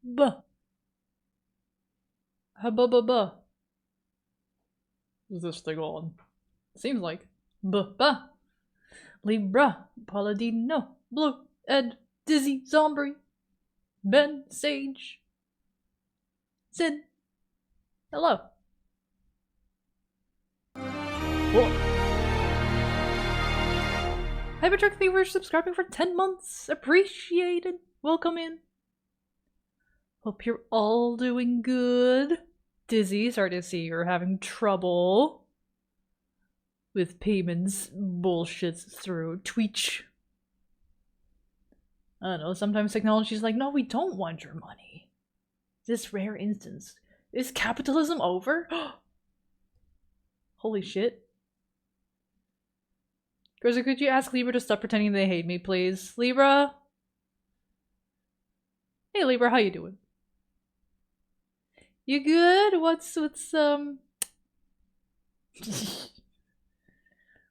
Buh. Ha-buh-buh-buh. Is this thing on? Seems like. Buh-buh. Libra. Paladino. Blue. Ed. Dizzy. Zombie. Ben. Sage. Sid. Hello. Whoa. Hypertruck, thank you for subscribing for 10 months. Appreciated. Welcome in. Hope you're all doing good. Dizzy, sorry to see you're having trouble with payments bullshits through Twitch. I don't know, sometimes technology's like, no, we don't want your money. This rare instance. Is capitalism over? Holy shit. Curzec, could you ask Libra to stop pretending they hate me, please? Libra? Hey Libra, how you doing? You good? What's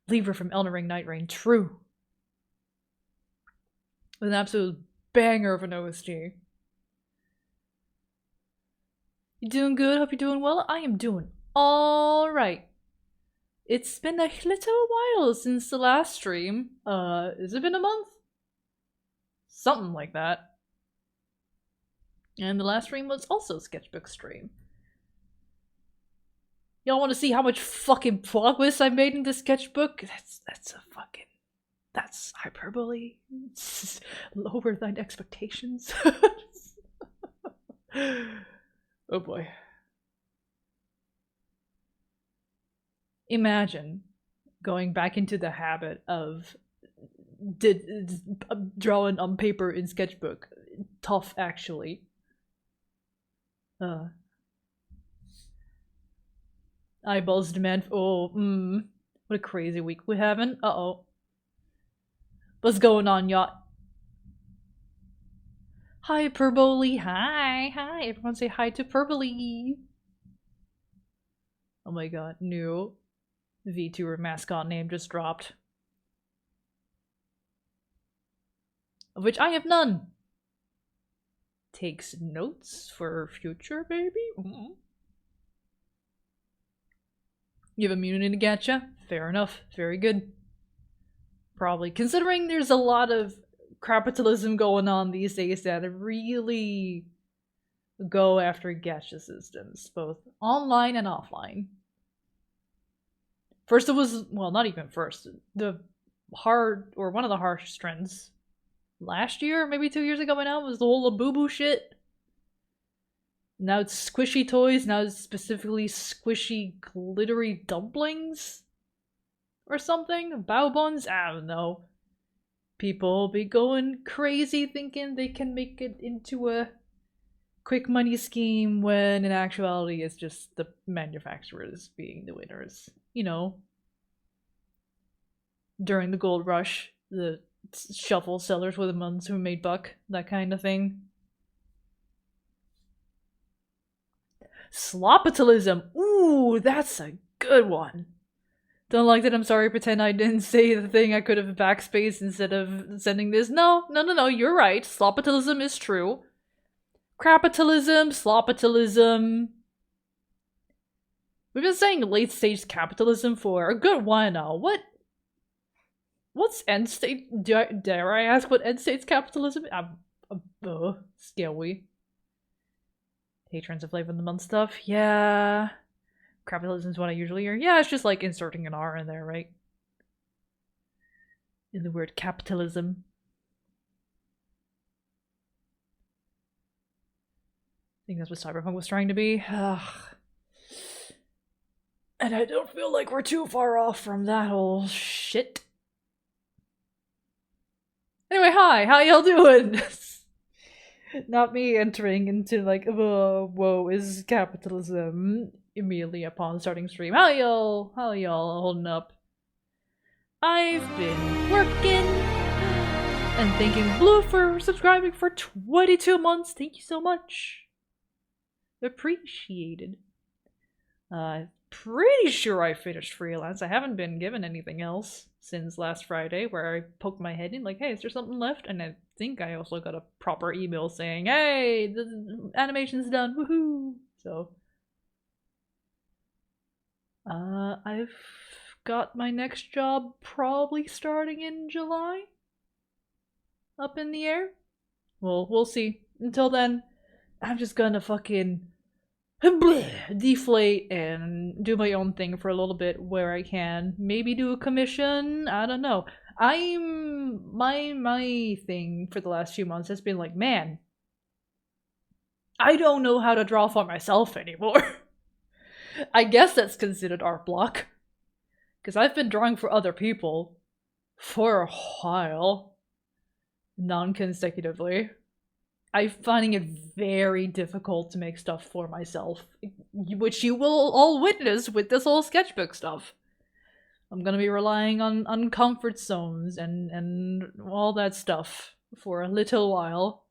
Libra from Elden Ring Night Rain, true. With an absolute banger of an OSG. You doing good? Hope you're doing well. I am doing alright. It's been a little while since the last stream. Has it been a month? Something like that. And the last stream was also a sketchbook stream. Y'all want to see how much fucking progress I made in this sketchbook? That's hyperbole. It's lower than expectations. Oh boy. Imagine going back into the habit of drawing on paper in sketchbook. Tough, actually. Eyeballs demand. What a crazy week we're having. Uh-oh. What's going on, y'all? Hyperbole. Hi. Everyone say hi to Perbole. Oh my god, new VTuber mascot name just dropped. Of which I have none. Takes notes for future, baby? You have immunity to gacha? Fair enough. Very good. Probably. Considering there's a lot of capitalism going on these days that really go after gacha systems, both online and offline. First it was, well, not even first. One of the harsh trends last year, maybe 2 years ago by now, was the whole Labubu shit. Now it's squishy toys, now it's specifically squishy glittery dumplings? Or something? Bao buns? I don't know. People be going crazy thinking they can make it into a quick money scheme when in actuality it's just the manufacturers being the winners. You know, during the gold rush, the shuffle sellers were the ones who made buck, that kind of thing. Slopitalism! Ooh, that's a good one. Don't like that, I'm sorry, pretend I didn't say the thing, I could have backspace instead of sending this. No, you're right. Slopitalism is true. Capitalism, slopitalism. We've been saying late stage capitalism for a good while now. What's end state? Dare I ask what end state's capitalism? Scary. Patrons of Flavor of the Month stuff. Yeah. Capitalism is what I usually hear. Yeah, it's just like inserting an R in there, right? In the word capitalism. I think that's what Cyberpunk was trying to be. Ugh. And I don't feel like we're too far off from that whole shit. Anyway, hi, how y'all doing? Not me entering into like, whoa, is capitalism immediately upon starting stream. How y'all holding up? I've been working, and thanking Blue for subscribing for 22 months. Thank you so much. Appreciated. Pretty sure I finished freelance. I haven't been given anything else since last Friday, where I poked my head in like, hey, is there something left? And think I also got a proper email saying, hey, the animation's done, woohoo! So, I've got my next job probably starting in July. Up in the air. Well, we'll see. Until then, I'm just gonna fucking deflate and do my own thing for a little bit where I can. Maybe do a commission. I don't know. My thing for the last few months has been like, man, I don't know how to draw for myself anymore. I guess that's considered art block. Because I've been drawing for other people for a while. Non-consecutively. I'm finding it very difficult to make stuff for myself, which you will all witness with this whole sketchbook stuff. I'm gonna be relying on comfort zones and all that stuff for a little while.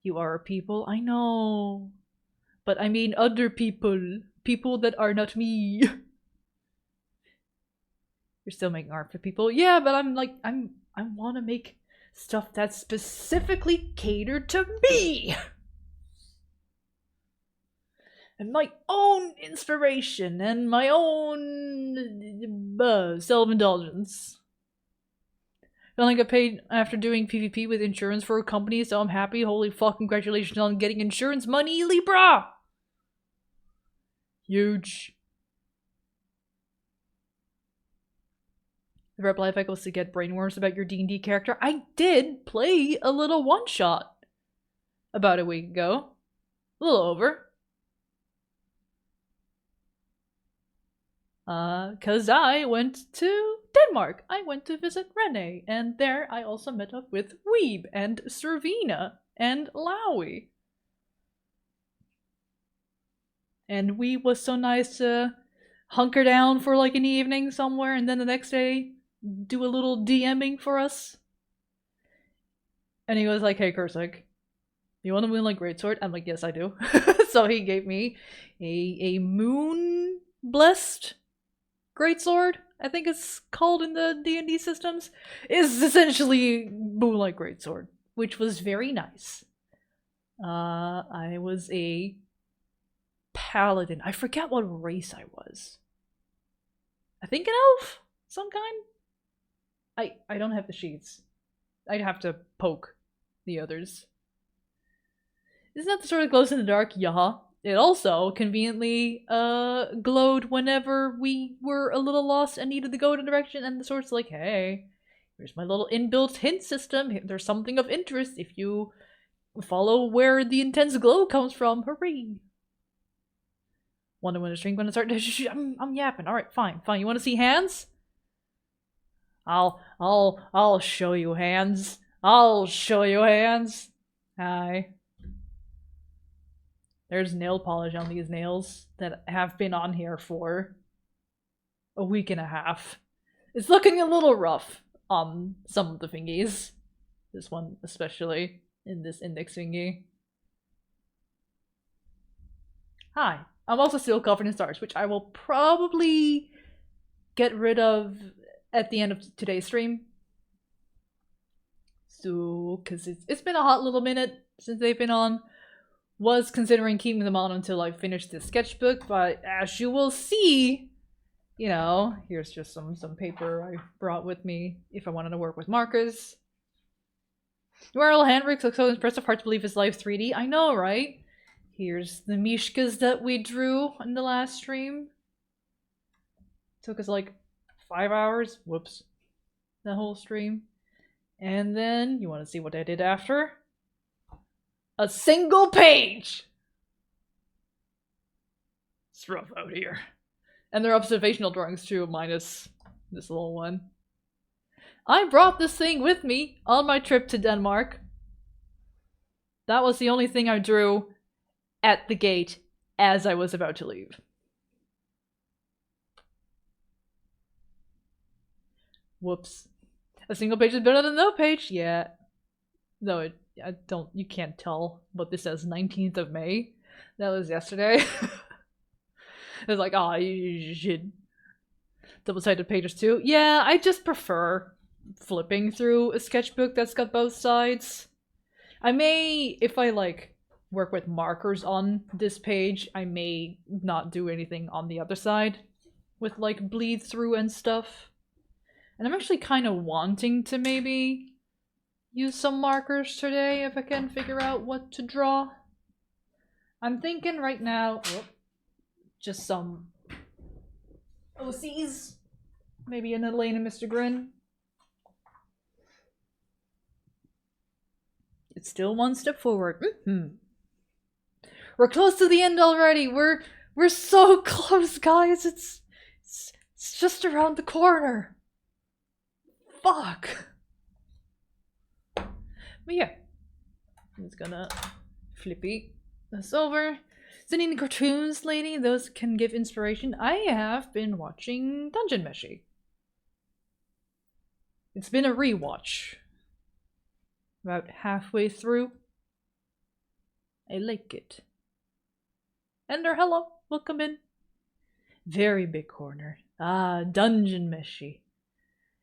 You are people, I know. But I mean other people. People that are not me. You're still making art for people. Yeah, but I want to make stuff that's specifically catered to me! And my own inspiration and my own self-indulgence. I only got paid after doing PvP with insurance for a company, so I'm happy. Holy fuck, congratulations on getting insurance money, Libra! Huge. The reply if was to get brainworms about your D&D character. I did play a little one-shot about a week ago. A little over. Cause I went to Denmark. I went to visit Rene, and there I also met up with Weeb and Servina and Lowy. And Weeb was so nice to hunker down for like an evening somewhere, and then the next day do a little DMing for us. And he was like, hey Curzec, you want to win like Greatsword? I'm like, yes I do. So he gave me a moon blessed Greatsword, I think it's called in the D&D systems. Is essentially Moonlight Greatsword, which was very nice. I was a paladin. I forget what race I was. I think an elf? Some kind? I don't have the sheets. I'd have to poke the others. Isn't that the sort of glows in the dark? Yeah. It also conveniently glowed whenever we were a little lost and needed to go in a direction, and the sword's like, hey, here's my little inbuilt hint system. There's something of interest if you follow where the intense glow comes from. Hooray! Wonder when the stream gonna start? I'm yapping. Alright, fine. You wanna see hands? I'll show you hands. I'll show you hands. Hi. There's nail polish on these nails that have been on here for a week and a half. It's looking a little rough on some of the fingies. This one especially, in this index fingy. Hi. I'm also still covered in stars, which I will probably get rid of at the end of today's stream. So, because it's been a hot little minute since they've been on. Was considering keeping them on until I finish this sketchbook, but as you will see, you know, here's just some paper I brought with me if I wanted to work with markers. URL handbrake looks so impressive, hard to believe it's live 3D. I know, right? Here's the Mishkas that we drew in the last stream. Took us like 5 hours. Whoops. The whole stream. And then, you want to see what I did after? A single page! It's rough out here. And they're observational drawings too, minus this little one. I brought this thing with me on my trip to Denmark. That was the only thing I drew at the gate as I was about to leave. Whoops. A single page is better than no page? Yeah. No, you can't tell, but this says 19th of May. That was yesterday. It's like, oh, you should double-sided pages too. Yeah, I just prefer flipping through a sketchbook that's got both sides. I may, if I like work with markers on this page, I may not do anything on the other side with like bleed through and stuff. And I'm actually kind of wanting to maybe use some markers today if I can figure out what to draw. I'm thinking right now, just some OCs. Maybe an Elaine and Mr. Grin. It's still one step forward. We're close to the end already. We're so close, guys. It's just around the corner. Fuck. But yeah, I'm just gonna flippy this over. Sending the cartoons, lady. Those can give inspiration. I have been watching Dungeon Meshi. It's been a rewatch. About halfway through. I like it. Ender, hello. Welcome in. Very big corner. Ah, Dungeon Meshi.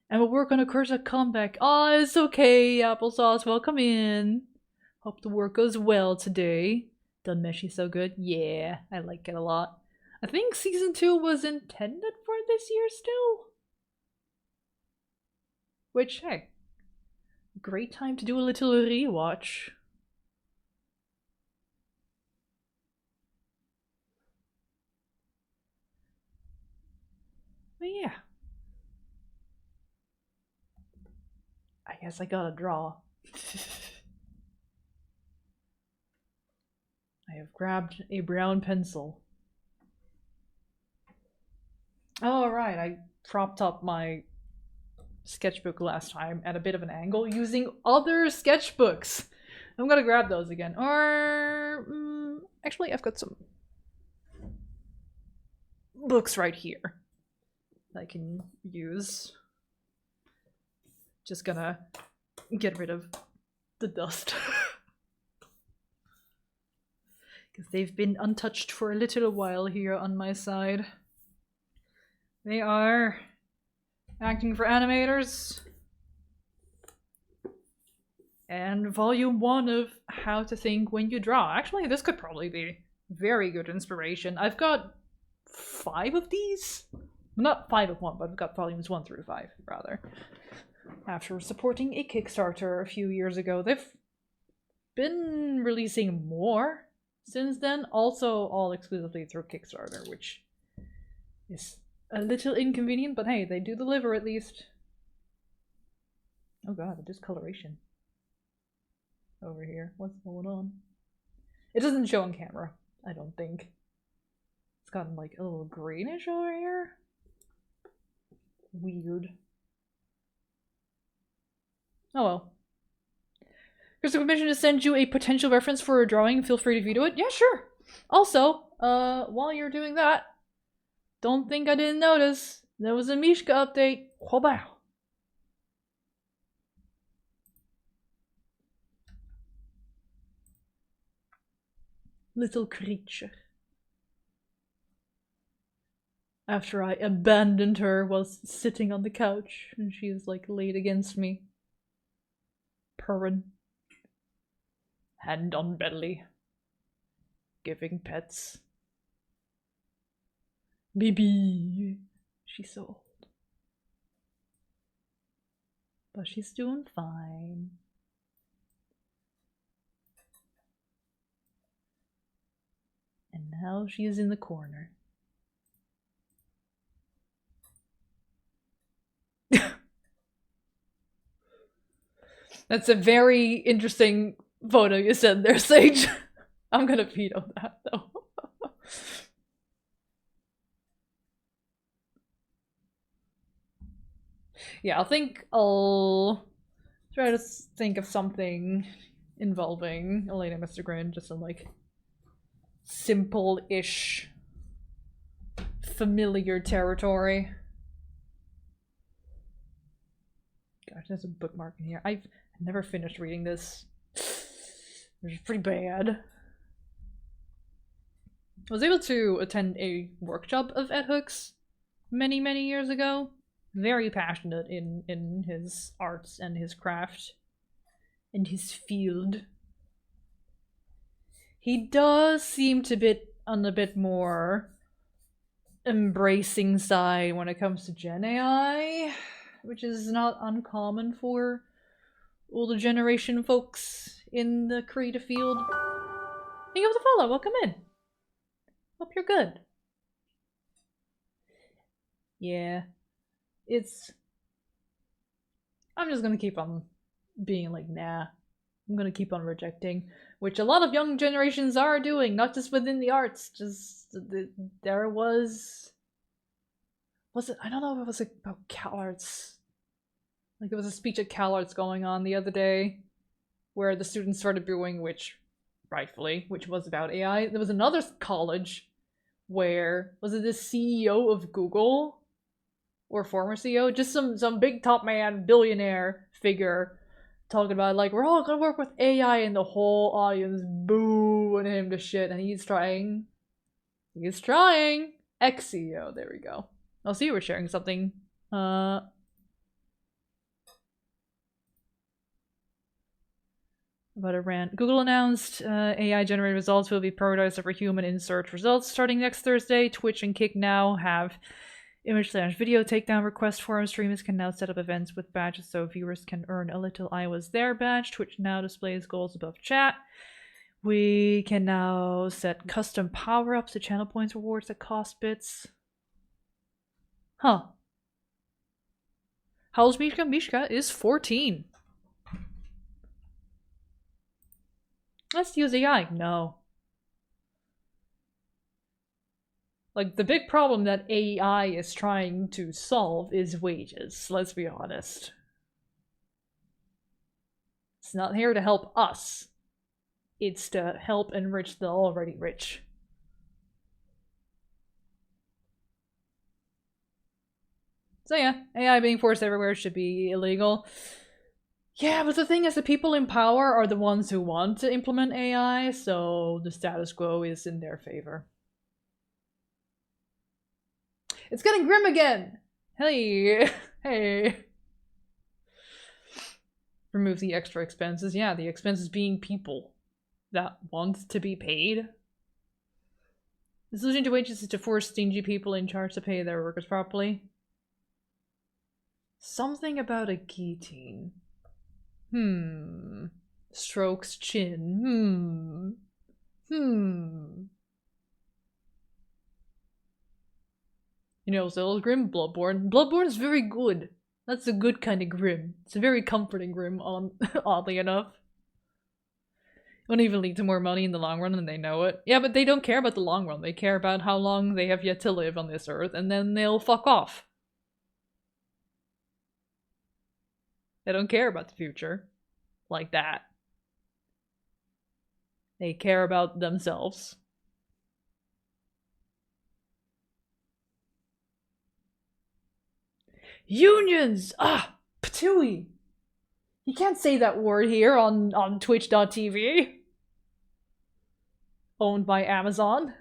And we'll work on a Curzec comeback. Ah, it's okay, Applesauce. Welcome in. Hope the work goes well today. Done Meshi so good. Yeah, I like it a lot. I think season 2 was intended for this year still. Which, hey, great time to do a little rewatch. But yeah. I guess I gotta draw. I have grabbed a brown pencil. Oh, right, I propped up my sketchbook last time at a bit of an angle using other sketchbooks. I'm gonna grab those again. Or actually, I've got some books right here that I can use. Just gonna get rid of the dust. Because they've been untouched for a little while here on my side. They are acting for animators. And volume 1 of How to Think When You Draw. Actually, this could probably be very good inspiration. I've got 5 of these. Not 5 of 1, but I've got volumes 1 through 5, rather. After supporting a Kickstarter a few years ago. They've been releasing more since then. Also, all exclusively through Kickstarter, which is a little inconvenient, but hey, they do deliver at least. Oh god, the discoloration over here. What's going on? It doesn't show on camera, I don't think. It's gotten like a little greenish over here. Weird. Oh well. Here's a permission to send you a potential reference for a drawing. Feel free to view it. Yeah, sure. Also, while you're doing that, don't think I didn't notice. There was a Mishka update. Wow. Little creature. After I abandoned her while sitting on the couch, and she is like laid against me. Purring. Hand on belly. Giving pets. Baby. She's so old. But she's doing fine. And now she is in the corner. That's a very interesting photo you sent there, Sage. I'm gonna veto that, though. Yeah, I think I'll try to think of something involving Elena and Mr. Grin, just some, like, simple-ish, familiar territory. Gosh, there's a bookmark in here. I've never finished reading this. It's pretty bad. I was able to attend a workshop of Ed Hook's many years ago. very passionate in his arts and his craft and his field. He does seem to be on a bit more embracing side when it comes to Gen AI, which is not uncommon for older generation folks in the creative field. Thank you for the follow. Welcome in. Hope you're good. Yeah. I'm just gonna keep on being like, nah. I'm gonna keep on rejecting, which a lot of young generations are doing, not just within the arts. There was it? I don't know if it was like about CalArts. Like there was a speech at CalArts going on the other day, where the students started booing, which was about AI. There was another college where was it the CEO of Google or former CEO, just some big top man, billionaire figure, talking about like we're all gonna work with AI, and the whole audience booing him to shit, and he's trying. Ex-CEO, there we go. I'll see you were sharing something. About a rant. Google announced AI-generated results will be prioritized over human in search results starting next Thursday. Twitch and Kick now have image/video takedown request forums. Streamers can now set up events with badges so viewers can earn a little I was there badge. Twitch now displays goals above chat. We can now set custom power-ups to channel points rewards that cost bits. Huh. How old is Mishka? Mishka is 14. Let's use AI. No. Like, the big problem that AI is trying to solve is wages, let's be honest. It's not here to help us. It's to help enrich the already rich. So yeah, AI being forced everywhere should be illegal. Yeah, but the thing is, the people in power are the ones who want to implement AI, so the status quo is in their favor. It's getting grim again! Hey! Hey! Remove the extra expenses. Yeah, the expenses being people that want to be paid. The solution to wages is to force stingy people in charge to pay their workers properly. Something about a guillotine. Strokes chin. You know, Zill's grim? Bloodborne. Bloodborne's very good. That's a good kind of grim. It's a very comforting grim, oddly enough. It won't even lead to more money in the long run, and they know it. Yeah, but they don't care about the long run. They care about how long they have yet to live on this earth, and then they'll fuck off. They don't care about the future like that. They care about themselves. Unions! Ah! Patooey! You can't say that word here on Twitch.tv. Owned by Amazon.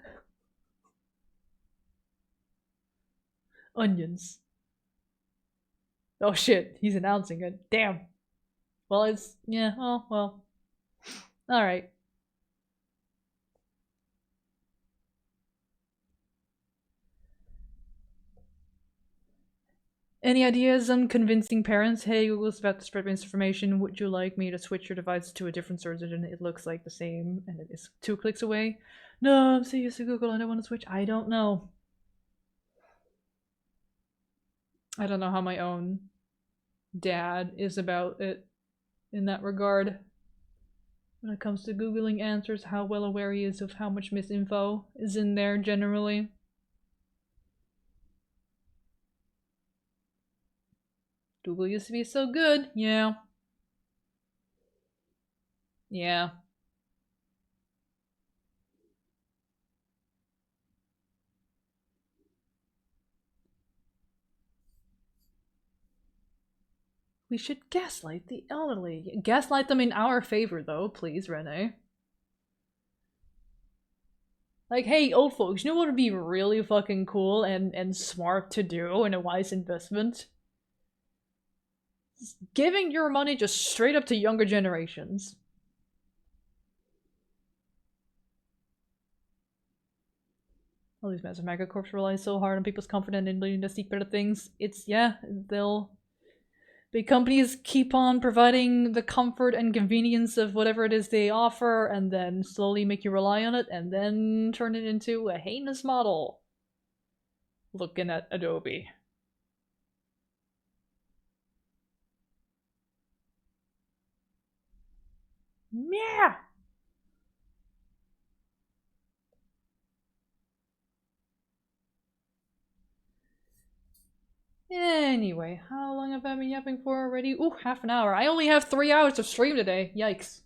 Onions. Oh shit, he's announcing it. Damn. Well, it's... yeah, well. Alright. Any ideas on convincing parents? Hey, Google's about to spread misinformation. Would you like me to switch your device to a different search engine? It looks like the same and it is 2 clicks away. No, I'm so used to Google. I don't want to switch. I don't know. I don't know how my own dad is about it in that regard. When it comes to Googling answers, how well aware he is of how much misinfo is in there generally. Google used to be so good. Yeah. Yeah. We should gaslight the elderly. Gaslight them in our favor, though, please, Renee. Like, hey, old folks, you know what would be really fucking cool and smart to do and a wise investment? Giving your money just straight up to younger generations. All these massive megacorps rely so hard on people's comfort and ability to seek better things. Big companies keep on providing the comfort and convenience of whatever it is they offer, and then slowly make you rely on it, and then turn it into a heinous model. Looking at Adobe. Yeah! Anyway, how long have I been yapping for already? Ooh, half an hour. I only have 3 hours to stream today. Yikes.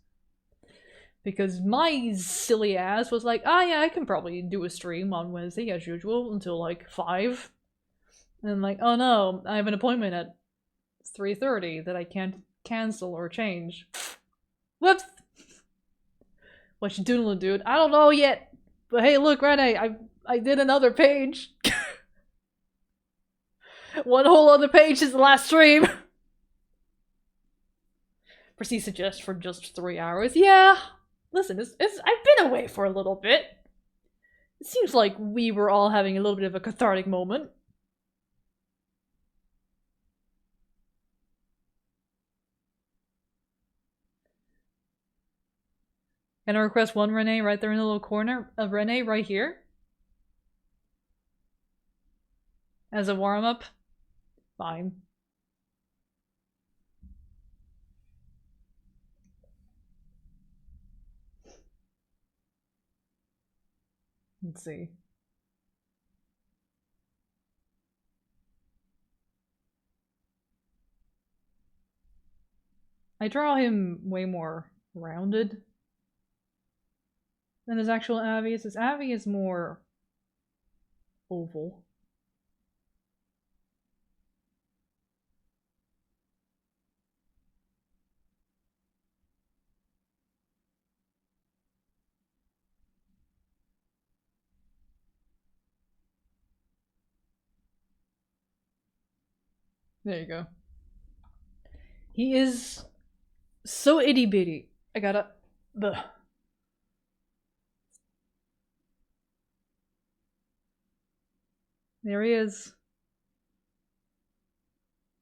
Because my silly ass was like, ah, yeah, I can probably do a stream on Wednesday as usual until like 5. And I'm like, oh no, I have an appointment at 3:30 that I can't cancel or change. Whoops! What you doing, dude? I don't know yet. But hey, look, Renee, I did another page. One whole other page is the last stream. Proceed suggest for just 3 hours. Yeah. Listen, I've been away for a little bit. It seems like we were all having a little bit of a cathartic moment. Can I request one Renee right there in the little corner? A Renee right here? As a warm-up? Fine. Let's see. I draw him way more rounded than his actual Avi. His Avi is more oval. There you go. He is so itty bitty. I gotta. Ugh. There he is.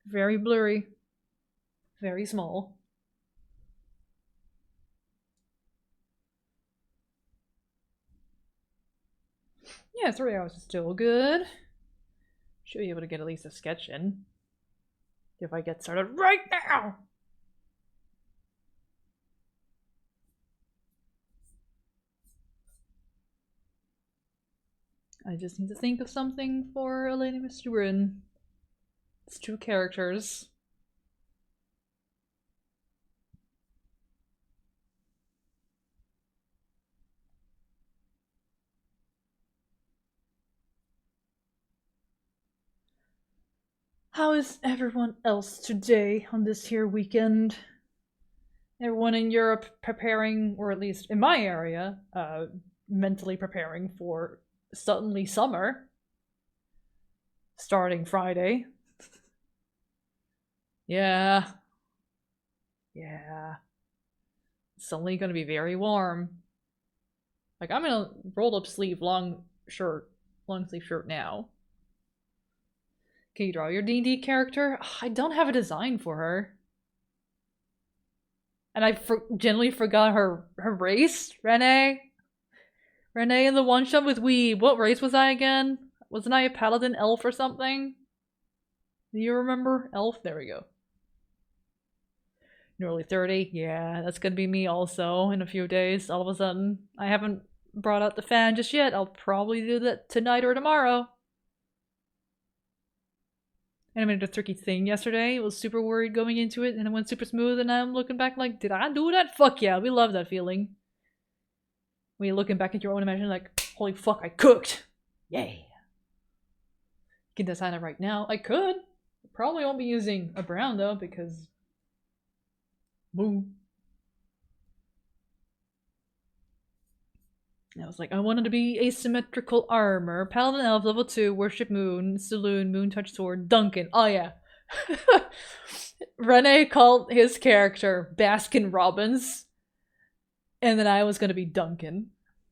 Very blurry. Very small. Yeah, 3 hours is still good. Should be able to get at least a sketch in. If I get started right now! I just need to think of something for Elena Misturin. It's 2 characters. How is everyone else today on this here weekend? Everyone in Europe preparing, or at least in my area, mentally preparing for suddenly summer. Starting Friday. Yeah. Yeah. It's suddenly gonna be very warm. Like, I'm in a rolled up sleeve long sleeve shirt now. Can you draw your D&D character? Ugh, I don't have a design for her. And I genuinely forgot her race, Renee. Renee in the one shot with Weeb. What race was I again? Wasn't I a paladin, elf, or something? Do you remember? Elf? There we go. Nearly 30. Yeah, that's gonna be me also in a few days, all of a sudden. I haven't brought out the fan just yet. I'll probably do that tonight or tomorrow. And I made a tricky thing yesterday. I was super worried going into it, and it went super smooth, and now I'm looking back like, did I do that? Fuck yeah, we love that feeling. When you're looking back at your own imagination like, holy fuck, I cooked! Yay! You can design it right now. I could! Probably won't be using a brown though, because... boom. I was like, I wanted to be asymmetrical armor. Paladin elf, level 2, worship moon, saloon, moon touch sword, Duncan. Oh yeah. Rene called his character Baskin Robbins, and then I was gonna be Duncan,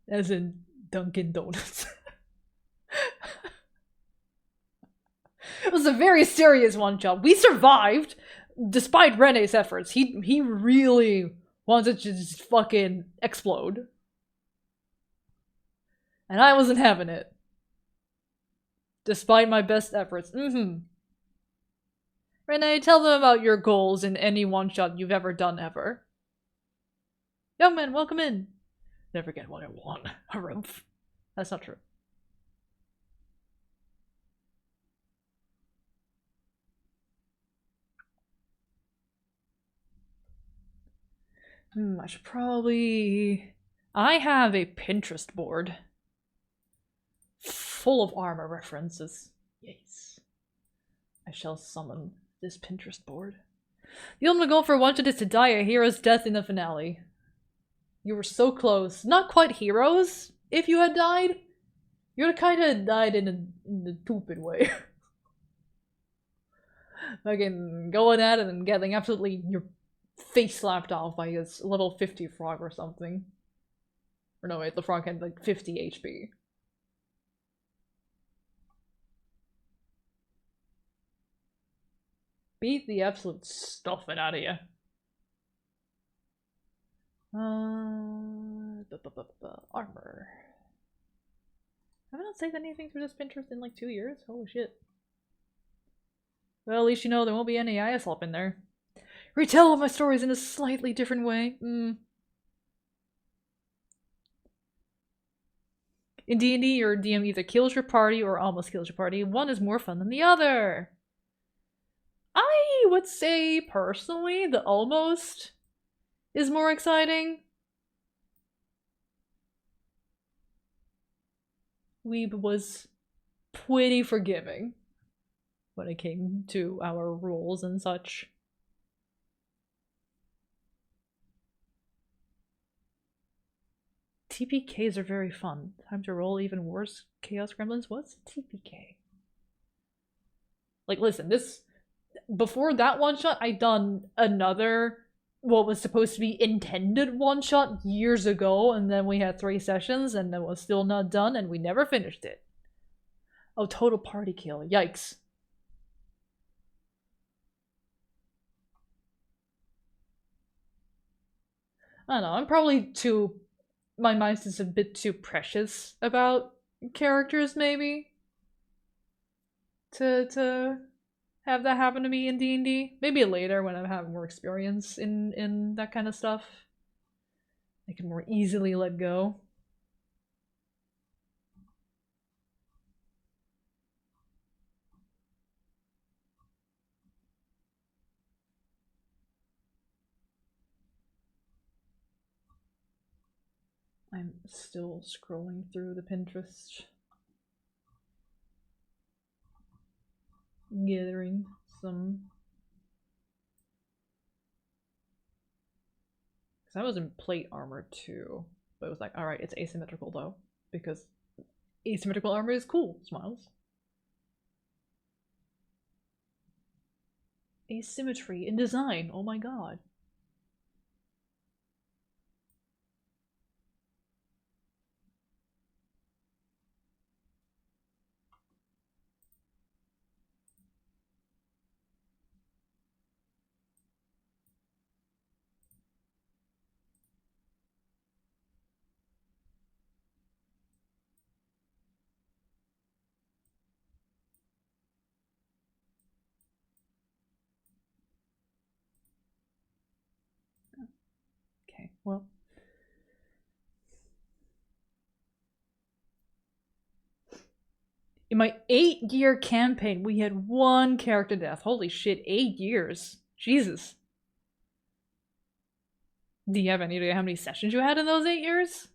as in Dunkin' Donuts. It was a very serious one-shot. We survived, despite Rene's efforts. He really wanted to just fucking explode. And I wasn't having it. Despite my best efforts. Rene, tell them about your goals in any one-shot you've ever done ever. Young man, welcome in. Never get what I want. Harumph. That's not true. I should probably... I have a Pinterest board. Full of armor references. Yes. I shall summon this Pinterest board. The ultimate goal for one-shot is to die a hero's death in the finale. You were so close. Not quite heroes, if you had died. You would have kind of died in a stupid way. Fucking going at it and getting absolutely your face slapped off by his level 50 frog or something. Or no, wait, the frog had like 50 HP. Beat the absolute stuffing out of you. Armor. Have I not saved anything through this Pinterest in like 2 years? Holy shit. Well, at least you know there won't be any ISLP in there. Retell my stories in a slightly different way. In D&D, your DM either kills your party or almost kills your party. One is more fun than the other. I would say, personally, the almost is more exciting. Weeb was pretty forgiving when it came to our rules and such. TPKs are very fun. Time to roll even worse Chaos Gremlins. What's TPK? Like, listen, this... Before that one-shot, I'd done another, what was supposed to be intended one-shot years ago, and then we had 3 sessions, and it was still not done, and we never finished it. Oh, total party kill. Yikes. I don't know, I'm probably too... My mind's just a bit too precious about characters, maybe? To have that happen to me in D&D. Maybe later when I have more experience in that kind of stuff. I can more easily let go. I'm still scrolling through the Pinterest. Gathering some... Because I was in plate armor too. But it was like, alright, it's asymmetrical though. Because asymmetrical armor is cool. Smiles. Asymmetry in design. Oh my god. Okay, well. In my 8-year campaign, we had 1 character death. Holy shit, 8 years. Jesus. Do you have any idea how many sessions you had in those 8 years?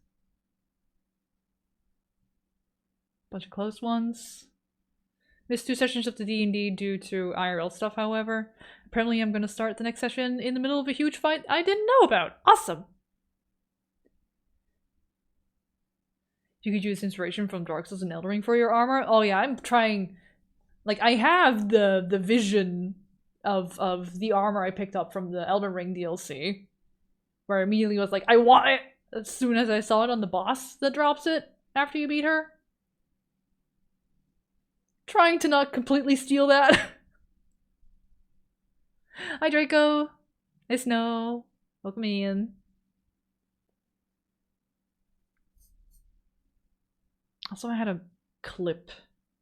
Bunch of close ones. Missed 2 sessions of the D&D due to IRL stuff, however. Apparently I'm gonna start the next session in the middle of a huge fight I didn't know about. Awesome! You could use inspiration from Dark Souls and Elden Ring for your armor. Oh yeah, I'm trying... Like, I have the vision of the armor I picked up from the Elden Ring DLC, where I immediately was like, I want it as soon as I saw it on the boss that drops it after you beat her. Trying to not completely steal that. Hi Draco. Hi Snow. Welcome in. Also, I had a clip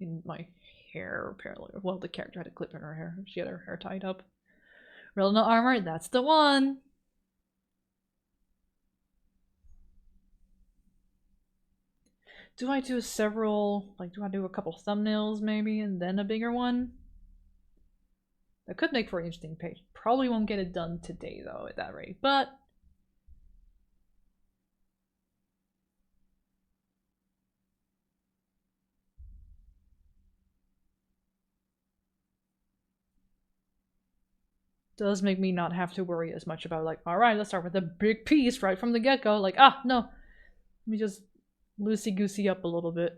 in my hair, apparently. Well, the character had a clip in her hair. She had her hair tied up. Relena armor, that's the one. Do I do several, like, do I do a couple thumbnails maybe, and then a bigger one? That could make for an interesting page. Probably won't get it done today, though, at that rate, but... does make me not have to worry as much about, like, alright, let's start with a big piece right from the get-go. Like, ah, no. Let me just loosey-goosey up a little bit.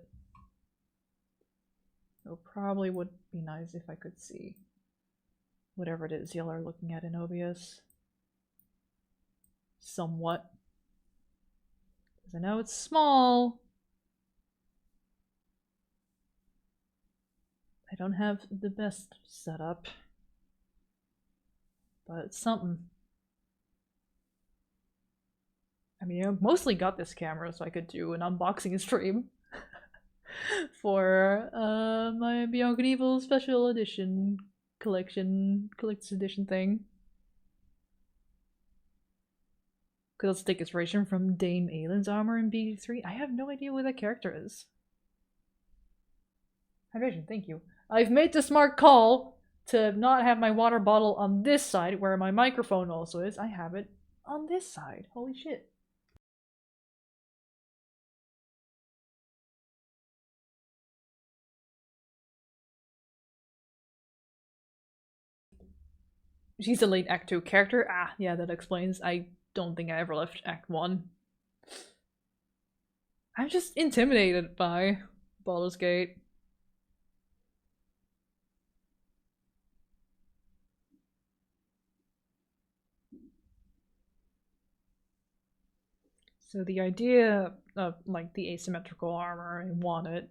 So probably would be nice if I could see whatever it is y'all are looking at in OBS. Somewhat. Because I know it's small. I don't have the best setup. But it's something. I mean, I mostly got this camera so I could do an unboxing stream for my Beyond Good and Evil special edition collector's edition thing. Could also take inspiration from Dame Aylin's armor in BD3. I have no idea who that character is. Hydration, thank you. I've made the smart call to not have my water bottle on this side where my microphone also is. I have it on this side. Holy shit. She's a late Act 2 character? Ah, yeah, that explains. I don't think I ever left Act 1. I'm just intimidated by Baldur's Gate. So the idea of, like, the asymmetrical armor, I want it.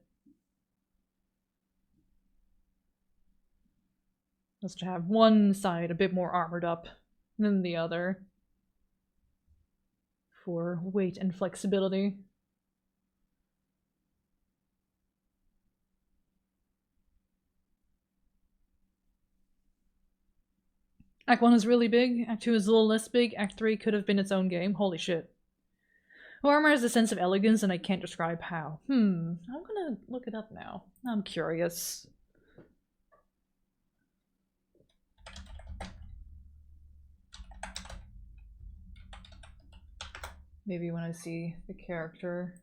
Was to have one side a bit more armored up than the other. For weight and flexibility. Act 1 is really big, Act 2 is a little less big, Act 3 could have been its own game. Holy shit. Armor has a sense of elegance and I can't describe how. I'm gonna look it up now. I'm curious. Maybe when I see the character.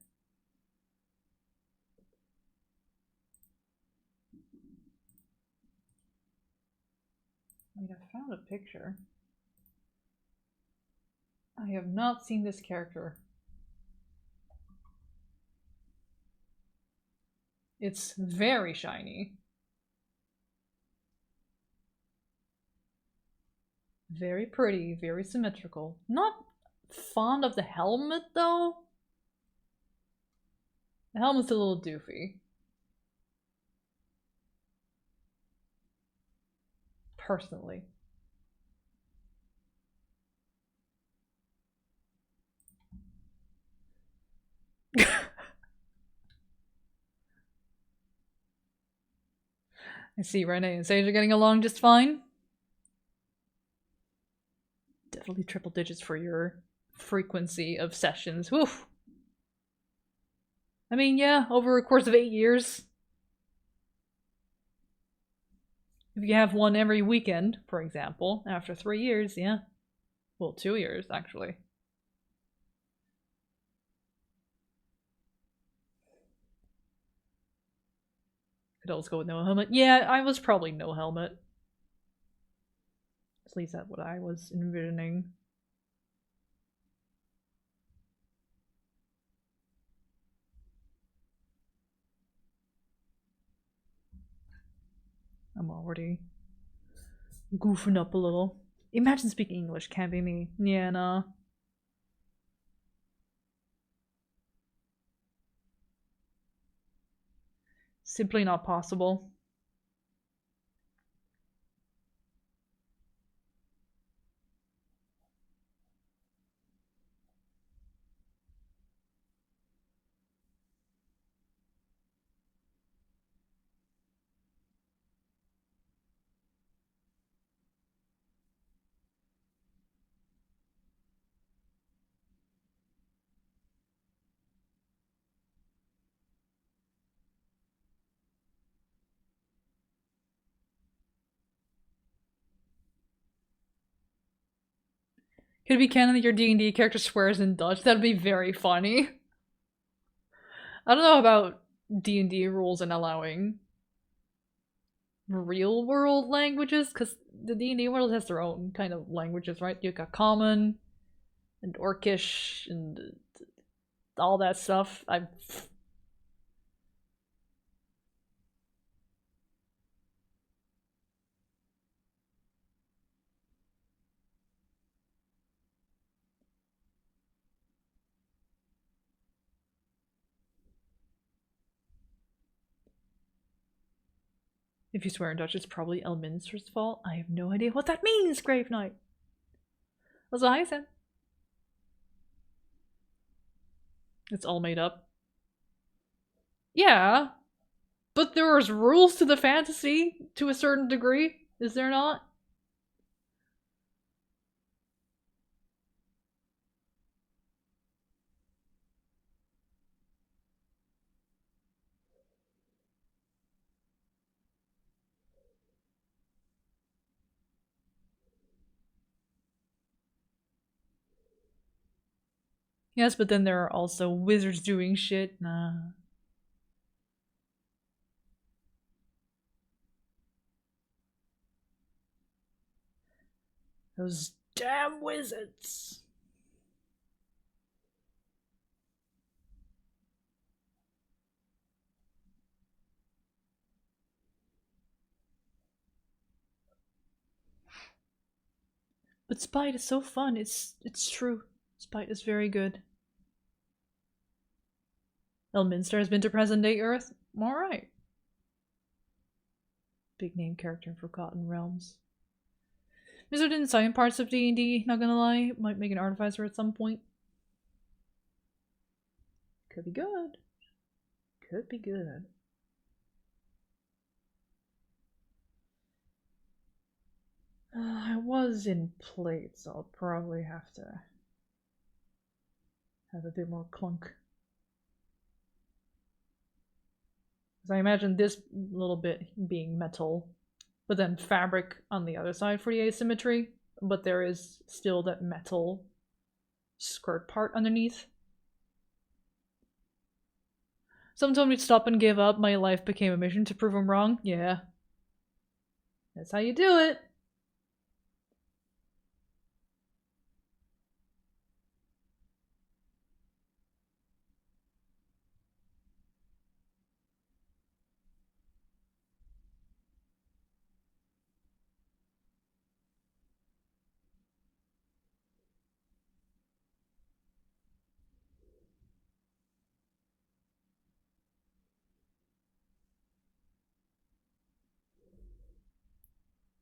Wait, I found a picture. I have not seen this character. It's very shiny. Very pretty, very symmetrical. Not fond of the helmet, though. The helmet's a little doofy. Personally. I see Renee and Sage are getting along just fine. Definitely triple digits for your frequency of sessions. Woof. I mean, yeah, over a course of 8 years. If you have one every weekend, for example, after 3 years, yeah. Well, 2 years, actually. Could always go with no helmet. Yeah, I was probably no helmet. At least that's what I was envisioning. I'm already goofing up a little. Imagine speaking English, can't be me. Yeah, nah. Simply not possible. Could it be canon that your D&D character swears in Dutch? That'd be very funny. I don't know about D&D rules and allowing real world languages, because the D&D world has their own kind of languages, right? You got Common and Orcish and all that stuff. If you swear in Dutch, it's probably Elminster's fault. I have no idea what that means, Grave Knight. Also, hi, Sam. It's all made up. Yeah, but there's rules to the fantasy to a certain degree, is there not? Yes, but then there are also wizards doing shit. Nah. Those damn wizards. But Spite is so fun. It's true. Spite is very good. Elminster has been to present day Earth. Alright. Big name character in Forgotten Realms. Wizard in some parts of D&D, not gonna lie. Might make an artificer at some point. Could be good. Could be good. I was in plate, so I'll probably have to have a bit more clunk. Because I imagine this little bit being metal, but then fabric on the other side for the asymmetry, but there is still that metal skirt part underneath. Someone told me to stop and give up. My life became a mission to prove I'm wrong. Yeah. That's how you do it.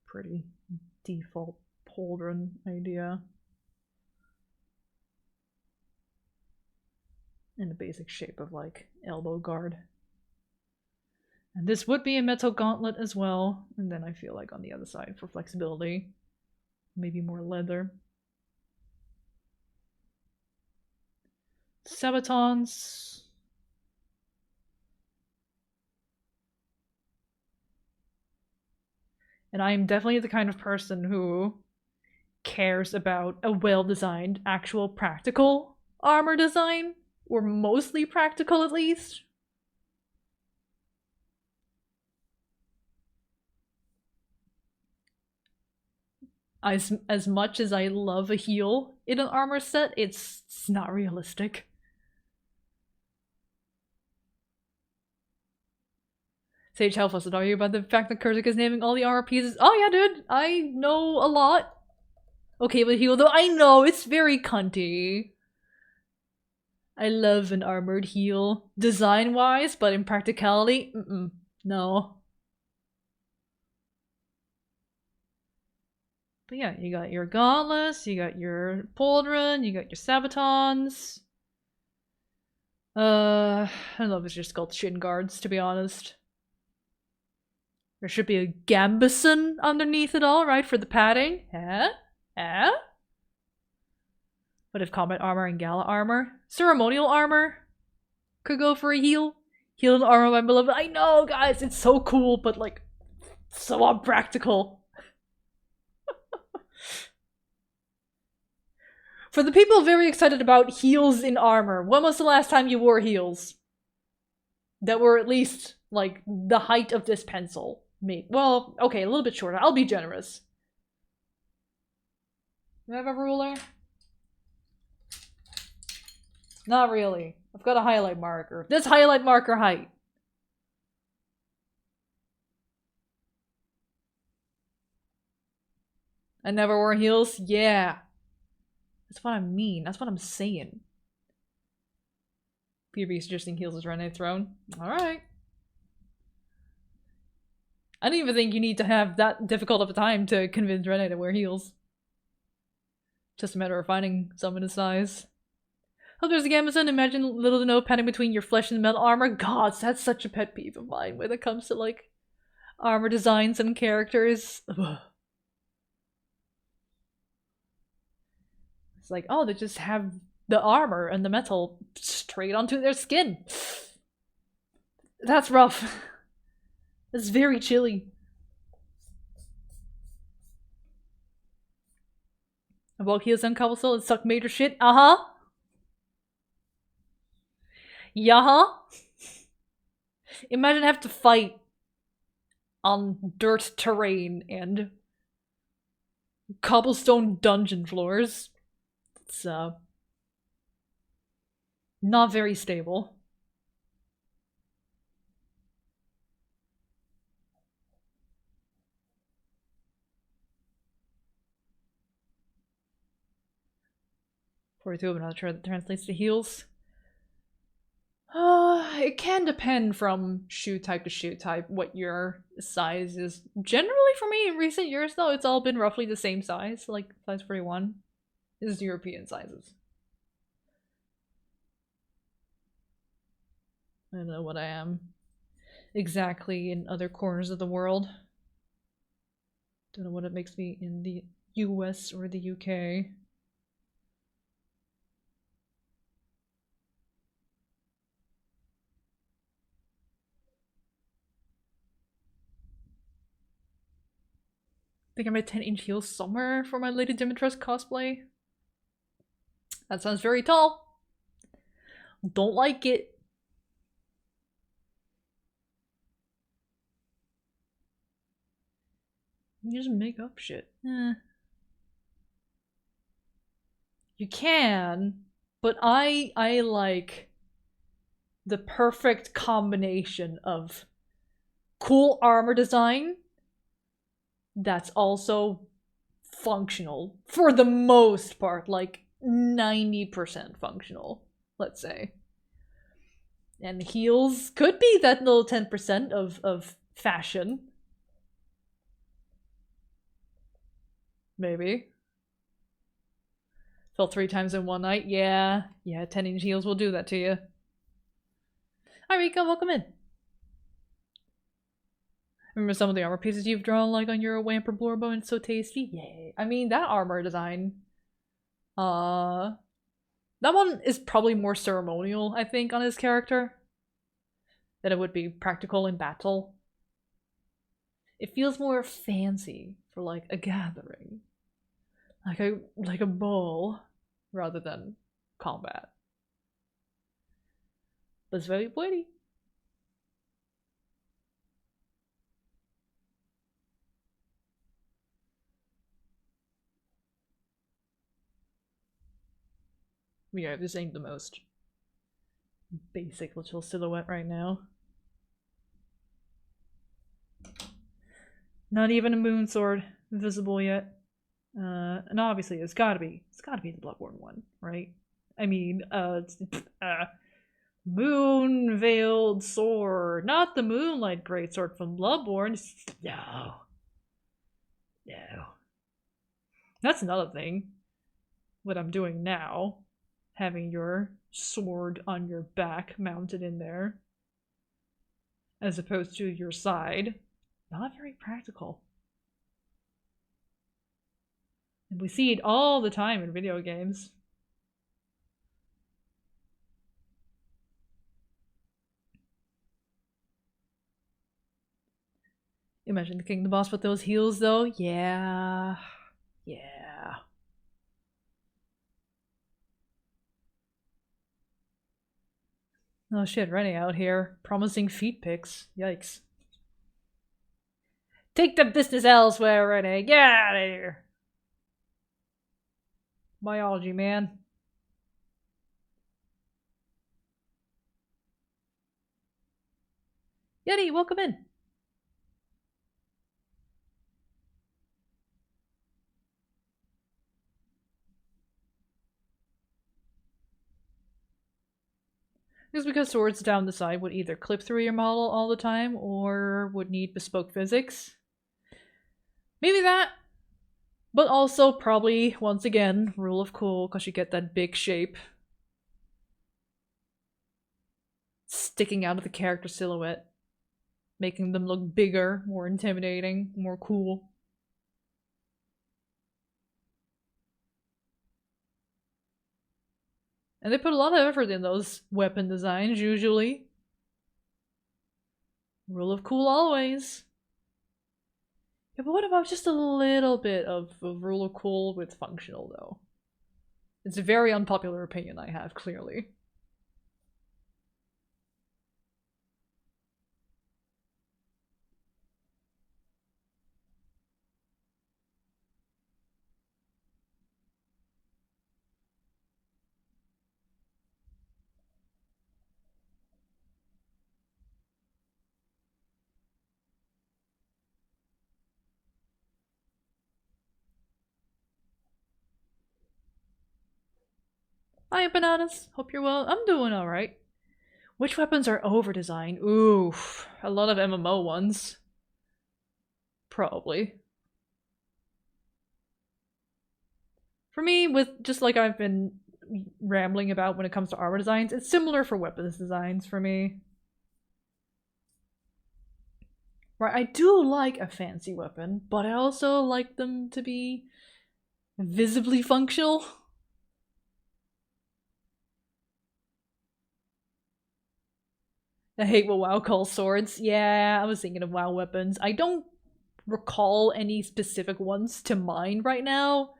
Pretty default pauldron idea. In the basic shape of like elbow guard. And this would be a metal gauntlet as well. And then I feel like on the other side for flexibility, maybe more leather. Sabatons. And I am definitely the kind of person who cares about a well-designed, actual practical armor design, or mostly practical at least. As much as I love a heal in an armor set, it's not realistic. Sage, how fussed are you about the fact that Curzec is naming all the armor pieces? Oh yeah, dude, I know a lot. Okay, but heal though, I know, it's very cunty. I love an armored heal. Design-wise, but in practicality, no. But yeah, you got your gauntlets, you got your pauldron, you got your sabatons. I don't know if it's just called shin guards, to be honest. There should be a gambeson underneath it all, right, for the padding. What if combat armor and gala armor? Ceremonial armor could go for a heal. Healed armor, my beloved. I know, guys, it's so cool, but like, so unpractical. For the people very excited about heals in armor, when was the last time you wore heels? That were at least, like, the height of this pencil. Maybe. Well, okay, a little bit shorter. I'll be generous. Do I have a ruler? Not really. I've got a highlight marker. This highlight marker height. I never wore heels? Yeah. That's what I mean. That's what I'm saying. PB suggesting heels is Renee Throne. Alright. I don't even think you need to have that difficult of a time to convince Renee to wear heels. Just a matter of finding someone in size. Oh, there's a Gamazon. Imagine little to no padding between your flesh and metal armor. God, that's such a pet peeve of mine when it comes to, like, armor designs and characters. Ugh. It's like, oh, they just have the armor and the metal straight onto their skin. That's rough. It's very chilly. About heels on cobblestone and suck major shit. Uh-huh. Yeah. Imagine have to fight on dirt terrain and cobblestone dungeon floors. It's not very stable. I'm not sure that translates to heels. It can depend from shoe type to shoe type what your size is. Generally for me in recent years though, it's all been roughly the same size, like size 41 is European sizes. I don't know what I am exactly in other corners of the world. Don't know what it makes me in the US or the UK. I think I might 10-inch heels somewhere for my Lady Dimitrescu cosplay. That sounds very tall. Don't like it. You just make up shit. You can, but I like the perfect combination of cool armor design that's also functional for the most part, like 90% functional, let's say. And heels could be that little 10% of fashion. Maybe. Fell 3 times in one night. Yeah, 10-inch heels will do that to you. Hi Rika, welcome in. Remember some of the armor pieces you've drawn, like on your Wamper Blorbo, and it's so tasty? Yay. I mean, that armor design. That one is probably more ceremonial, I think, on his character. Than it would be practical in battle. It feels more fancy for like a gathering. Like a ball rather than combat. But it's very pretty. Yeah, this ain't the most basic little silhouette right now. Not even a moon sword visible yet. And obviously it's gotta be the Bloodborne one, right? I mean, moon veiled sword, not the moonlight greatsword from Bloodborne. No. That's another thing. What I'm doing now, having your sword on your back mounted in there, as opposed to your side, not very practical. And we see it all the time in video games. Imagine the king the boss with those heels though. Yeah. Oh shit, Rennie out here promising feet pics. Yikes. Take the business elsewhere, Rennie. Get out of here. Biology, man. Yeti, welcome in. It's because swords down the side would either clip through your model all the time or would need bespoke physics. Maybe that. But also probably, once again, rule of cool, because you get that big shape sticking out of the character silhouette, making them look bigger, more intimidating, more cool. And they put a lot of effort in those weapon designs, usually. Rule of cool always. Yeah, but what about just a little bit of rule of cool with functional, though? It's a very unpopular opinion I have, clearly. Hi, Bananas. Hope you're well. I'm doing alright. Which weapons are over-designed? Oof. A lot of MMO ones. Probably. For me, with just like I've been rambling about when it comes to armor designs, it's similar for weapons designs for me. Right, I do like a fancy weapon, but I also like them to be visibly functional. I hate what WoW calls swords. Yeah, I was thinking of WoW weapons. I don't recall any specific ones to mind right now,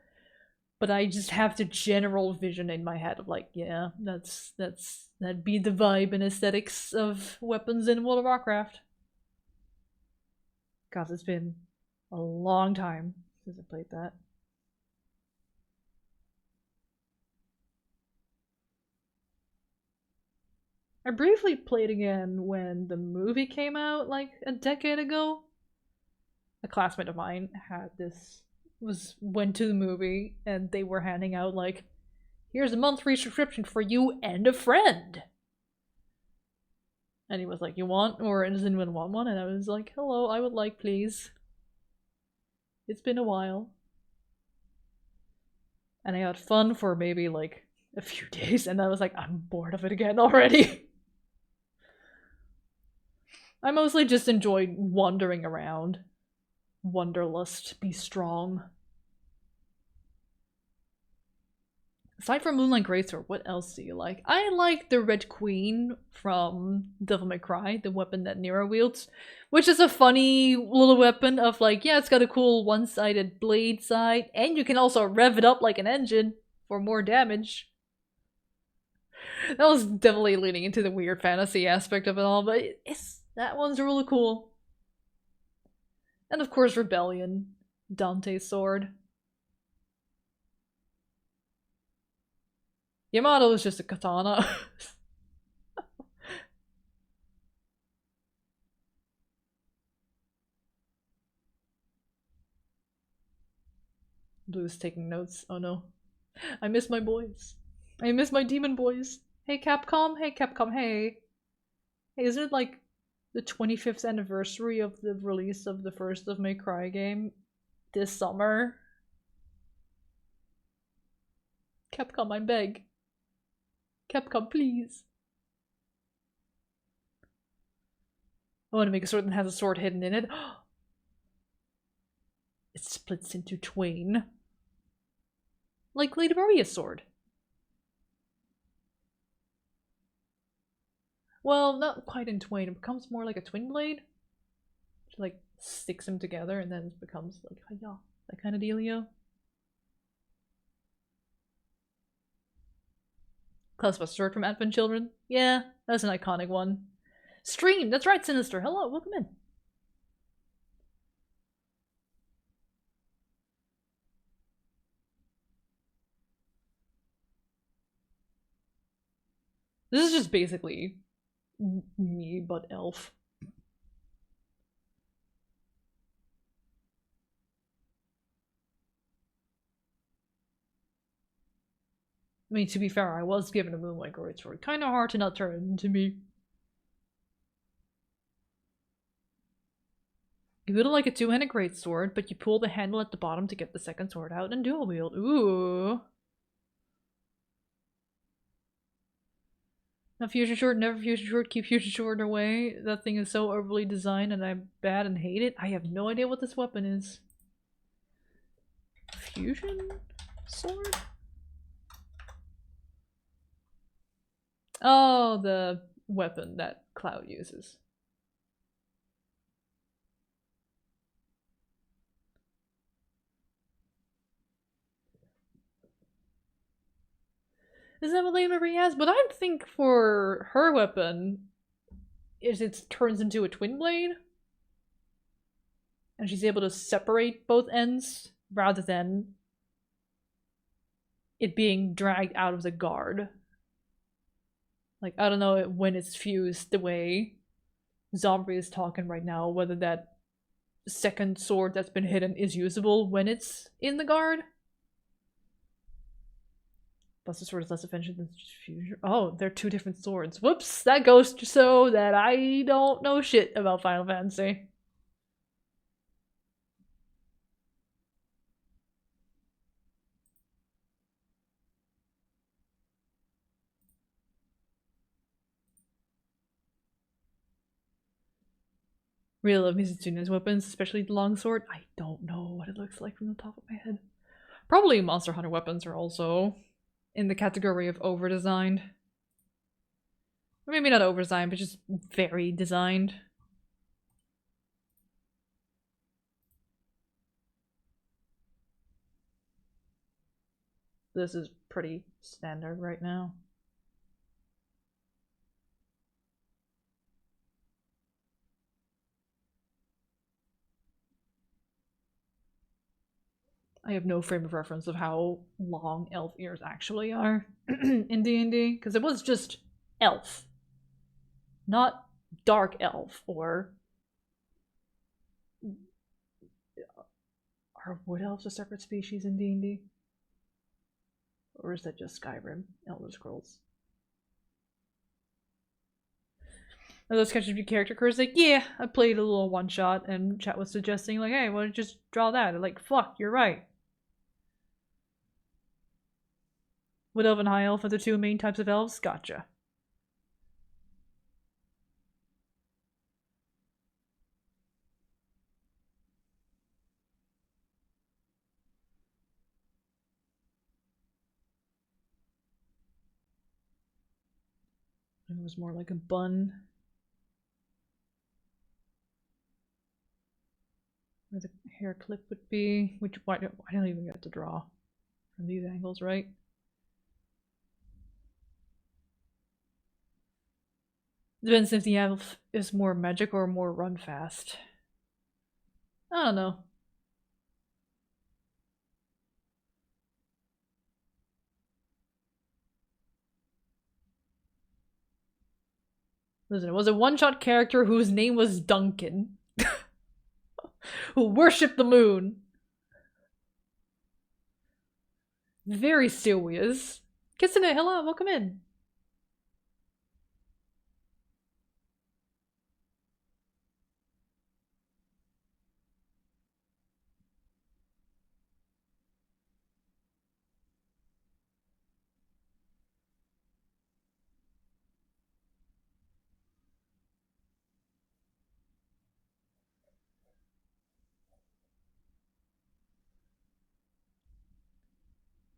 but I just have the general vision in my head of like, yeah, that'd be the vibe and aesthetics of weapons in World of Warcraft. God, it's been a long time since I played that. I briefly played again when the movie came out like a decade ago. A classmate of mine had this went to the movie and they were handing out like, here's a monthly subscription for you and a friend. And he was like, you want, or does anyone want one? And I was like, hello, I would like, please. It's been a while. And I had fun for maybe like a few days, and I was like, I'm bored of it again already. I mostly just enjoyed wandering around. Wanderlust, be strong. Aside from Moonlight Greatsword, what else do you like? I like the Red Queen from Devil May Cry, the weapon that Nero wields, which is a funny little weapon of like, yeah, it's got a cool one-sided blade side, and you can also rev it up like an engine for more damage. That was definitely leaning into the weird fantasy aspect of it all, but that one's really cool. And of course, Rebellion, Dante's sword. Yamato is just a katana. Blue's taking notes. Oh no. I miss my boys. I miss my demon boys. Hey Capcom, hey Capcom, hey. Hey, isn't it like the 25th anniversary of the release of the first of May Cry game this summer? Capcom, I beg. Capcom, please. I want to make a sword that has a sword hidden in it. It splits into twain. Like Lady Maria's sword. Well, not quite in twain. It becomes more like a twin blade. Which, like, sticks them together and then it becomes like, yeah, that kind of dealio. Klausbuster sword from Advent Children. Yeah, that's an iconic one. Stream! That's right, Sinister. Hello, welcome in. This is just basically me, but elf. I mean, to be fair, I was given a Moonlight Greatsword. Kind of hard to not turn it into me. You would like a two-handed greatsword, but you pull the handle at the bottom to get the second sword out and dual wield. Ooh. Now fusion sword, never fusion sword, keep fusion sword away. That thing is so overly designed and I'm bad and hate it. I have no idea what this weapon is. Fusion sword? Oh, the weapon that Cloud uses. Is that what Lady Marie has? But I think for her weapon, it turns into a twin blade. And she's able to separate both ends rather than it being dragged out of the guard. Like, I don't know when it's fused the way Zombie is talking right now, whether that second sword that's been hidden is usable when it's in the guard. Buster sword is less offensive than fusion. Oh, they're two different swords. Whoops, that goes to show that I don't know shit about Final Fantasy. Really love Mizutsuni's weapons, especially the longsword. I don't know what it looks like from the top of my head. Probably Monster Hunter weapons are also in the category of over-designed. Or maybe not over-designed, but just very designed. This is pretty standard right now. I have no frame of reference of how long elf ears actually are in D&D, because it was just elf. Not dark elf, or... Are wood elves a separate species in D&D? Or is that just Skyrim, Elder Scrolls? Are those SKETCHBOOK character Curzec? Yeah, I played a little one-shot, and chat was suggesting, like, hey, why don't you just draw that? I'm like, fuck, you're right. Wood elf and high elf are the two main types of elves? Gotcha. It was more like a bun. Where the hair clip would be. Which, why don't even get to draw from these angles, right? Depends if the elf is more magic or more run fast. I don't know. Listen, it was a one-shot character whose name was Duncan. Who worshipped the moon. Very serious. Kitsune, hello, welcome in.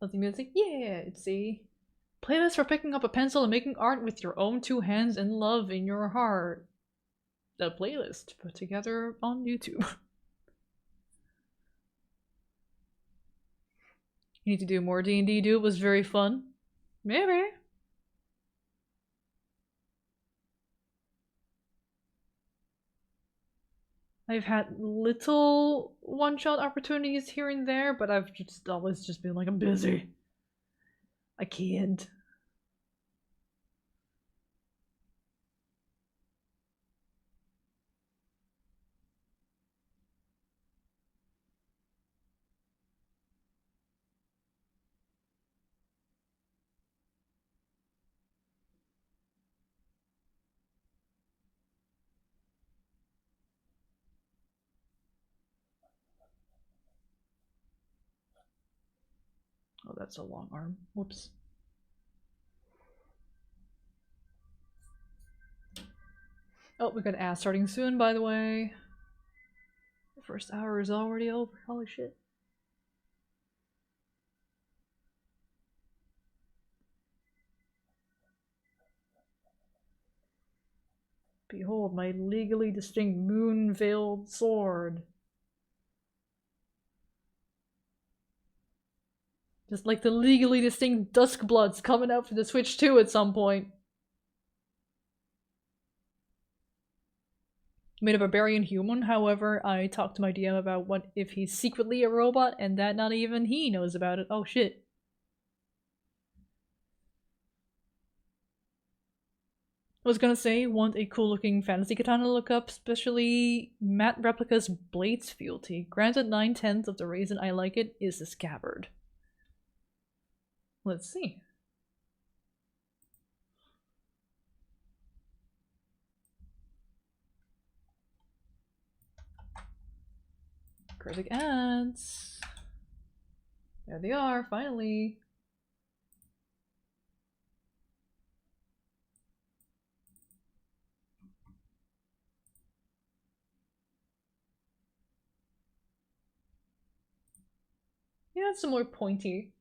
Nothing music? Yeah, it's a playlist for picking up a pencil and making art with your own two hands and love in your heart. The playlist put together on YouTube. You need to do more D&D, dude. It was very fun. Maybe. I've had little one-shot opportunities here and there, but I've just always just been like, I'm busy. I can't. Oh, that's a long arm. Whoops. Oh, we got an ass starting soon, by the way. The first hour is already over. Holy shit. Behold my legally distinct moon-veiled sword. Just like the legally distinct Duskbloods coming out for the Switch 2 at some point. Made a barbarian human, however, I talked to my DM about what if he's secretly a robot and that not even he knows about it. Oh shit. I was gonna say, want a cool looking fantasy katana to look up, especially matte replica's blade's fealty. Granted, 9/10 of the reason I like it is the scabbard. Let's see. Curzec ads. There they are, finally. Yeah, it's some more pointy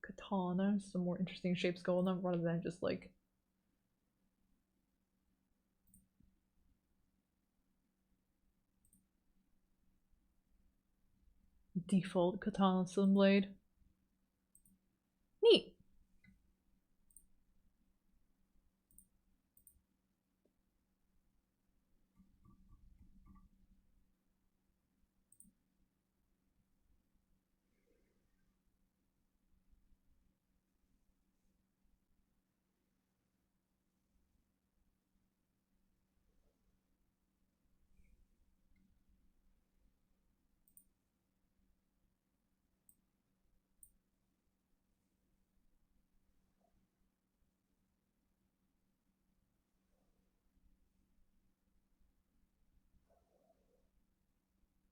katana, some more interesting shapes going on rather than just like default katana slim blade. Neat.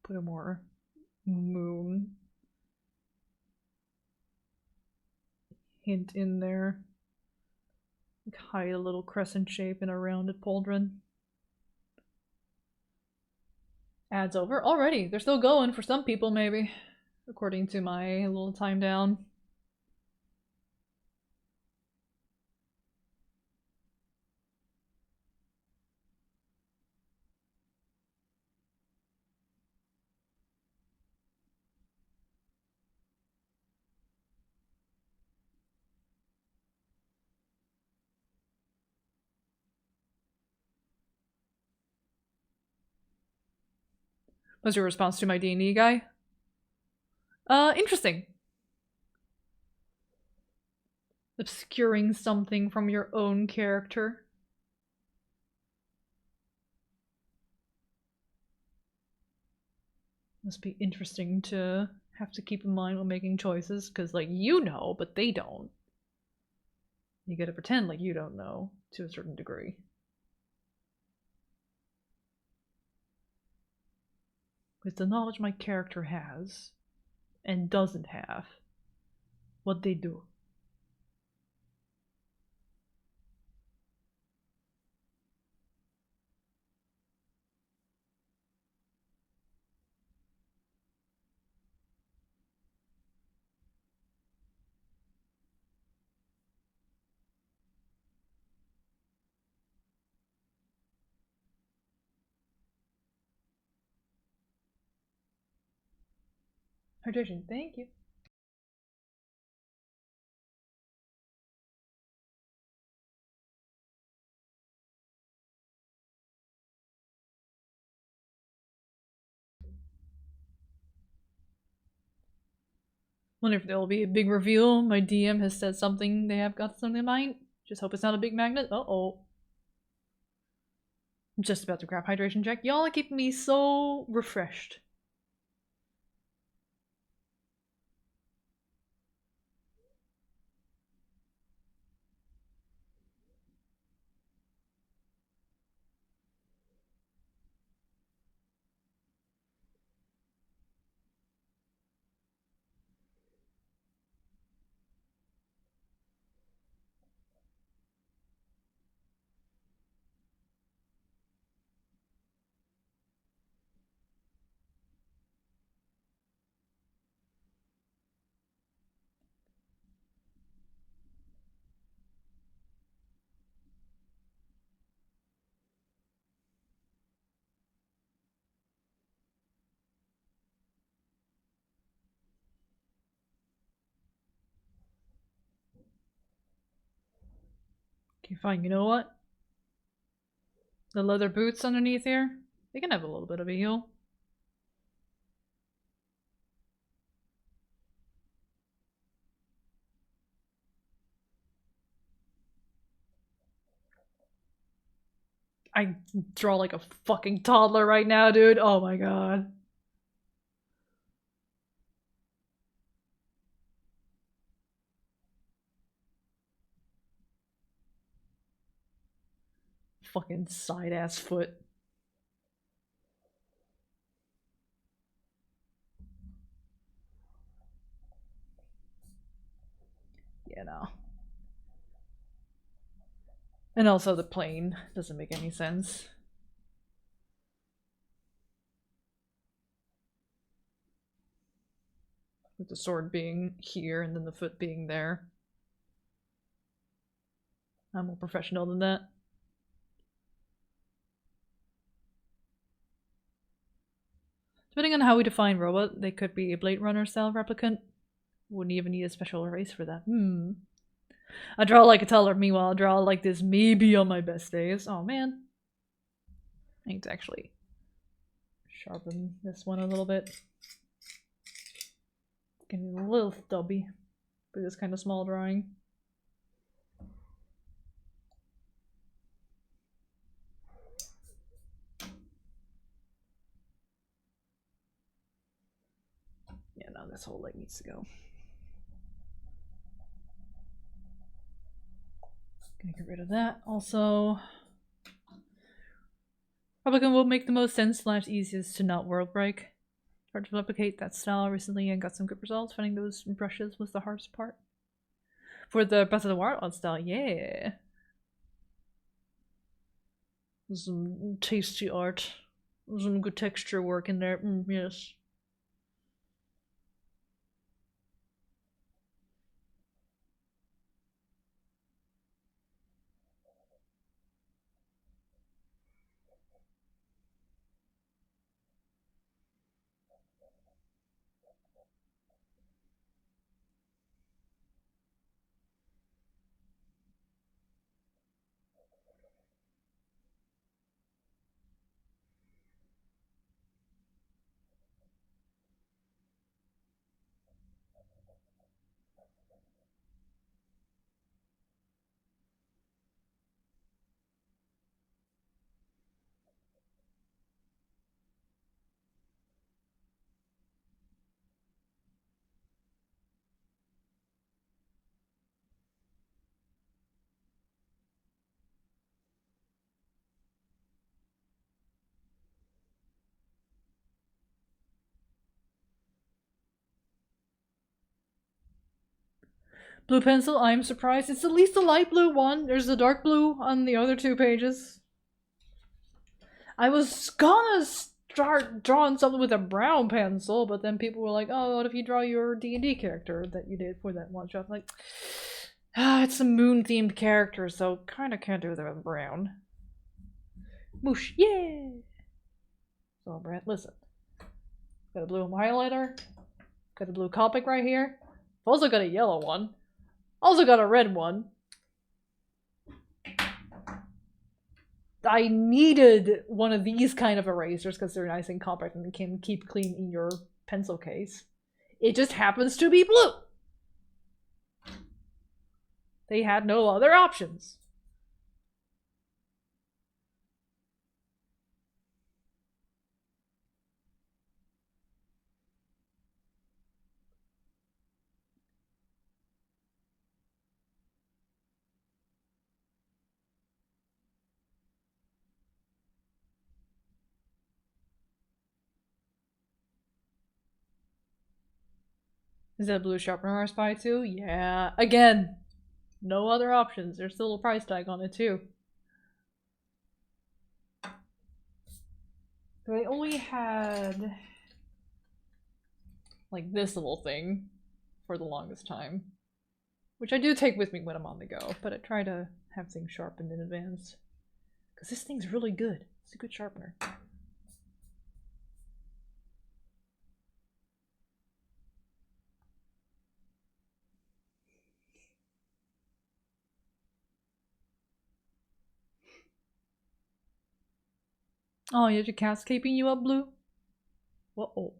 Put a more moon hint in there. Like hide a little crescent shape in a rounded pauldron. Ads over already. They're still going for some people, maybe, according to my little time down. What's your response to my D&D guy? Interesting. Obscuring something from your own character. Must be interesting to have to keep in mind when making choices, because, like, you know, but they don't. You gotta pretend like you don't know to a certain degree. With the knowledge my character has and doesn't have, what they do. Hydration, thank you. Wonder if there will be a big reveal. My DM has said something, they have got something in mind. Just hope it's not a big magnet. Uh-oh. I'm just about to grab hydration check. Y'all are keeping me so refreshed. Okay, fine. You know what? The leather boots underneath here, they can have a little bit of a heel. I draw like a fucking toddler right now, dude. Oh my god. Fucking side ass foot. Yeah, no. And also the plane doesn't make any sense. With the sword being here and then the foot being there. I'm more professional than that. Depending on how we define robot, they could be a Blade Runner style replicant. Wouldn't even need a special race for that. I draw like a toddler, meanwhile I draw like this maybe on my best days. Oh man. I need to actually sharpen this one a little bit. Getting a little stubby for this kind of small drawing. Yeah, no, this whole leg needs to go. Gonna get rid of that. Also, Republican will make the most sense / easiest to not world break. Hard to replicate that style recently and got some good results. Finding those brushes was the hardest part. For the Breath of the Wild style, yeah. Some tasty art. Some good texture work in there. Yes. Blue pencil, I'm surprised. It's at least a light blue one. There's a dark blue on the other 2 pages. I was gonna start drawing something with a brown pencil, but then people were like, oh, what if you draw your D&D character that you did for that one shot? I'm like, it's a moon-themed character, so kinda can't do that with brown. Moosh, yeah! So, Brent, listen. Got a blue highlighter. Got a blue Copic right here. Also got a yellow one. Also got a red one. I needed one of these kind of erasers because they're nice and compact and can keep clean in your pencil case. It just happens to be blue. They had no other options. Is that a blue sharpener I spy too? Yeah. Again, no other options. There's still a price tag on it too. So I only had like this little thing for the longest time, which I do take with me when I'm on the go, but I try to have things sharpened in advance because this thing's really good. It's a good sharpener. Oh, you have your cat's keeping you up, Blue? Uh-oh.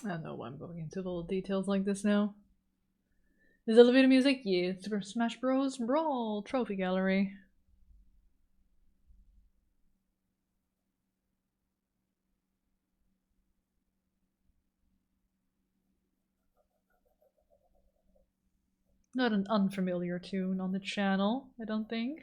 I don't know why I'm going into little details like this now. Is elevator music? Yeah, Super Smash Bros. Brawl Trophy Gallery. Not an unfamiliar tune on the channel, I don't think.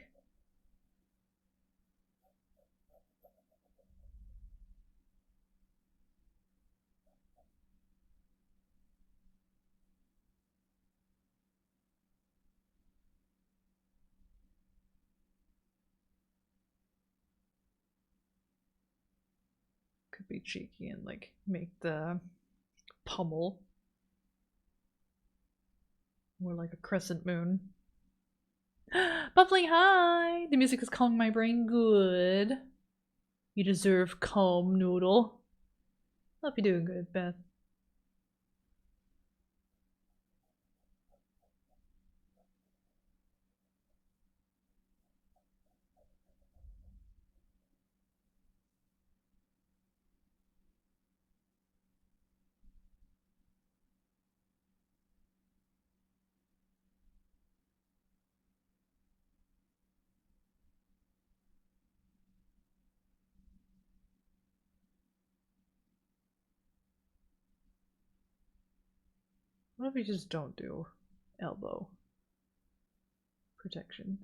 Could be cheeky and like make the pummel more like a crescent moon. Bubbly, hi! The music is calming my brain. Good. You deserve calm, Noodle. Hope you're doing good, Beth. What if we just don't do elbow protection?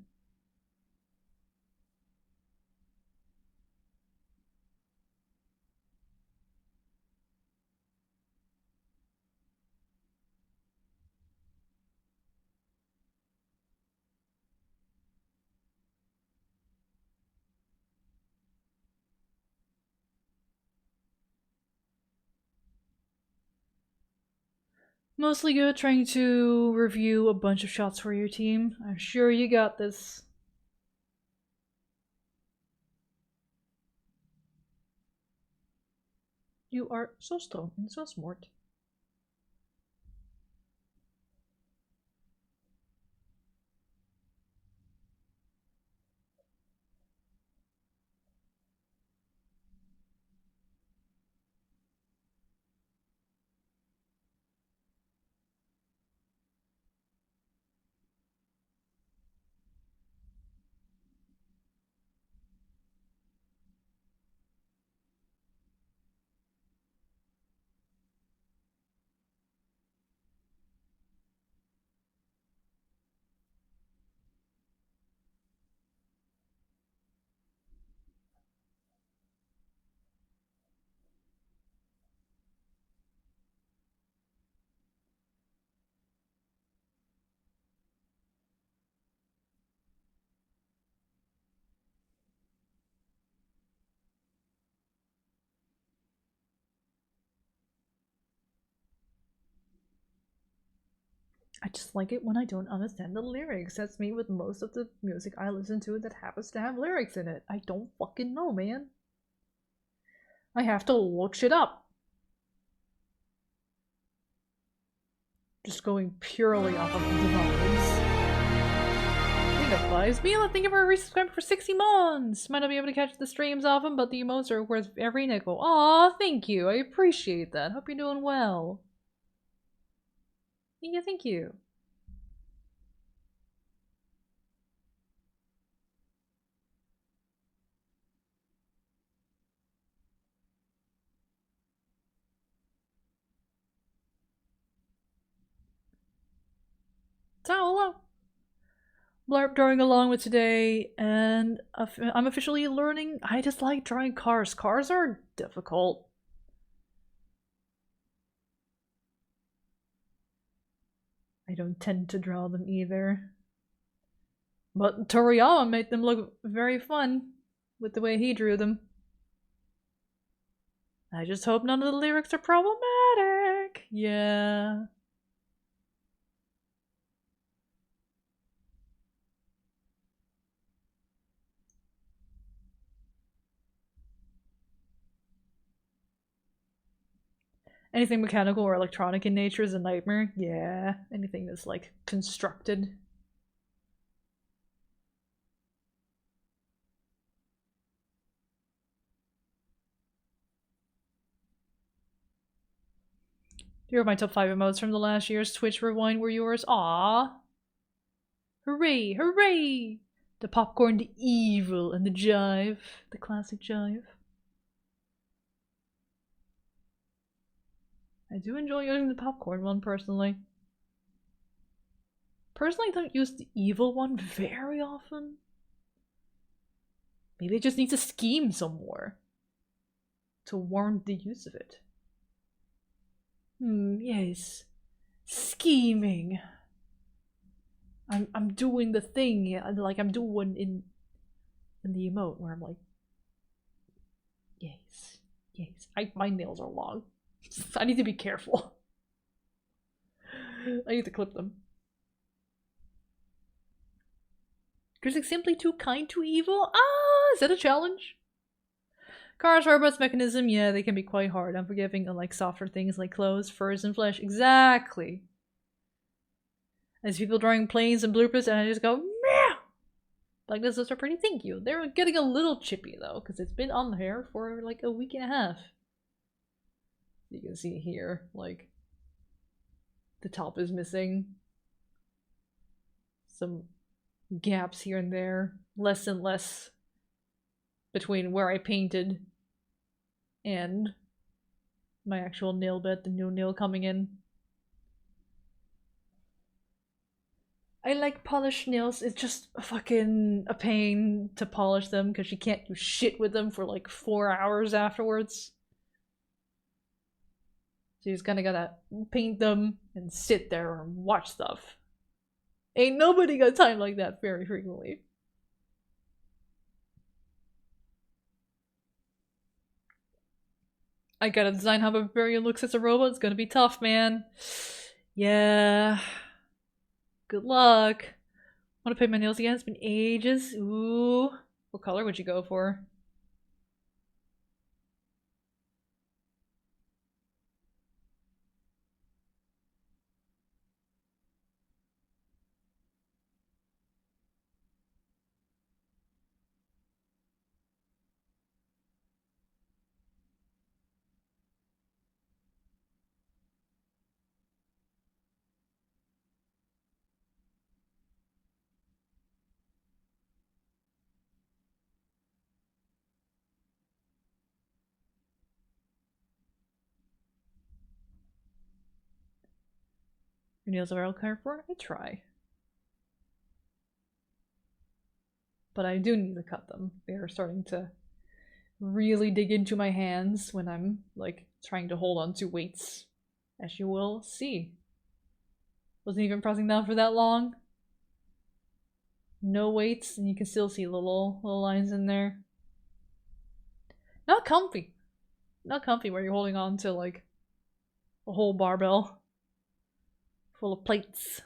Mostly good, trying to review a bunch of shots for your team. I'm sure you got this. You are so strong and so smart. I just like it when I don't understand the lyrics. That's me with most of the music I listen to that happens to have lyrics in it. I don't fucking know, man. I have to look shit up. Just going purely off of the vibes. Think of vibes. Mila, thank you for resubscribing for 60 months. Might not be able to catch the streams often, but the emotes are worth every nickel. Aw, thank you. I appreciate that. Hope you're doing well. Yeah, thank you. So, hello. Blarp drawing along with today, and I'm officially learning I just like drawing cars. Cars are difficult. I don't tend to draw them either. But Toriyama made them look very fun with the way he drew them. I just hope none of the lyrics are problematic. Yeah. Anything mechanical or electronic in nature is a nightmare. Yeah. Anything that's like constructed. Here are my top 5 emotes from the last year's Twitch Rewind were yours. Aww. Hooray! Hooray! The popcorn, the evil, and the jive. The classic jive. I do enjoy using the popcorn one personally. Personally, I don't use the evil one very often. Maybe it just needs to scheme some more to warrant the use of it. Yes. Scheming. I'm doing the thing like I'm doing in the emote where I'm like, yes, yes. My nails are long. I need to be careful. I need to clip them. Curzec simply too kind to evil? Ah, is that a challenge? Cars, robots, mechanism, yeah, they can be quite hard, unforgiving, unlike softer things like clothes, furs, and flesh. Exactly. As people drawing planes and bloopers, and I just go, meow! Like, those are pretty, thank you. They're getting a little chippy, though, because it's been on there for, like, a week and a half. You can see here, like, the top is missing. Some gaps here and there. Less and less between where I painted and my actual nail bed, the new nail coming in. I like polished nails. It's just fucking a pain to polish them because you can't do shit with them for like 4 hours afterwards. So you just kinda gotta paint them and sit there and watch stuff. Ain't nobody got time like that very frequently. I gotta design how Barbarian looks as a robot. It's gonna be tough, man. Yeah. Good luck. Want to paint my nails again? It's been ages. Ooh. What color would you go for? Your nails are all cared for? I try. But I do need to cut them. They are starting to really dig into my hands when I'm like trying to hold on to weights, as you will see. Wasn't even pressing down for that long. No weights, and you can still see the little lines in there. Not comfy. Not comfy where you're holding on to like a whole barbell full of plates.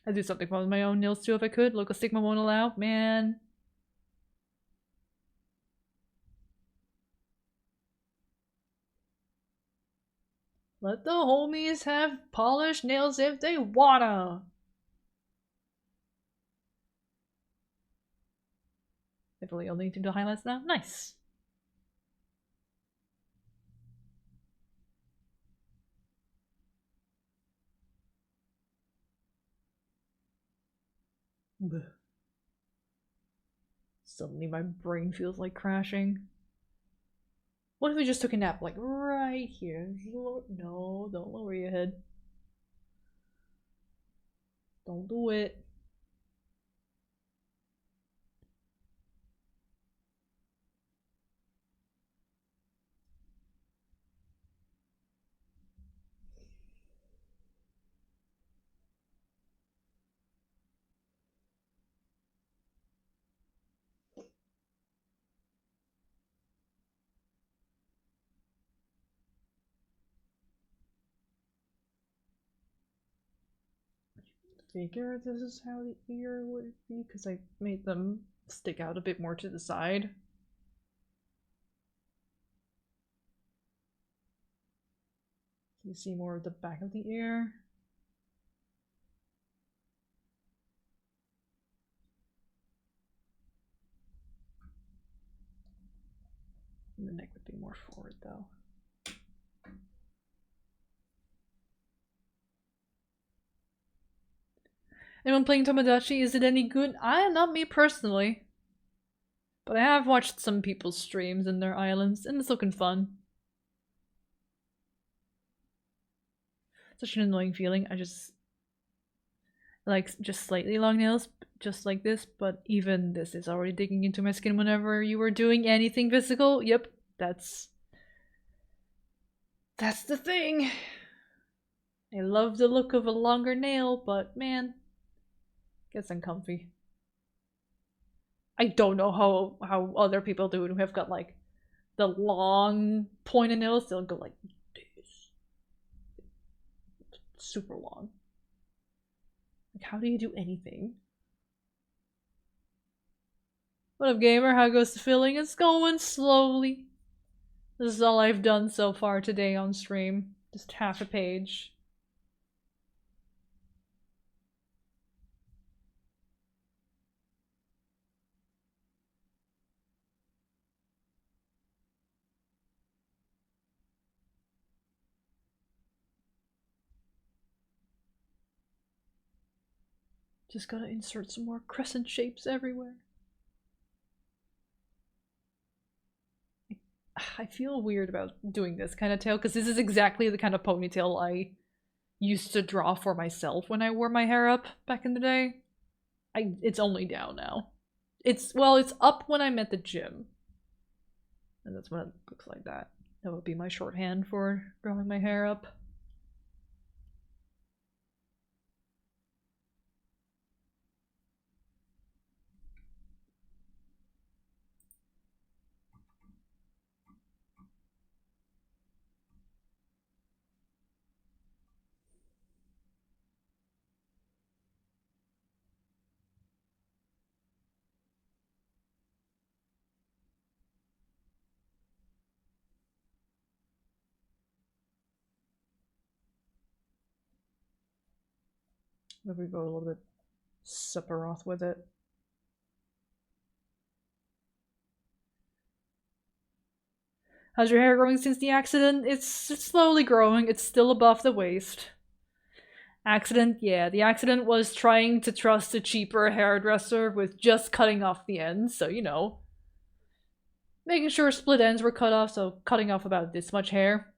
I'd do something with my own nails too if I could. Local stigma won't allow. Man. Let the homies have polished nails if they wanna. Definitely only do the highlights now. Nice. Blech. Suddenly my brain feels like crashing. What if we just took a nap, like right here? No, don't lower your head. Don't do it. Figure this is how the ear would be because I made them stick out a bit more to the side. You see more of the back of the ear. And the neck would be more forward though. Anyone playing Tomodachi? Is it any good? Not me personally. But I have watched some people's streams in their islands, and it's looking fun. Such an annoying feeling. I just like just slightly long nails, just like this, but even this is already digging into my skin whenever you were doing anything physical. Yep, that's the thing. I love the look of a longer nail, but man, gets uncomfy. I don't know how other people do it who have got like the long pointed nails. They'll go like this, super long. Like, how do you do anything? What up, gamer? How goes the filling? It's going slowly. This is all I've done so far today on stream. Just half a page. Just gotta insert some more crescent shapes everywhere. I feel weird about doing this kind of tail because this is exactly the kind of ponytail I used to draw for myself when I wore my hair up back in the day. It's only down now. It's up when I'm at the gym. And that's when it looks like that. That would be my shorthand for drawing my hair up. If we go a little bit Sephiroth with it. How's your hair growing since the accident? It's slowly growing. It's still above the waist. Accident, yeah. The accident was trying to trust a cheaper hairdresser with just cutting off the ends, so you know. Making sure split ends were cut off, so cutting off about this much hair.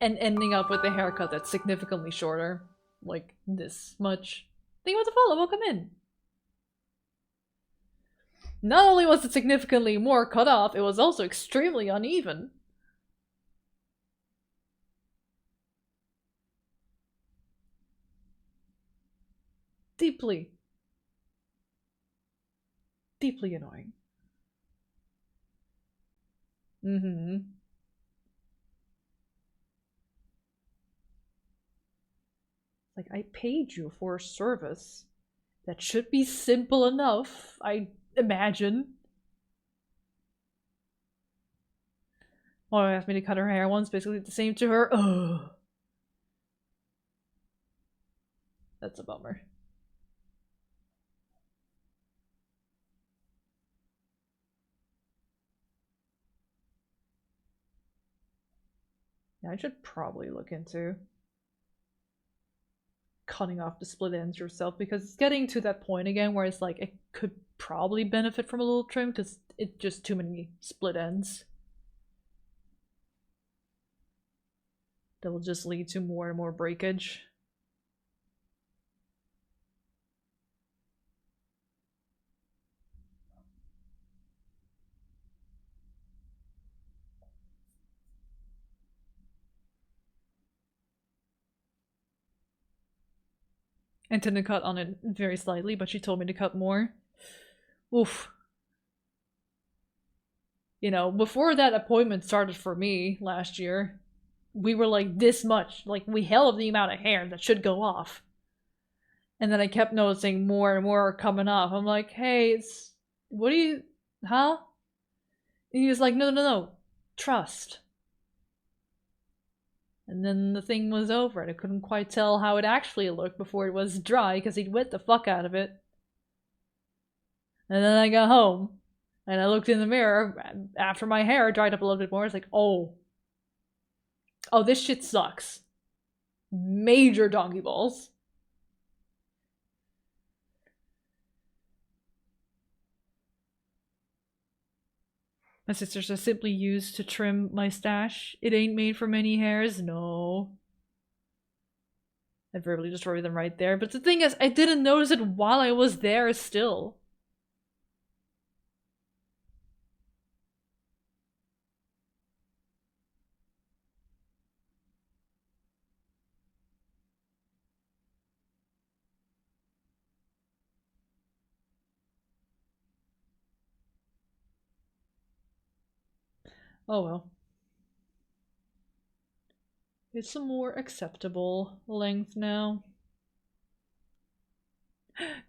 And ending up with a haircut that's significantly shorter. Like this much. Thank you for the follow, welcome in. Not only was it significantly more cut off, it was also extremely uneven. Deeply annoying. Like, I paid you for a service. That should be simple enough, I imagine. Oh, asked me to cut her hair once, basically the same to her. Ugh. That's a bummer. Yeah, I should probably look into cutting off the split ends yourself, because it's getting to that point again where it's like it could probably benefit from a little trim because it's just too many split ends. That will just lead to more and more breakage. I intend to cut on it very slightly, but she told me to cut more. Oof. You know, before that appointment started for me last year, we were like this much. Like, we held the amount of hair that should go off. And then I kept noticing more and more coming off. I'm like, hey, it's... What do you... Huh? And he was like, no. Trust. And then the thing was over, and I couldn't quite tell how it actually looked before it was dry, because he'd wet the fuck out of it. And then I got home, and I looked in the mirror after my hair dried up a little bit more. It's like, oh, this shit sucks. Major donkey balls. My sisters are simply used to trim my stash. It ain't made for many hairs, no. I verbally destroyed them right there. But the thing is, I didn't notice it while I was there still. Oh well. It's a more acceptable length now.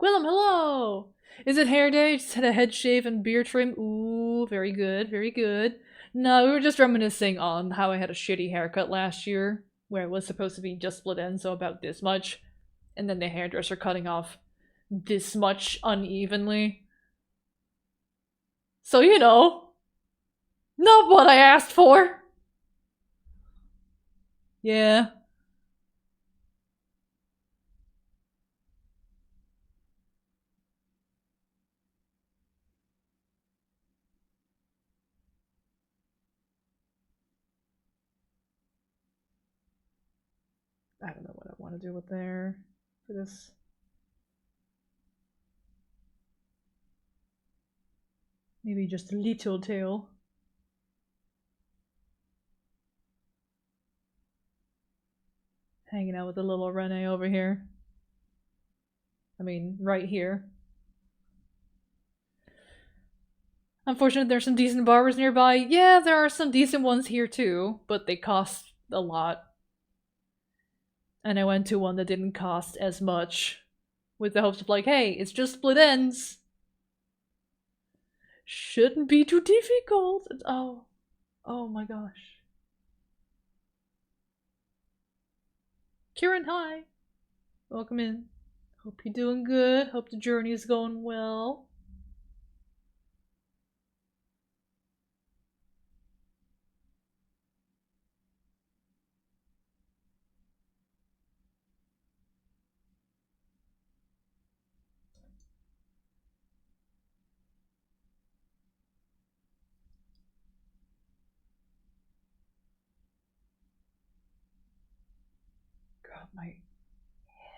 Gwillem, hello! Is it hair day? Just had a head shave and beard trim. Ooh, very good, very good. No, we were just reminiscing on how I had a shitty haircut last year, where it was supposed to be just split ends, so about this much, and then the hairdresser cutting off this much unevenly. So, you know, not what I asked for. Yeah. I don't know what I want to do with there for this. Maybe just a little tail. Hanging out with a little Rene over here. I mean, right here. Unfortunately, there's some decent barbers nearby. Yeah, there are some decent ones here too, but they cost a lot. And I went to one that didn't cost as much, with the hopes of like, hey, it's just split ends. Shouldn't be too difficult. Oh my gosh. Kieran, hi. Welcome in. Hope you're doing good. Hope the journey is going well. God, my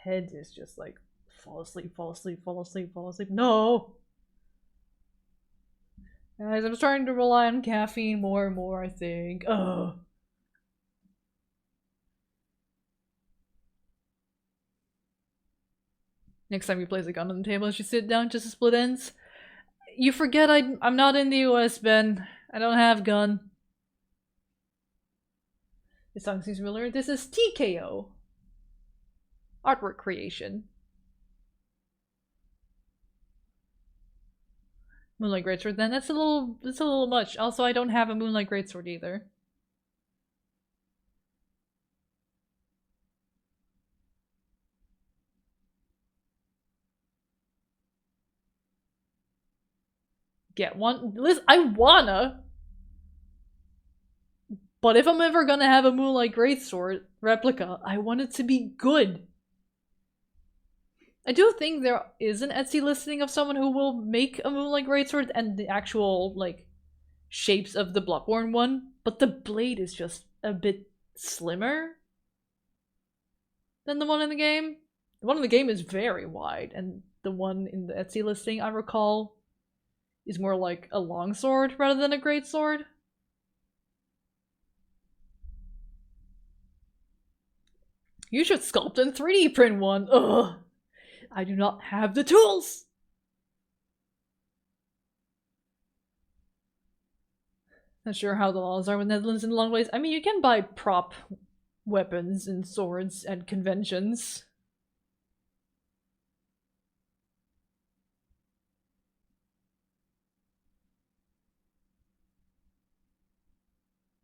head is just like fall asleep, fall asleep, fall asleep, fall asleep. No! Guys, I'm starting to rely on caffeine more and more, I think. Ugh. Next time you place a gun on the table and you sit down just to split ends. You forget I'm not in the US, Ben. I don't have gun. This song seems familiar. This is TKO. Artwork creation. Moonlight Greatsword then. That's a little much. Also, I don't have a Moonlight Greatsword either. Get one. Listen, I wanna. But if I'm ever gonna have a Moonlight Greatsword replica, I want it to be good. I do think there is an Etsy listing of someone who will make a Moonlight Greatsword and the actual, like, shapes of the Bloodborne one, but the blade is just a bit slimmer than the one in the game. The one in the game is very wide, and the one in the Etsy listing, I recall, is more like a longsword rather than a greatsword. You should sculpt and 3D print one. Ugh. I do not have the tools. Not sure how the laws are with Netherlands in long ways. I mean, you can buy prop weapons and swords at conventions.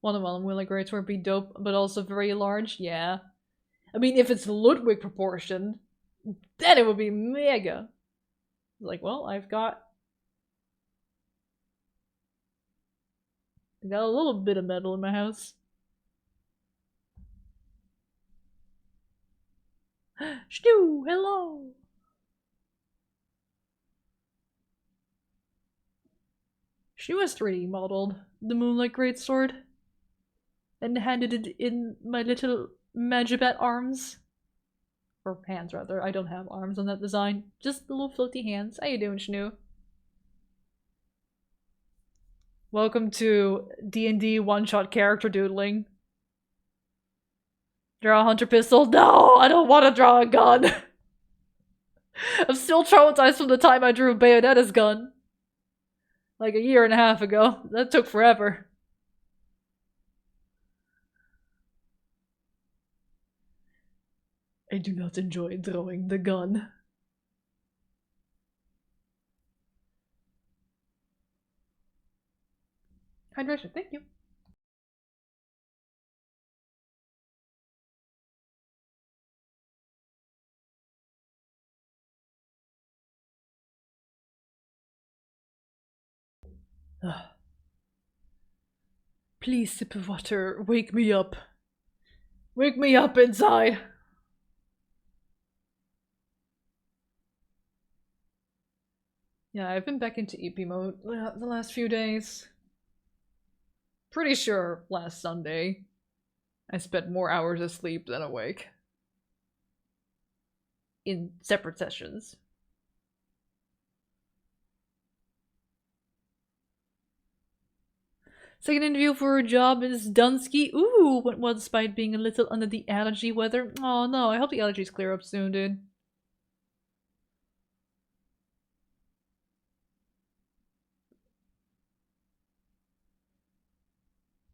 One of them will like greatsword be dope, but also very large. Yeah. I mean, if it's Ludwig proportion, then it would be mega. Like, well, I got a little bit of metal in my house. Shoo, hello. She was 3D modeled the Moonlight Greatsword and handed it in my little Magibat arms. Or hands, rather. I don't have arms on that design. Just the little floaty hands. How you doing, Shnu? Welcome to D&D one-shot character doodling. Draw a hunter pistol? No, I don't want to draw a gun. I'm still traumatized from the time I drew Bayonetta's gun. Like a year and a half ago. That took forever. I do not enjoy drawing the gun. Hydration, thank you. Please, sip of water. Wake me up. Wake me up inside. Yeah, I've been back into EP mode the last few days. Pretty sure last Sunday I spent more hours asleep than awake. In separate sessions. Second interview for a job is Dunsky. Ooh, went well despite being a little under the allergy weather. Oh no, I hope the allergies clear up soon, dude.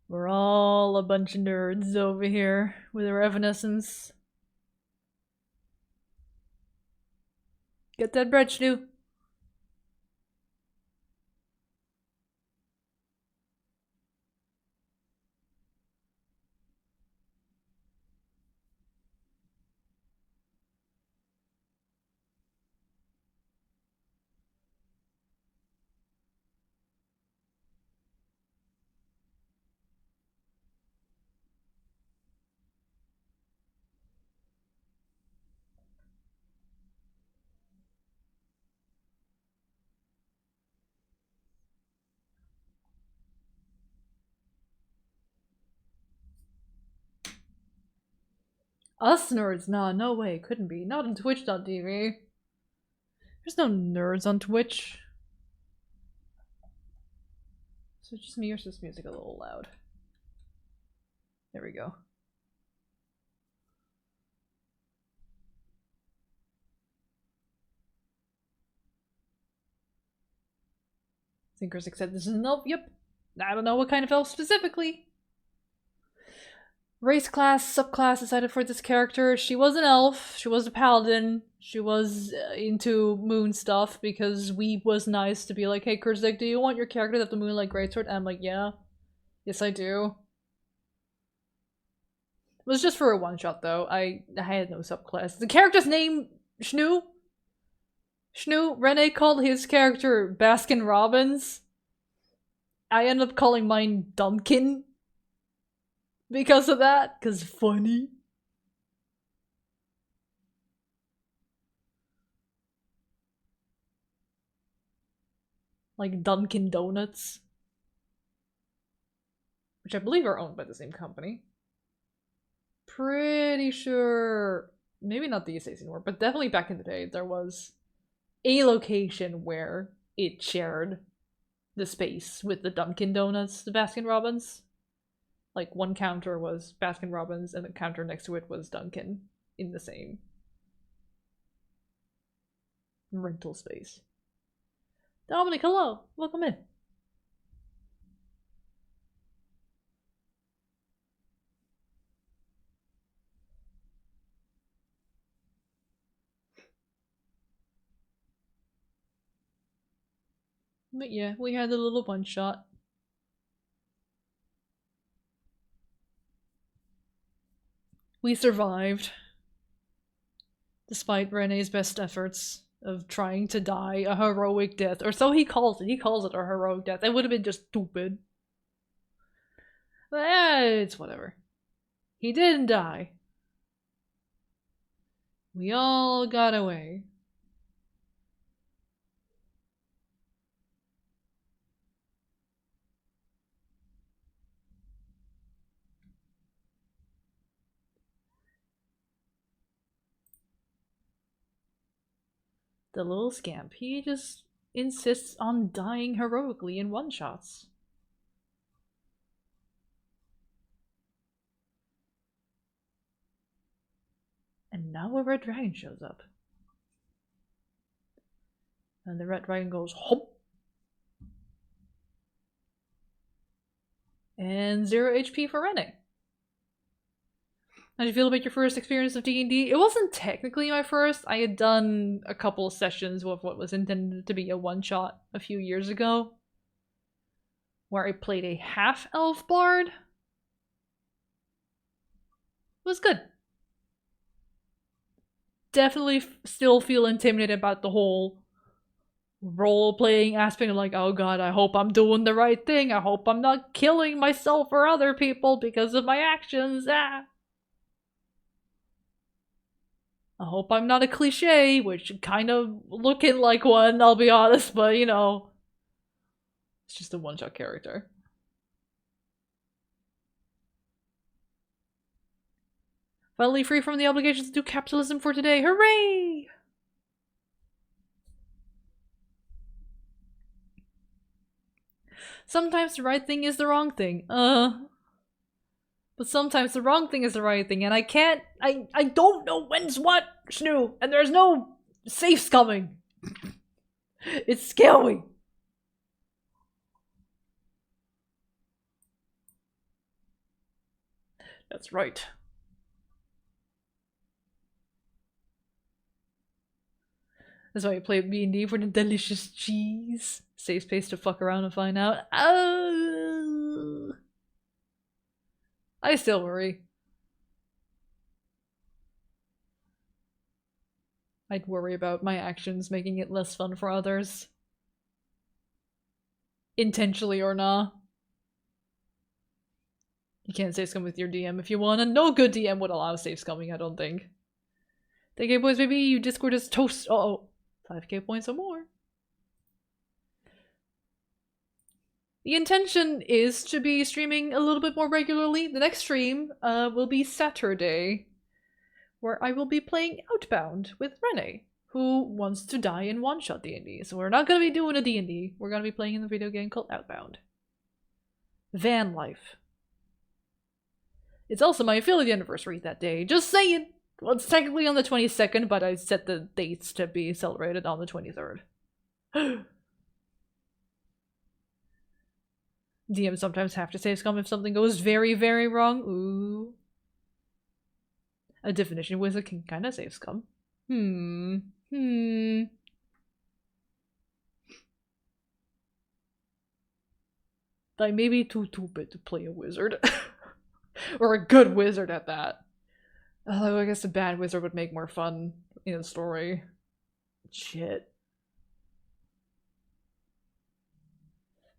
We're all a bunch of nerds over here with our evanescence. Get that bread, Shnu. Us nerds? Nah, no way. Couldn't be. Not on Twitch.tv. There's no nerds on Twitch. So it's just me or is this music a little loud? There we go. I think Curzec said this is an elf. Yep. I don't know what kind of elf specifically. Race class, subclass decided for this character. She was an elf. She was a paladin. She was into moon stuff because we was nice to be like, hey Curzec, do you want your character to have the moonlight greatsword? And I'm like, yeah. Yes, I do. It was just for a one-shot though. I had no subclass. The character's name, Schnoo? Rene called his character Baskin Robbins. I ended up calling mine Duncan. Because of that? Cause funny. Like Dunkin' Donuts. Which I believe are owned by the same company. Pretty sure... Maybe not these days anymore, but definitely back in the day there was a location where it shared the space with the Dunkin' Donuts, the Baskin Robbins. Like, one counter was Baskin Robbins, and the counter next to it was Dunkin' in the same rental space. Dominic, hello! Welcome in. But yeah, we had a little one-shot. We survived. Despite Rene's best efforts of trying to die a heroic death. Or so he calls it. He calls it a heroic death. It would have been just stupid. But it's whatever. He didn't die. We all got away. The little scamp, he just insists on dying heroically in one-shots. And now a red dragon shows up. And the red dragon goes, hop! And 0 HP for Rene. How do you feel about your first experience of D&D? It wasn't technically my first. I had done a couple of sessions with what was intended to be a one-shot a few years ago, where I played a half-elf bard. It was good. Definitely still feel intimidated about the whole role-playing aspect of like, oh god, I hope I'm doing the right thing. I hope I'm not killing myself or other people because of my actions. Ah. I hope I'm not a cliche, which kind of looking like one, I'll be honest, but you know. It's just a one-shot character. Finally free from the obligations to do capitalism for today. Hooray! Sometimes the right thing is the wrong thing. But sometimes the wrong thing is the right thing, and I don't know when's what, Schnoo, and there's no safes coming. It's scary. That's right. That's why you play B&D for the delicious cheese. Safe space to fuck around and find out. I still worry. I'd worry about my actions making it less fun for others. Intentionally or not. You can't safe scum with your DM if you want, and no good DM would allow safe scumming, I don't think. Thank you, boys, baby. You Discord is toast. Uh-oh. 5k points or more. The intention is to be streaming a little bit more regularly. The next stream will be Saturday. where I will be playing Outbound with Renee, who wants to die in one-shot D&D. So we're not gonna be doing a D&D, we're gonna be playing in the video game called Outbound. Van life. It's also my affiliate anniversary that day, just saying! Well, it's technically on the 22nd, but I set the dates to be celebrated on the 23rd. DM sometimes have to save scum if something goes very, very wrong. Ooh. A definition wizard can kinda save scum. I may be too stupid to play a wizard. Or a good wizard at that. Although I guess a bad wizard would make more fun in a story. Shit.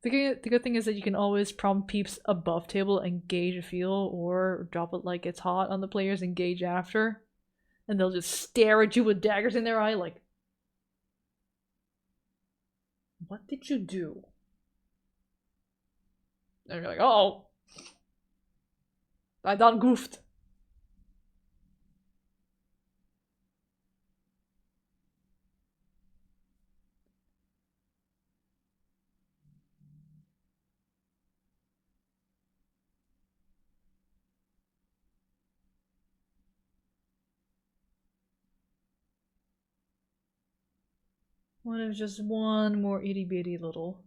The good thing is that you can always prompt peeps above table engage a feel, or drop it like it's hot on the players engage after. And they'll just stare at you with daggers in their eye like, what did you do? And you're like, oh, I done goofed. What if just one more itty bitty little?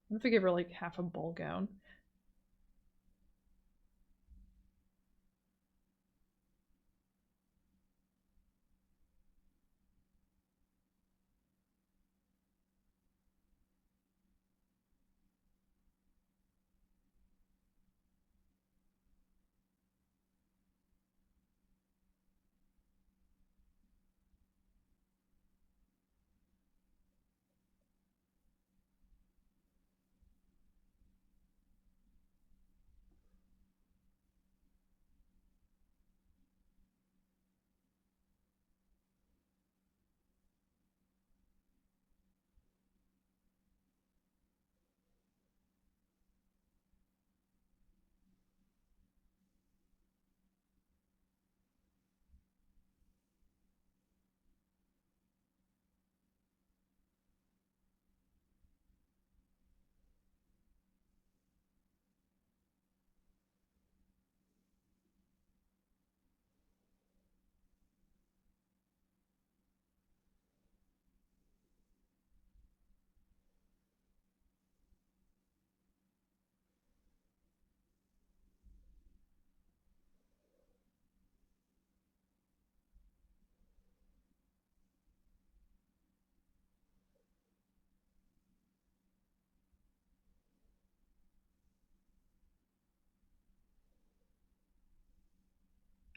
What if I give her like half a ball gown?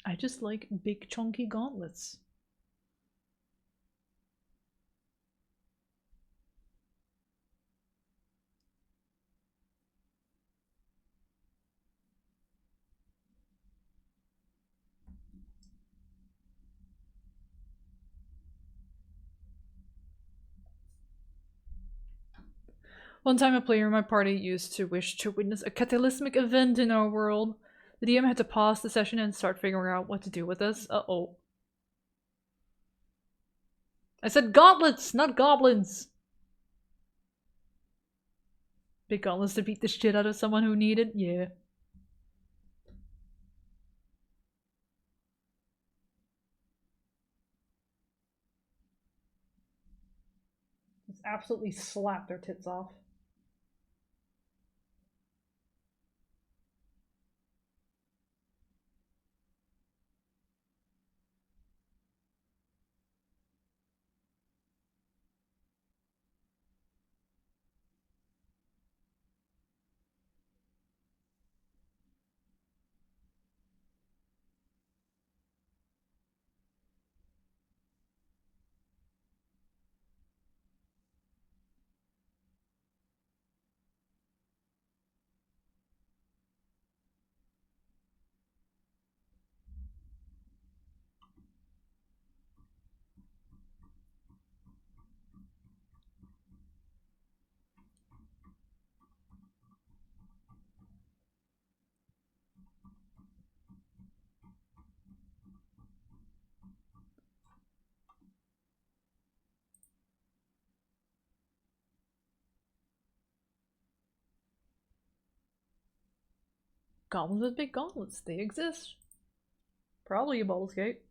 I just like big chunky gauntlets. One time a player in my party used to wish to witness a cataclysmic event in our world. The DM had to pause the session and start figuring out what to do with us. Uh-oh. I said gauntlets, not goblins! Big gauntlets to beat the shit out of someone who needed? Yeah. Just absolutely slap their tits off. Goblins with big gauntlets, they exist. Probably a Baldur's Gate.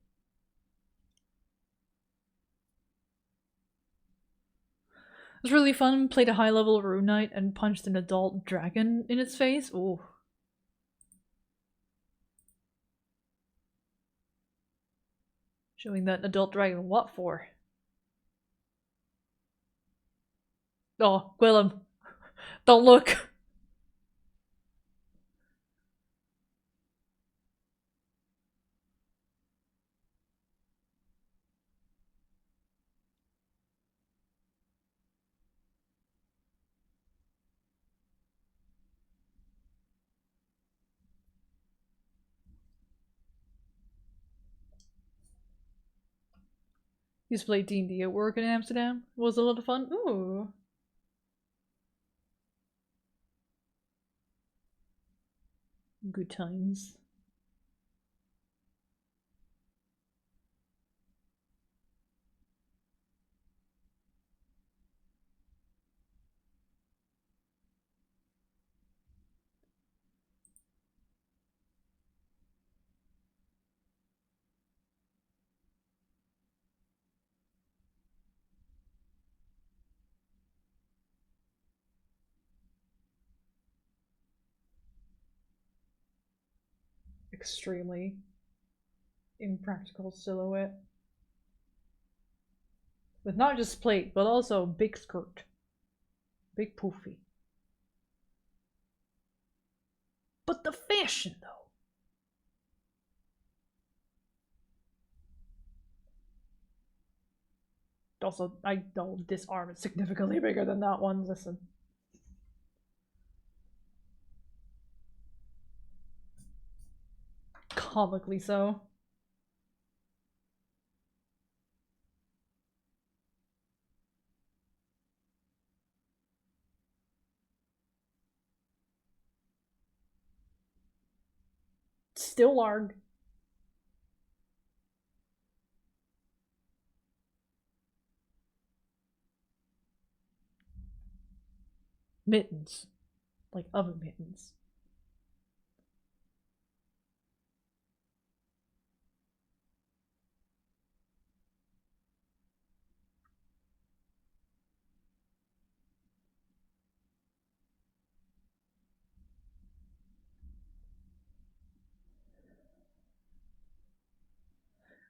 It was really fun. Played a high level Rune Knight and punched an adult dragon in its face. Ooh. Showing that adult dragon what for? Oh, Gwillem. Don't look! Used to play D&D at work in Amsterdam. It was a lot of fun. Ooh. Good times. Extremely impractical silhouette. With not just plate, but also big skirt. Big poofy. But the fashion, though. Also, I know this arm is significantly bigger than that one. Listen. Comically so. Still large. Mittens. Like oven mittens.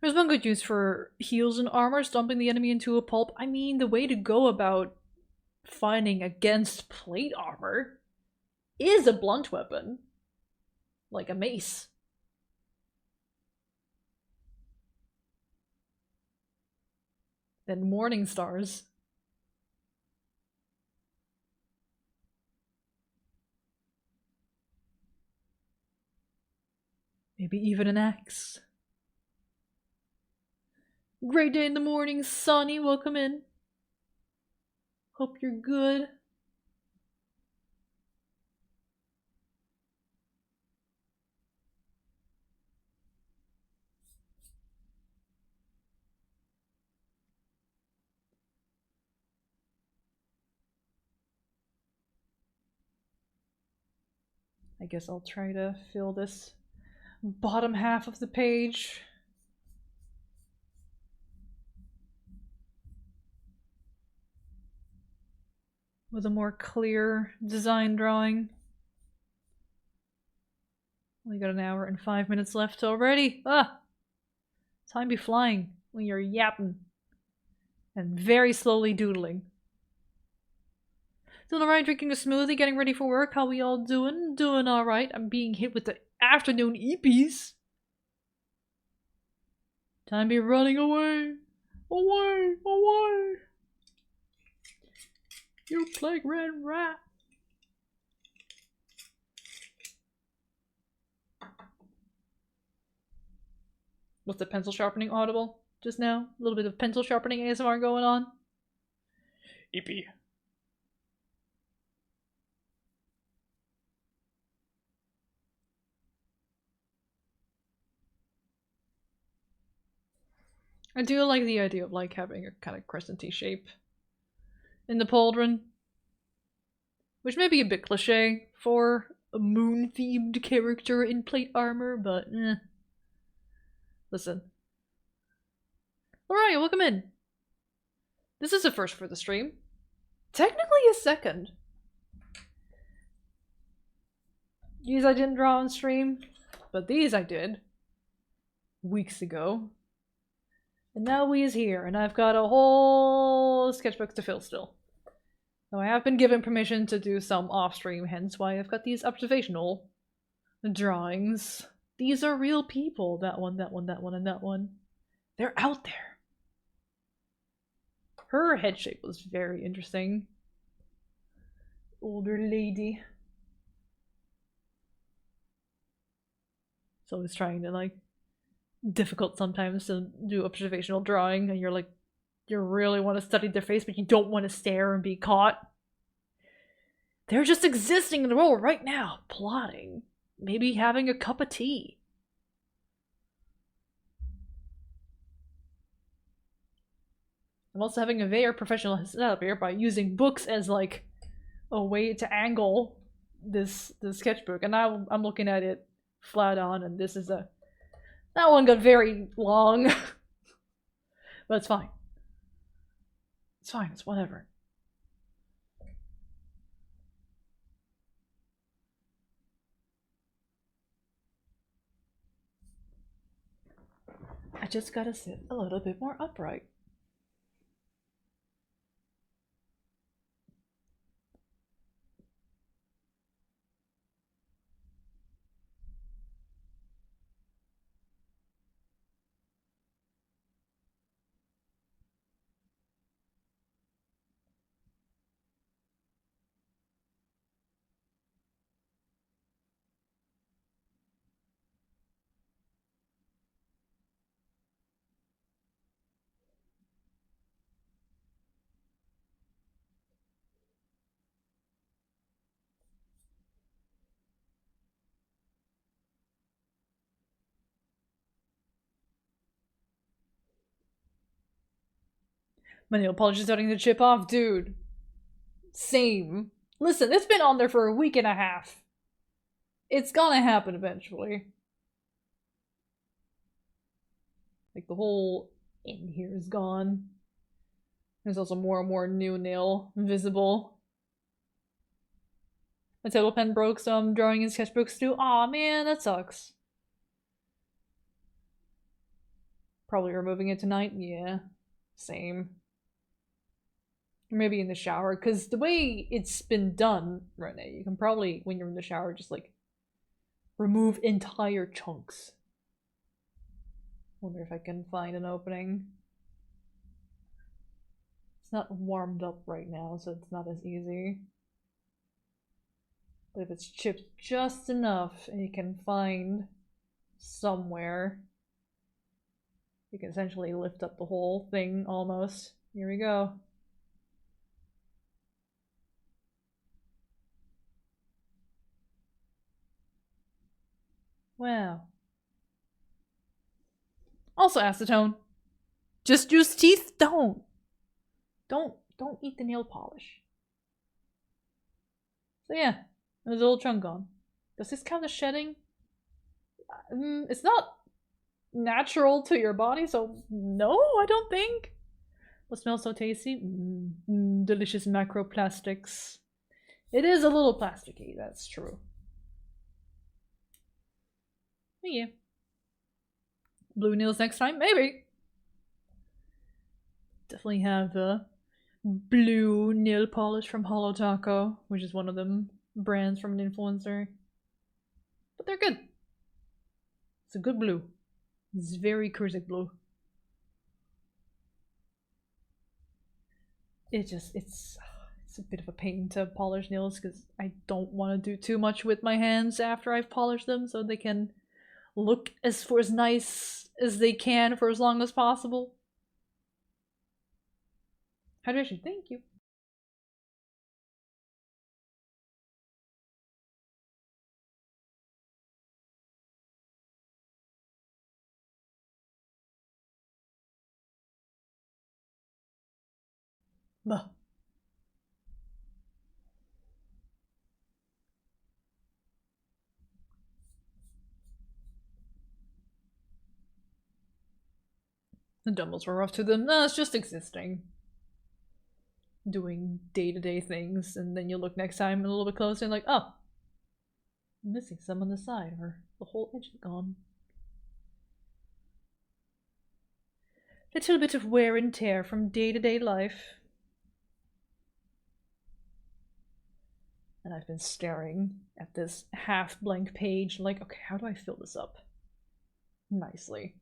There's one good use for heals and armor, stomping the enemy into a pulp. I mean, the way to go about fighting against plate armor is a blunt weapon. Like a mace. Then Morning Stars. Maybe even an axe. Great day in the morning, Sonny. Welcome in. Hope you're good. I guess I'll try to fill this bottom half of the page. With a more clear design drawing. Only got an hour and 5 minutes left already. Ah! Time be flying when you're yapping. And very slowly doodling. Doing alright, drinking a smoothie, getting ready for work. How we all doing? Doing alright. I'm being hit with the afternoon eepies. Time be running away. Away! Away! You plague red rat. Was the pencil sharpening audible just now? A little bit of pencil sharpening ASMR going on. Eepy. I do like the idea of like having a kind of crescenty shape in the pauldron, which may be a bit cliche for a moon-themed character in plate armor, but listen. Alright, welcome in. This is a first for the stream. Technically a second. These I didn't draw on stream, but these I did. Weeks ago. And now we is here, and I've got a whole sketchbook to fill still. Now I have been given permission to do some off-stream, hence why I've got these observational drawings. These are real people. That one, that one, that one, and that one. They're out there. Her head shape was very interesting. Older lady. So I was trying to, like, difficult sometimes to do observational drawing, and you're like, you really want to study their face, but you don't want to stare and be caught. They're just existing in the world right now, plotting. Maybe having a cup of tea. I'm also having a very professional setup here by using books as like a way to angle this sketchbook, and now I'm looking at it flat on, and this is that one got very long. But it's fine. It's fine, it's whatever. I just gotta sit a little bit more upright. My nail polish is starting to chip off, dude. Same. Listen, it's been on there for a week and a half. It's gonna happen eventually. Like, the whole end here is gone. There's also more and more new nail visible. My table pen broke, so I'm drawing in sketchbooks too. Aw, man, that sucks. Probably removing it tonight? Yeah. Same. Or maybe in the shower, because the way it's been done, Renee, you can probably, when you're in the shower, just like remove entire chunks. Wonder if I can find an opening. It's not warmed up right now, so it's not as easy. But if it's chipped just enough and you can find somewhere, you can essentially lift up the whole thing almost. Here we go. Wow. Also acetone. Just use teeth? Don't eat the nail polish. So yeah, there's a little chunk gone. Does this count as shedding? It's not natural to your body, so no, I don't think. What smells so tasty? Delicious macroplastics. It is a little plasticky, that's true. Yeah. Blue nails next time? Maybe. Definitely have blue nail polish from Hollow Taco, which is one of them brands from an influencer. But they're good. It's a good blue. It's very Curzec blue. It's a bit of a pain to polish nails because I don't want to do too much with my hands after I've polished them, so they can look as nice as they can for as long as possible. Hydration, thank you. Bah. The dumbbells were rough to them. No, it's just existing. Doing day-to-day things, and then you look next time a little bit closer and like, oh, I'm missing some on the side, or the whole edge is gone. Little bit of wear and tear from day-to-day life. And I've been staring at this half-blank page like, okay, how do I fill this up nicely?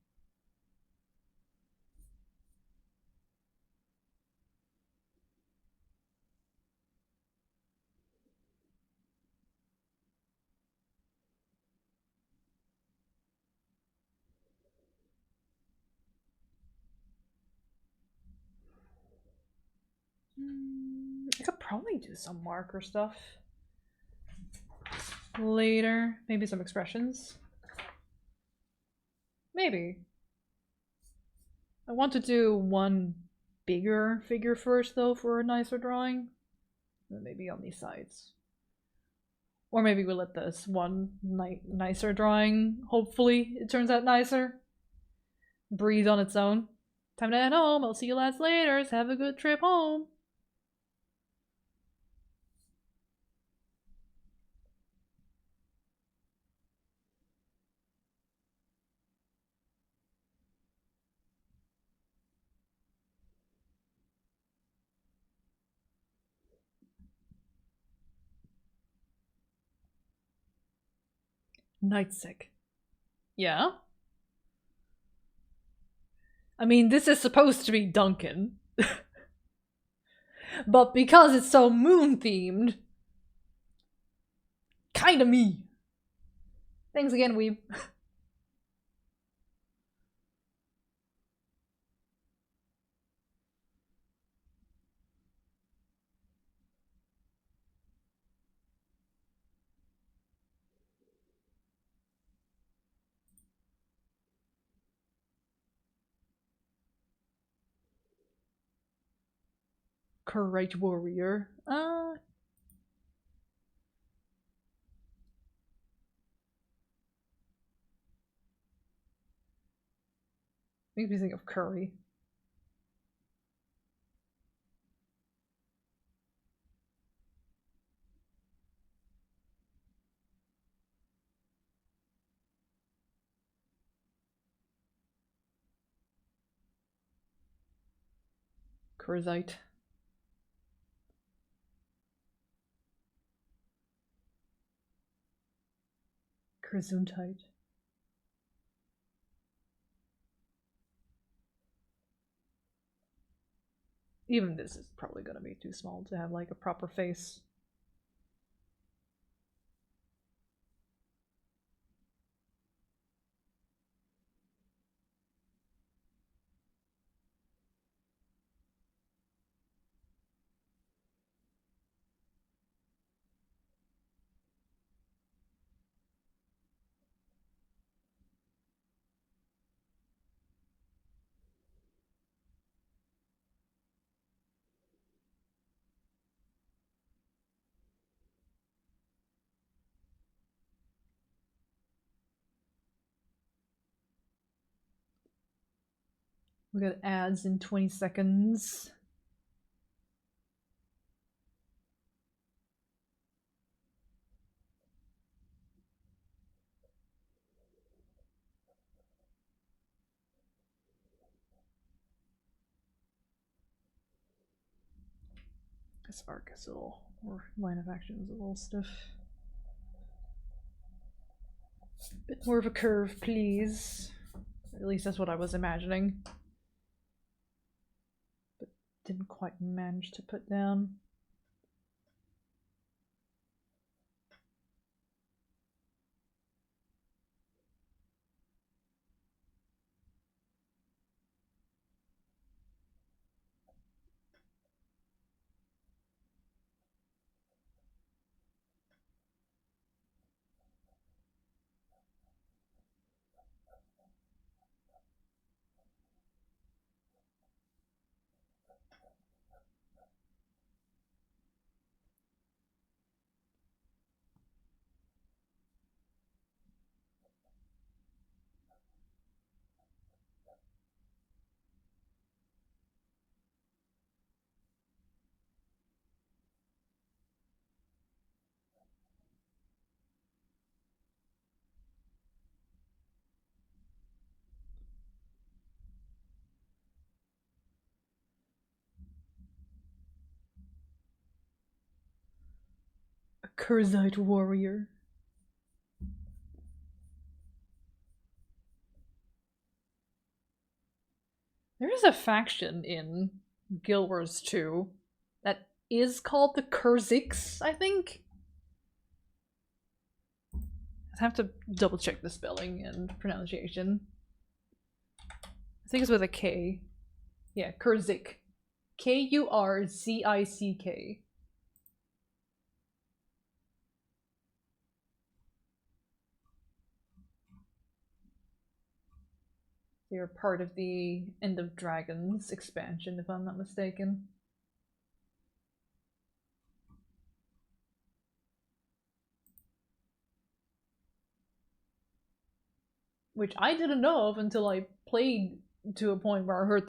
I could probably do some marker stuff later. Maybe some expressions. Maybe. I want to do one bigger figure first, though, for a nicer drawing. And maybe on these sides. Or maybe we'll let this one nicer drawing, hopefully it turns out nicer, breathe on its own. Time to head home. I'll see you lads later. Have a good trip home. Night sick. Yeah? I mean, this is supposed to be Duncan. But because it's so moon-themed, kinda me. Thanks again, weeb. Courage warrior. Makes me think of curry. Curzite. Gesundheit. Even this is probably gonna be too small to have like a proper face. We got ads in 20 seconds. This arc is a little, or line of action is a little stiff. Bit more of a curve, please. At least that's what I was imagining. But didn't quite manage to put down. Curzite warrior. There is a faction in Guild Wars 2 that is called the Curzecs, I think. I have to double check the spelling and pronunciation. I think it's with a K. Yeah, Curzec. Kurzick. They're part of the End of Dragons expansion, if I'm not mistaken. Which I didn't know of until I played to a point where I heard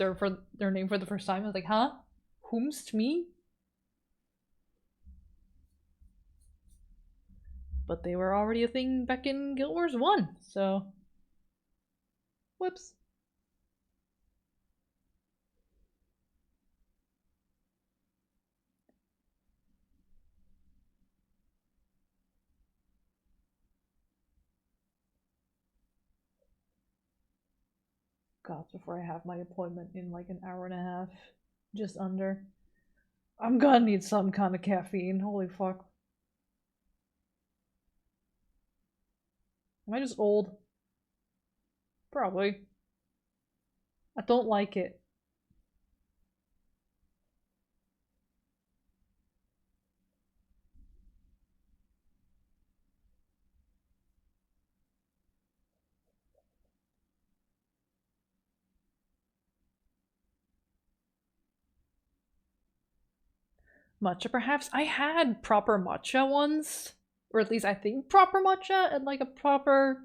their name for the first time. I was like, huh? Whomst me? But they were already a thing back in Guild Wars 1, so... Whoops. God, before I have my appointment in like an hour and a half. Just under. I'm gonna need some kind of caffeine, holy fuck. Am I just old? Probably. I don't like it. Matcha, perhaps? I had proper matcha once. Or at least I think proper matcha at like a proper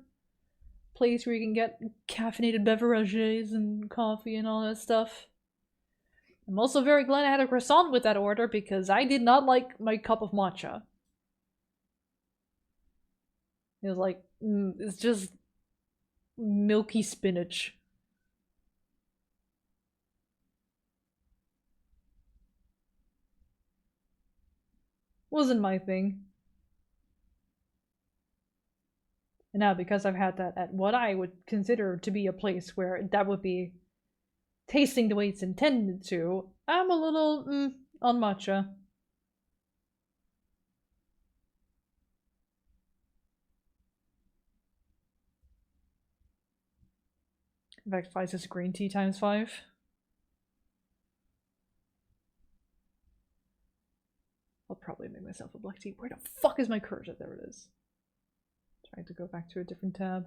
place where you can get caffeinated beverages and coffee and all that stuff. I'm also very glad I had a croissant with that order because I did not like my cup of matcha. It was like, it's just milky spinach. Wasn't my thing. And now, because I've had that at what I would consider to be a place where that would be tasting the way it's intended to, I'm a little on matcha. In fact, 5 is green tea times 5. I'll probably make myself a black tea. Where the fuck is my cursor? There it is. Trying to go back to a different tab.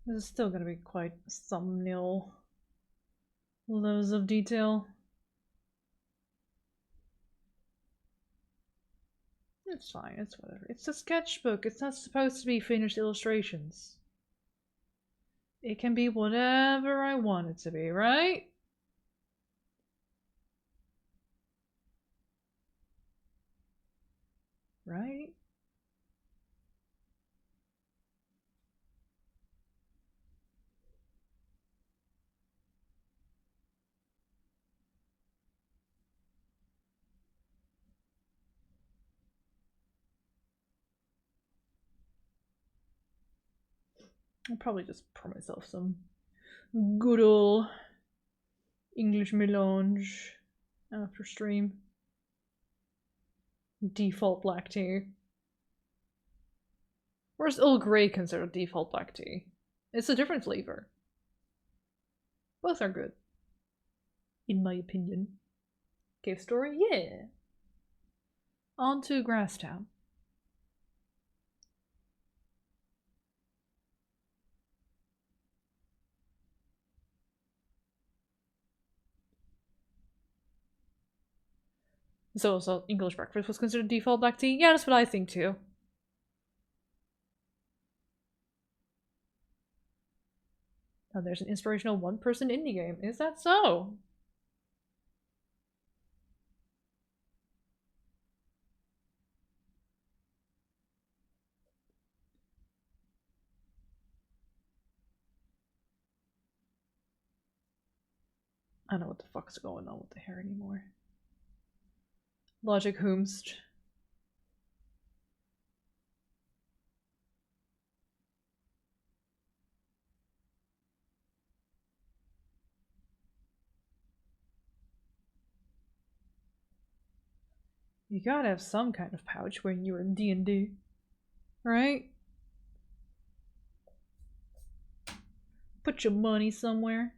This is still going to be quite thumbnail lows of detail. It's fine, it's whatever. It's a sketchbook, it's not supposed to be finished illustrations. It can be whatever I want it to be, right? Right? I'll probably just pour myself some good ol' English melange after stream. Default black tea. Or is Earl Grey considered default black tea? It's a different flavor. Both are good. In my opinion. Cave story? Yeah. On to Grasstown. So English breakfast was considered default black tea? Yeah, that's what I think too. Oh, there's an inspirational one-person indie game. Is that so? I don't know what the fuck's going on with the hair anymore. Logic Whomst. You gotta have some kind of pouch when you're in D&D, right? Put your money somewhere.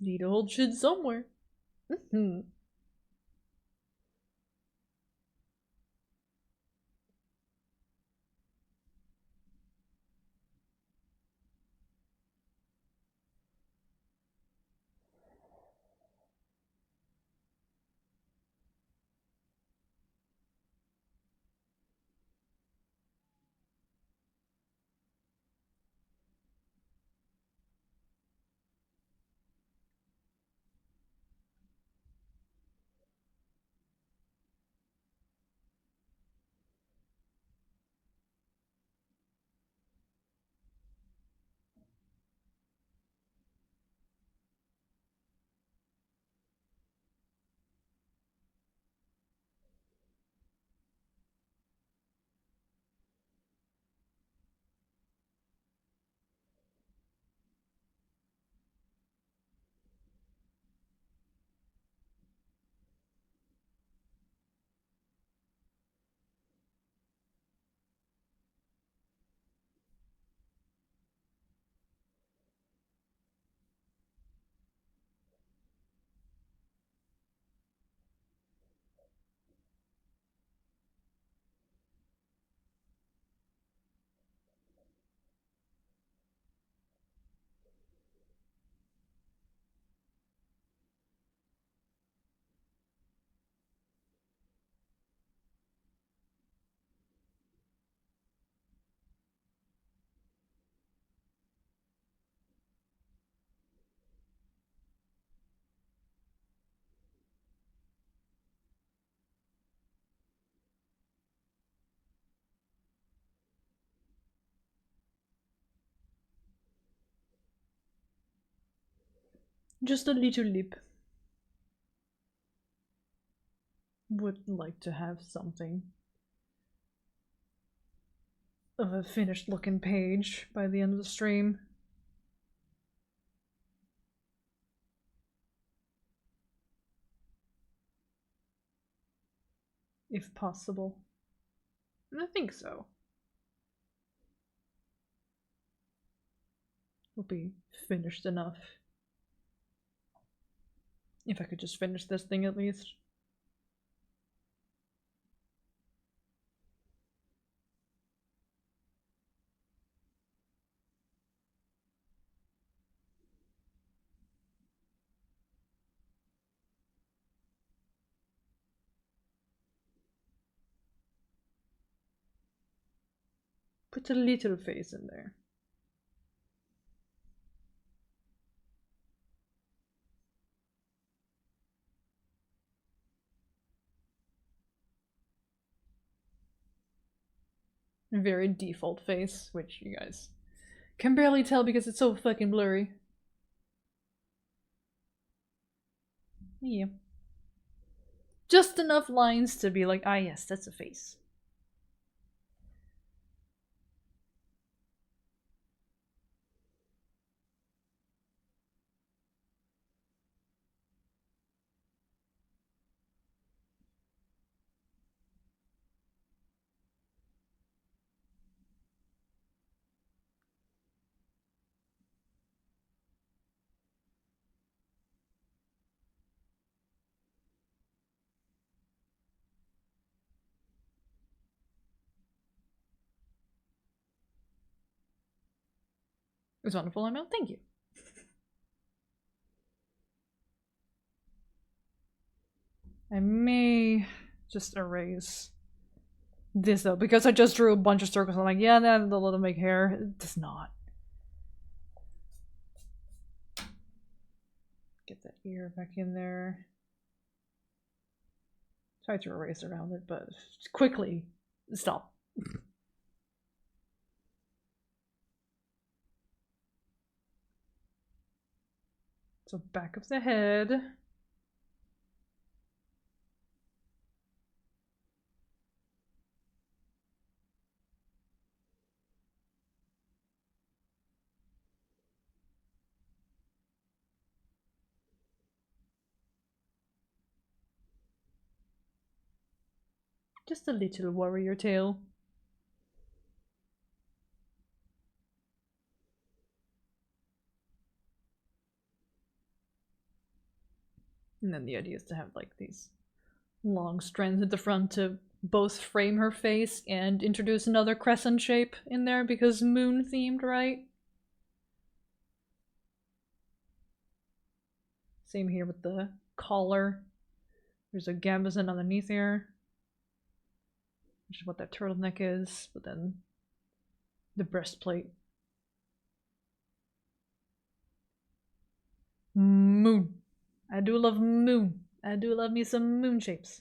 Need to hold shit somewhere. Just a little lip. Would like to have something of a finished looking page by the end of the stream. If possible. I think so. Will be finished enough. If I could just finish this thing at least. Put a little face in there. A very default face, which you guys can barely tell because it's so fucking blurry. Yeah. Just enough lines to be like, ah yes, that's a face. It was wonderful, Emil. Thank you. I may just erase this though, because I just drew a bunch of circles. I'm like, yeah, that'll let them make hair. It does not. Get that ear back in there. Try to erase around it, but quickly stop. So back of the head. Just a little warrior tail. And then the idea is to have like these long strands at the front to both frame her face and introduce another crescent shape in there because moon themed, right? Same here with the collar. There's a gambazon underneath here, which is what that turtleneck is, but then the breastplate. Moon. I do love moon. I do love me some moon shapes.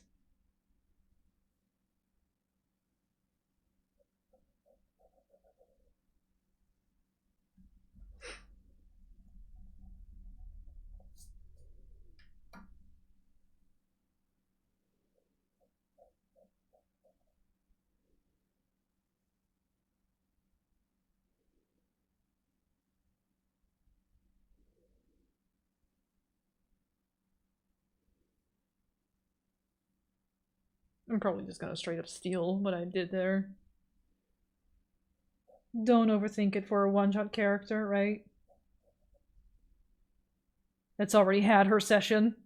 I'm probably just gonna straight up steal what I did there. Don't overthink it for a one-shot character, right? That's already had her session.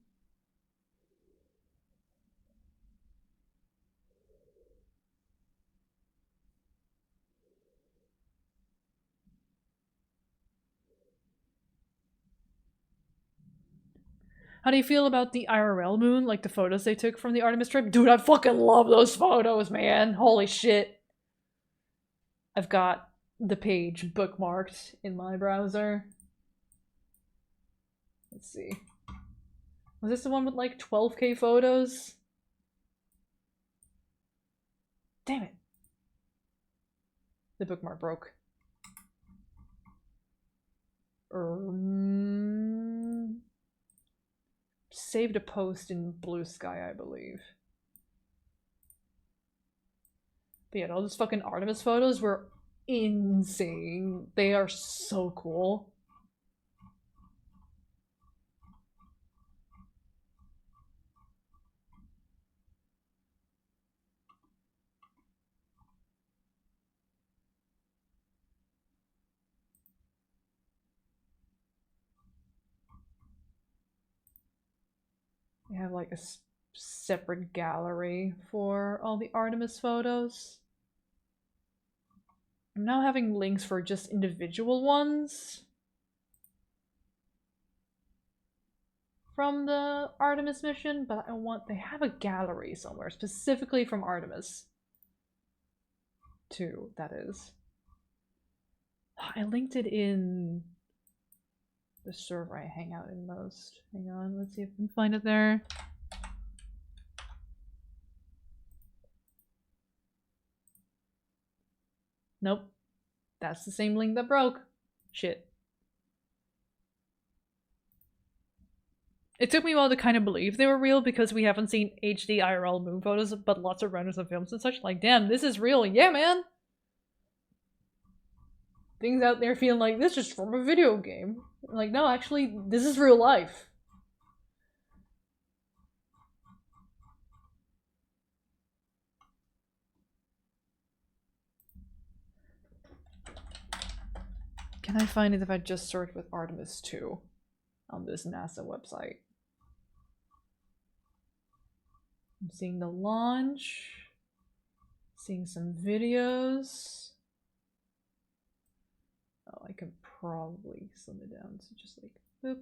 How do you feel about the IRL moon, like the photos they took from the Artemis trip? Dude, I fucking love those photos, man. Holy shit. I've got the page bookmarked in my browser. Let's see. Was this the one with like 12K photos? Damn it. The bookmark broke. Saved a post in Blue Sky, I believe. But yeah, all those fucking Artemis photos were insane. They are so cool. They have like a separate gallery for all the Artemis photos. I'm now having links for just individual ones from the Artemis mission, but they have a gallery somewhere specifically from Artemis 2, that is. I linked it in the server I hang out in most. Hang on, let's see if I can find it there. Nope. That's the same link that broke. Shit. It took me a while to kind of believe they were real because we haven't seen HD IRL moon photos, but lots of renders of films and such. Like, damn, this is real. Yeah, man! Things out there feeling like this is from a video game. Like, no, actually, this is real life. Can I find it if I just search with Artemis 2 on this NASA website? I'm seeing the launch, seeing some videos. Oh, I can probably slim it down. So just like, boop,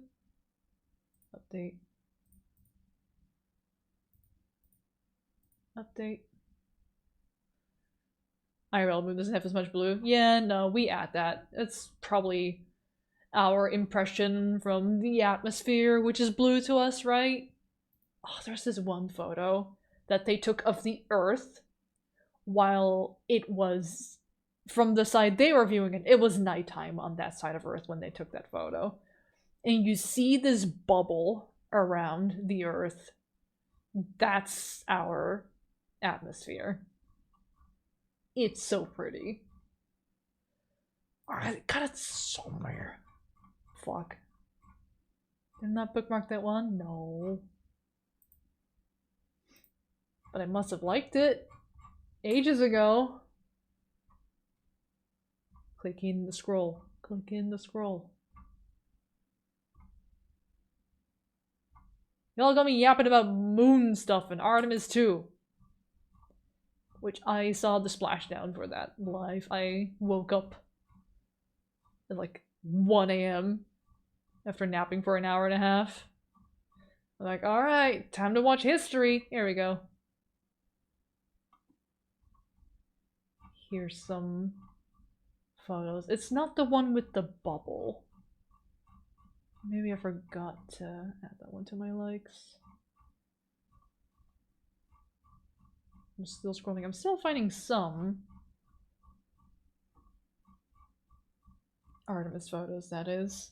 update, update. IRL moon doesn't have as much blue. Yeah, no, we add that. It's probably our impression from the atmosphere, which is blue to us, right? Oh, there's this one photo that they took of the Earth while it was, from the side they were viewing it, it was nighttime on that side of Earth when they took that photo. And you see this bubble around the Earth. That's our atmosphere. It's so pretty. I got it somewhere. Fuck. Didn't I bookmark that one? No. But I must have liked it ages ago. Clicking the scroll. Clicking the scroll. Y'all got me yapping about moon stuff and Artemis too. Which I saw the splashdown for that live. I woke up at like 1 AM after napping for an hour and a half. I'm like, alright, time to watch history. Here we go. Here's some photos. It's not the one with the bubble. Maybe I forgot to add that one to my likes. I'm still scrolling. I'm still finding some Artemis photos, that is.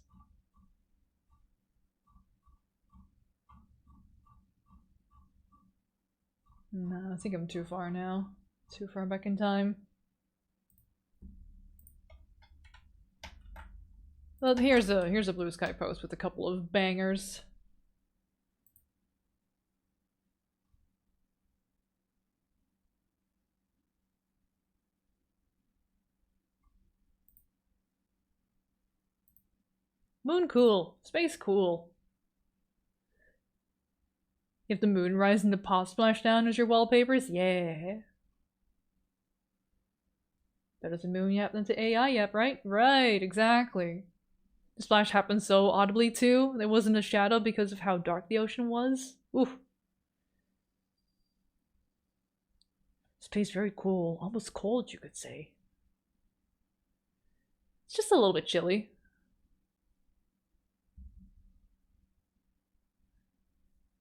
No, I think I'm too far now. Too far back in time. Well, here's a blue sky post with a couple of bangers. Moon cool. Space cool. You have the moon rise and the pop splashdown as your wallpapers? Yeah. Better to moon yap than to AI yap, right? Right, exactly. The splash happened so audibly too. There wasn't a shadow because of how dark the ocean was. Oof. Space very cool. Almost cold, you could say. It's just a little bit chilly.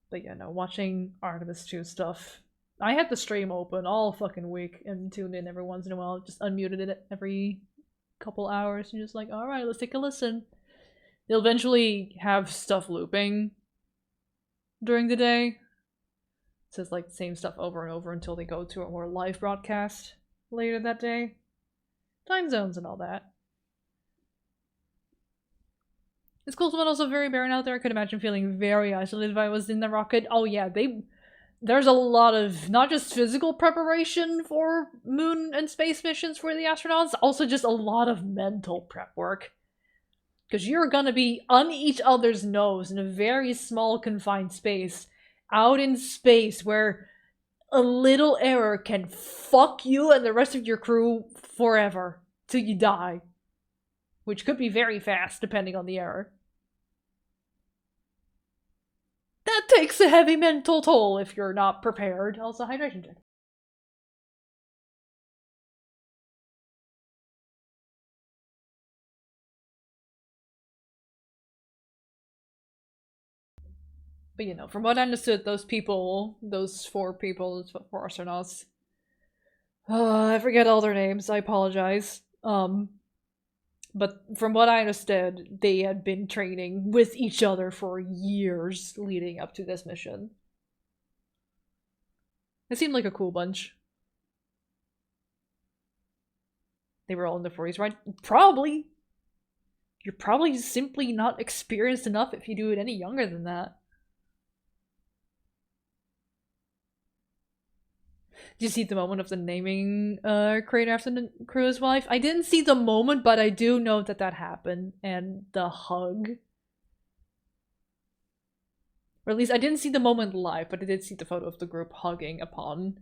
But yeah, no, watching Artemis 2 stuff. I had the stream open all fucking week and tuned in every once in a while. Just unmuted it every couple hours and just like, alright, let's take a listen. They'll eventually have stuff looping during the day. It says like the same stuff over and over until they go to a more live broadcast later that day. Time zones and all that. It's cool, but also very barren out there. I could imagine feeling very isolated if I was in the rocket. Oh yeah, there's a lot of not just physical preparation for moon and space missions for the astronauts, also just a lot of mental prep work. Because you're gonna be on each other's nose in a very small confined space, out in space where a little error can fuck you and the rest of your crew forever till you die. Which could be very fast, depending on the error. That takes a heavy mental toll if you're not prepared. Also, hydration check. But you know, from what I understood, those people, those 4 people, those 4 astronauts, I forget all their names, I apologize. But from what I understood, they had been training with each other for years leading up to this mission. It seemed like a cool bunch. They were all in the 40s, right? Probably. You're probably simply not experienced enough if you do it any younger than that. Did you see the moment of the naming crater after the crew's wife? I didn't see the moment, but I do know that that happened. And the hug. Or at least I didn't see the moment live, but I did see the photo of the group hugging upon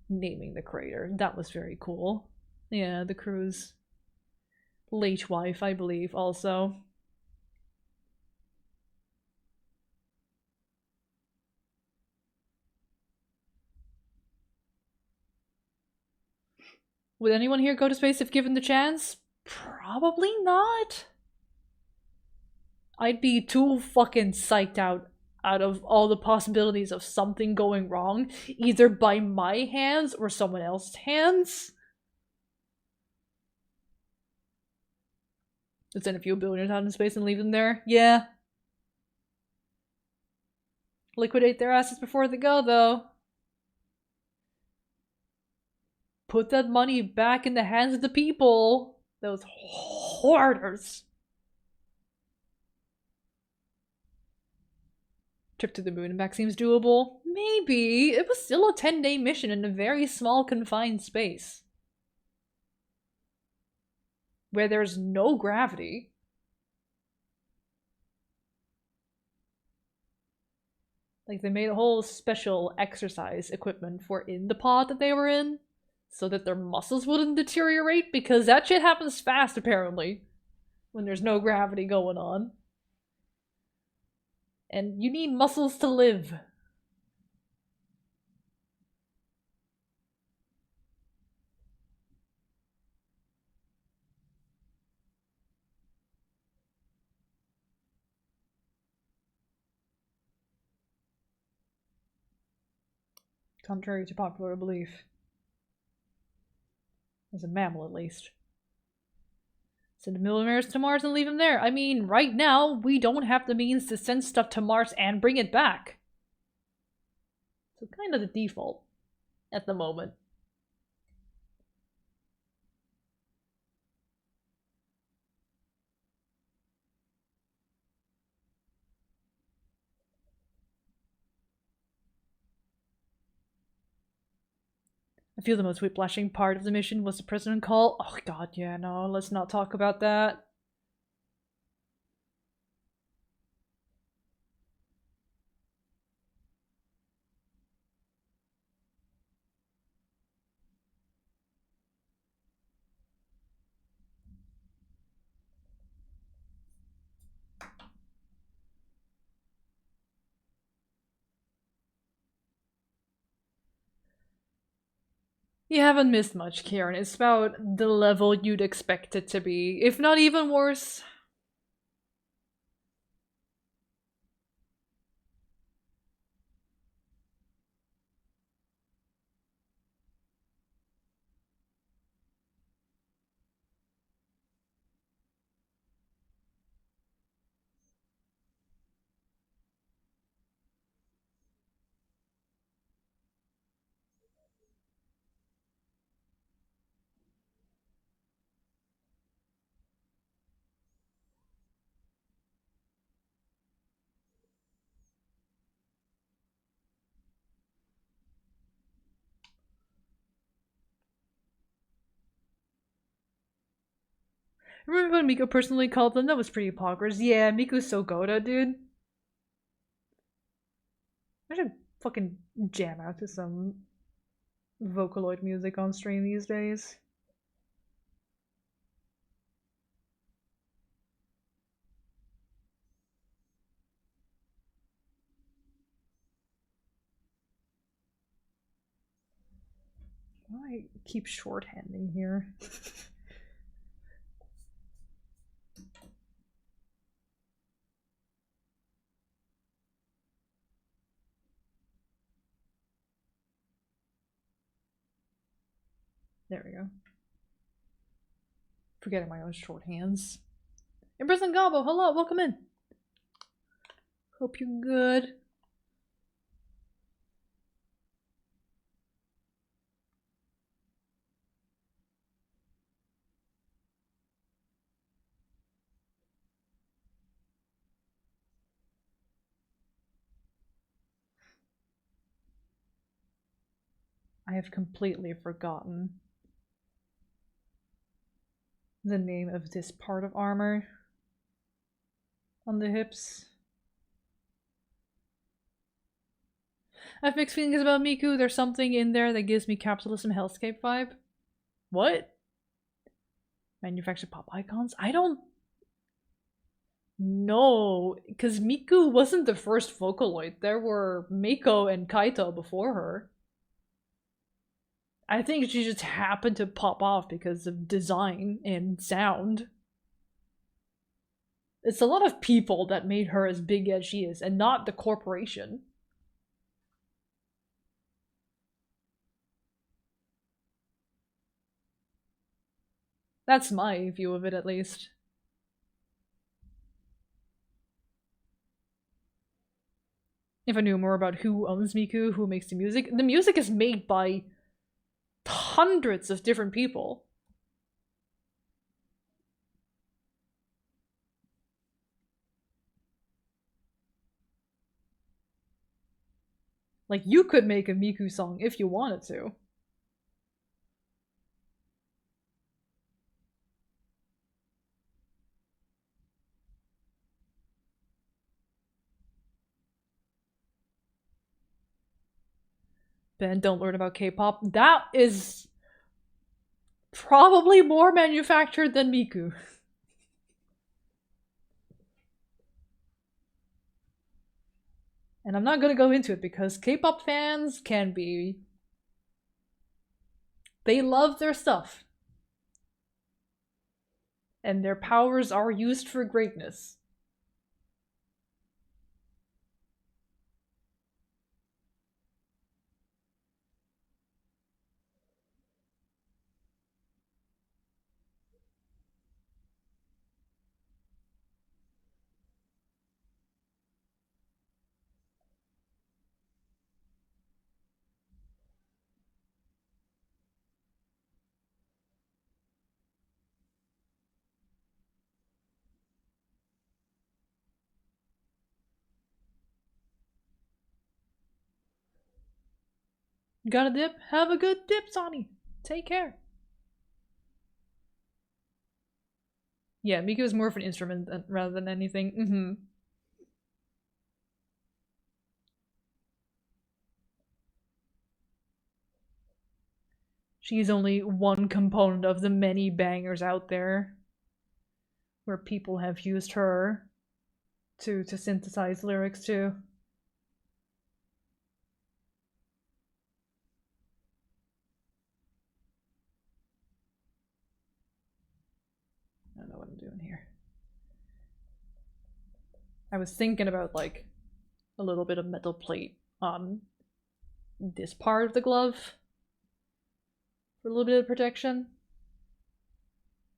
naming the crater. That was very cool. Yeah, the crew's late wife, I believe, also. Would anyone here go to space if given the chance? Probably not. I'd be too fucking psyched out of all the possibilities of something going wrong, either by my hands or someone else's hands. Let's send a few billionaires out in space and leave them there. Yeah. Liquidate their assets before they go, though. Put that money back in the hands of the people. Those hoarders. Trip to the moon and back seems doable. Maybe. It was still a 10-day mission in a very small, confined space. Where there's no gravity. Like, they made a whole special exercise equipment for in the pod that they were in, so that their muscles wouldn't deteriorate, because that shit happens fast, apparently, when there's no gravity going on. And you need muscles to live. Contrary to popular belief. As a mammal, at least. Send the millionaires to Mars and leave them there. I mean, right now, we don't have the means to send stuff to Mars and bring it back. So kind of the default at the moment. I feel the most whiplashing part of the mission was the president call. Oh god, yeah, no, let's not talk about that. You haven't missed much, Karen. It's about the level you'd expect it to be, if not even worse. Remember when Miko personally called them? That was pretty poggers. Yeah, Miku's so Goda, dude. I should fucking jam out to some Vocaloid music on stream these days. I keep shorthanding here. There we go. Forgetting my own shorthands. Imprisoned Gobbo, hello, welcome in. Hope you're good. I have completely forgotten the name of this part of armor on the hips. I have mixed feelings about Miku. There's something in there that gives me capitalism hellscape vibe. What? Manufactured pop icons? I don't know, because Miku wasn't the first Vocaloid. There were Mako and Kaito before her. I think she just happened to pop off because of design and sound. It's a lot of people that made her as big as she is, and not the corporation. That's my view of it, at least. If I knew more about who owns Miku, who makes the music is made by hundreds of different people. Like, you could make a Miku song if you wanted to. Ben, don't learn about K-pop. That is probably more manufactured than Miku. And I'm not gonna go into it because K-pop fans can be... They love their stuff. And their powers are used for greatness. Got a dip? Have a good dip, Sonny. Take care. Yeah, Miku is more of an instrument rather than anything. She's only one component of the many bangers out there where people have used her to synthesize lyrics too. I don't know what I'm doing here. I was thinking about like a little bit of metal plate on this part of the glove for a little bit of protection.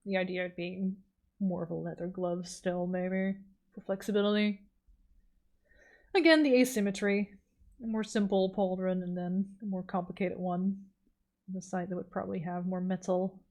The idea of being more of a leather glove still, maybe, for flexibility. Again, the asymmetry. A more simple pauldron and then a more complicated one on the side that would probably have more metal.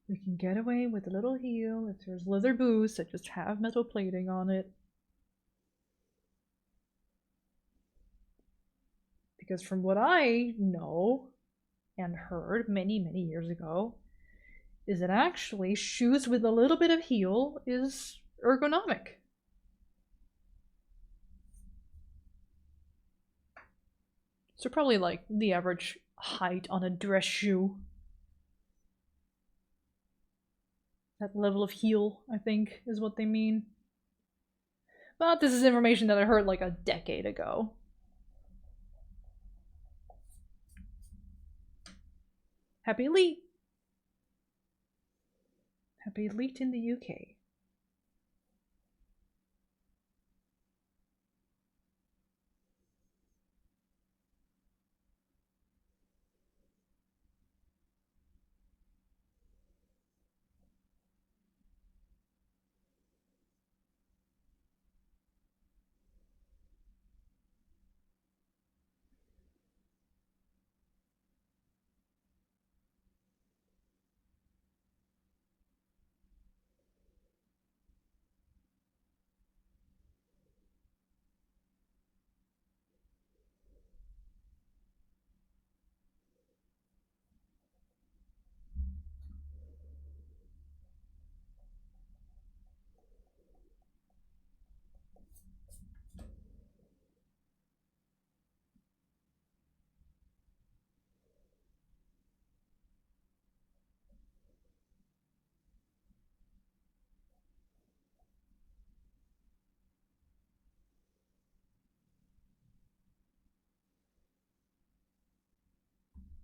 We can get away with a little heel if there's leather boots that just have metal plating on it. Because from what I know and heard many, many years ago, is that actually shoes with a little bit of heel is ergonomic. So probably like the average height on a dress shoe. That level of heel, I think, is what they mean. But this is information that I heard like a decade ago. Happy Elite! Happy Elite in the UK.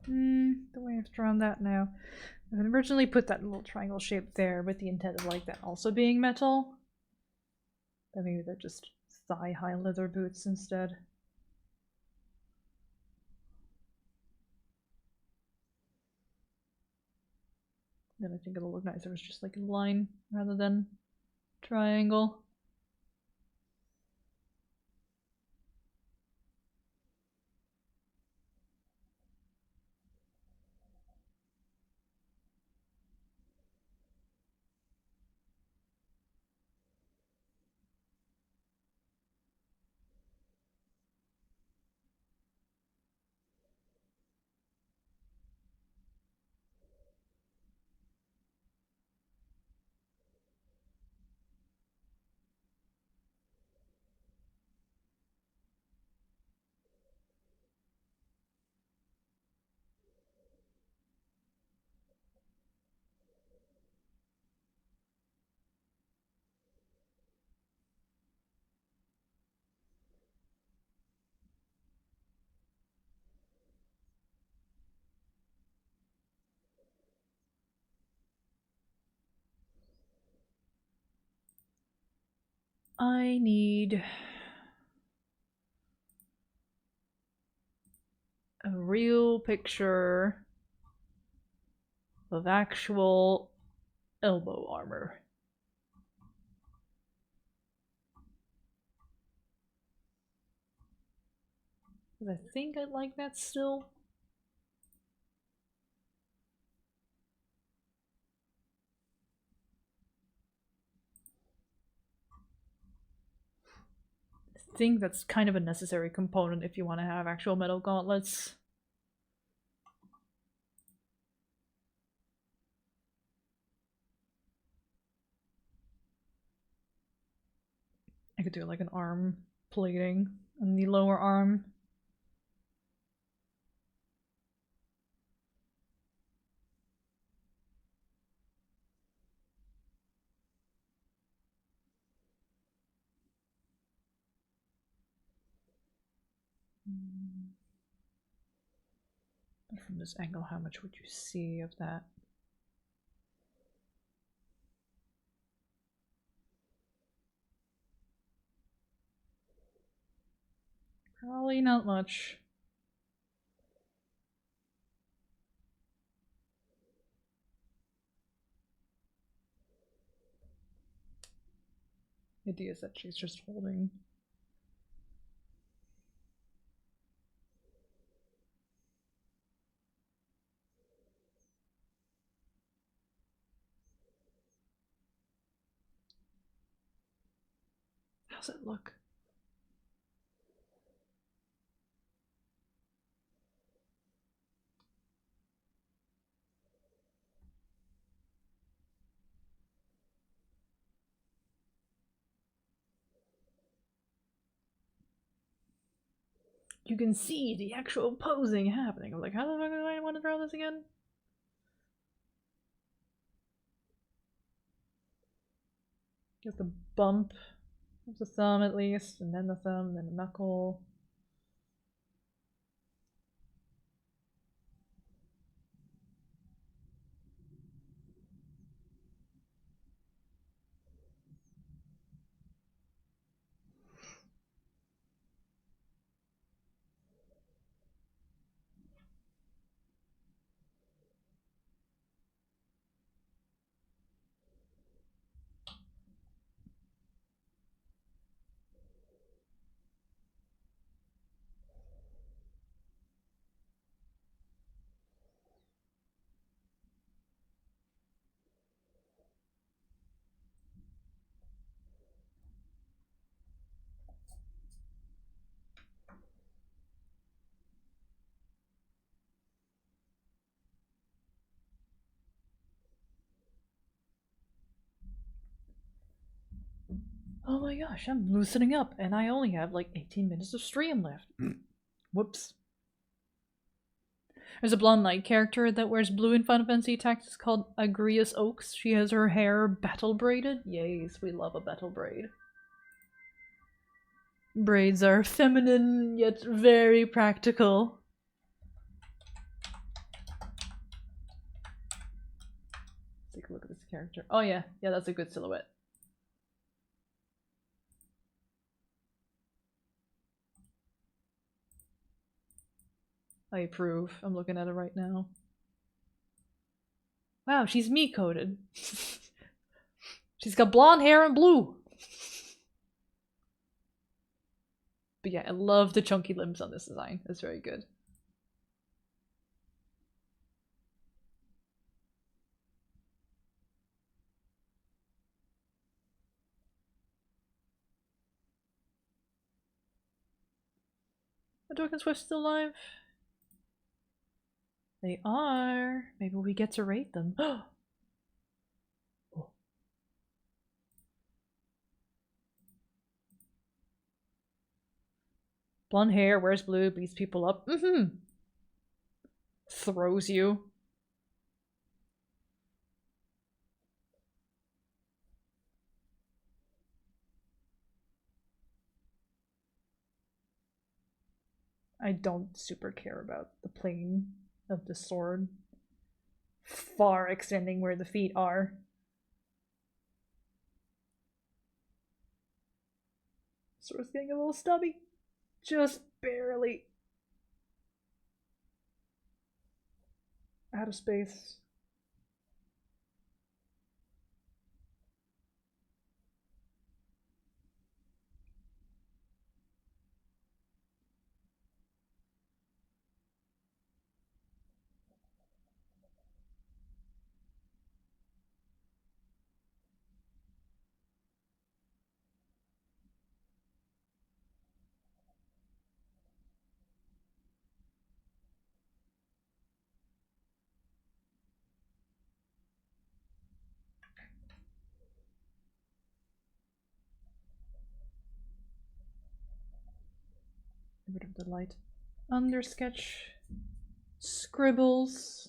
The way I've drawn that now. I originally put that little triangle shape there with the intent of like that also being metal. But maybe they're just thigh-high leather boots instead. Then I think it'll look nicer if it's just like a line rather than triangle. I need a real picture of actual elbow armor. I think I like that still. I think that's kind of a necessary component if you want to have actual metal gauntlets. I could do like an arm plating on the lower arm. But from this angle, how much would you see of that? Probably not much. The idea is that she's just holding. How's it look? You can see the actual posing happening. I'm like, how the fuck do I want to draw this again? Get the bump of the thumb at least, and then the thumb, and then the knuckle. Oh my gosh, I'm loosening up, and I only have like 18 minutes of stream left. Whoops. There's a blonde knight character that wears blue in Final Fantasy Tactics called Agrias Oaks. She has her hair battle braided. Yes, we love a battle braid. Braids are feminine, yet very practical. take a look at this character. Oh yeah, yeah, that's a good silhouette. I approve. I'm looking at it right now. Wow, she's me coded. She's got blonde hair and blue. But yeah, I love the chunky limbs on this design. It's very good. Are Dork and Swift still alive? They are. Maybe we get to rate them. Oh. Blonde hair, wears blue, beats people up. Throws you. I don't super care about the plane of the sword. Far extending where the feet are. Sword's getting a little stubby. Just barely. Out of space. Rid of the light. Under sketch. Scribbles.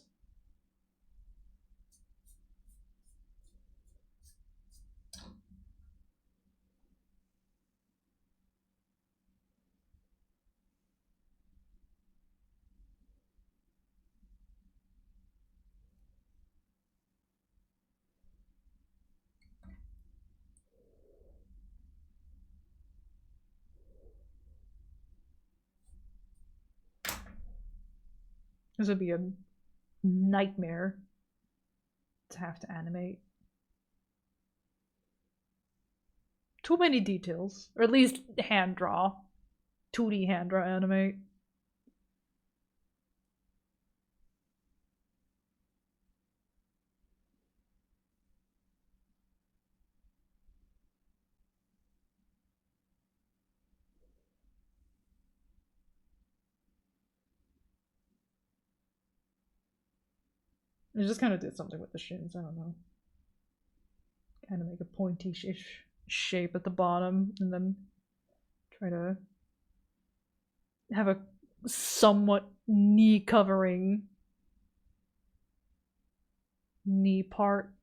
This would be a nightmare to have to animate. Too many details. Or at least hand draw. 2D hand draw animate. I just kind of did something with the shins, I don't know. Kind of make a pointy-ish shape at the bottom, and then try to have a somewhat knee-covering knee part.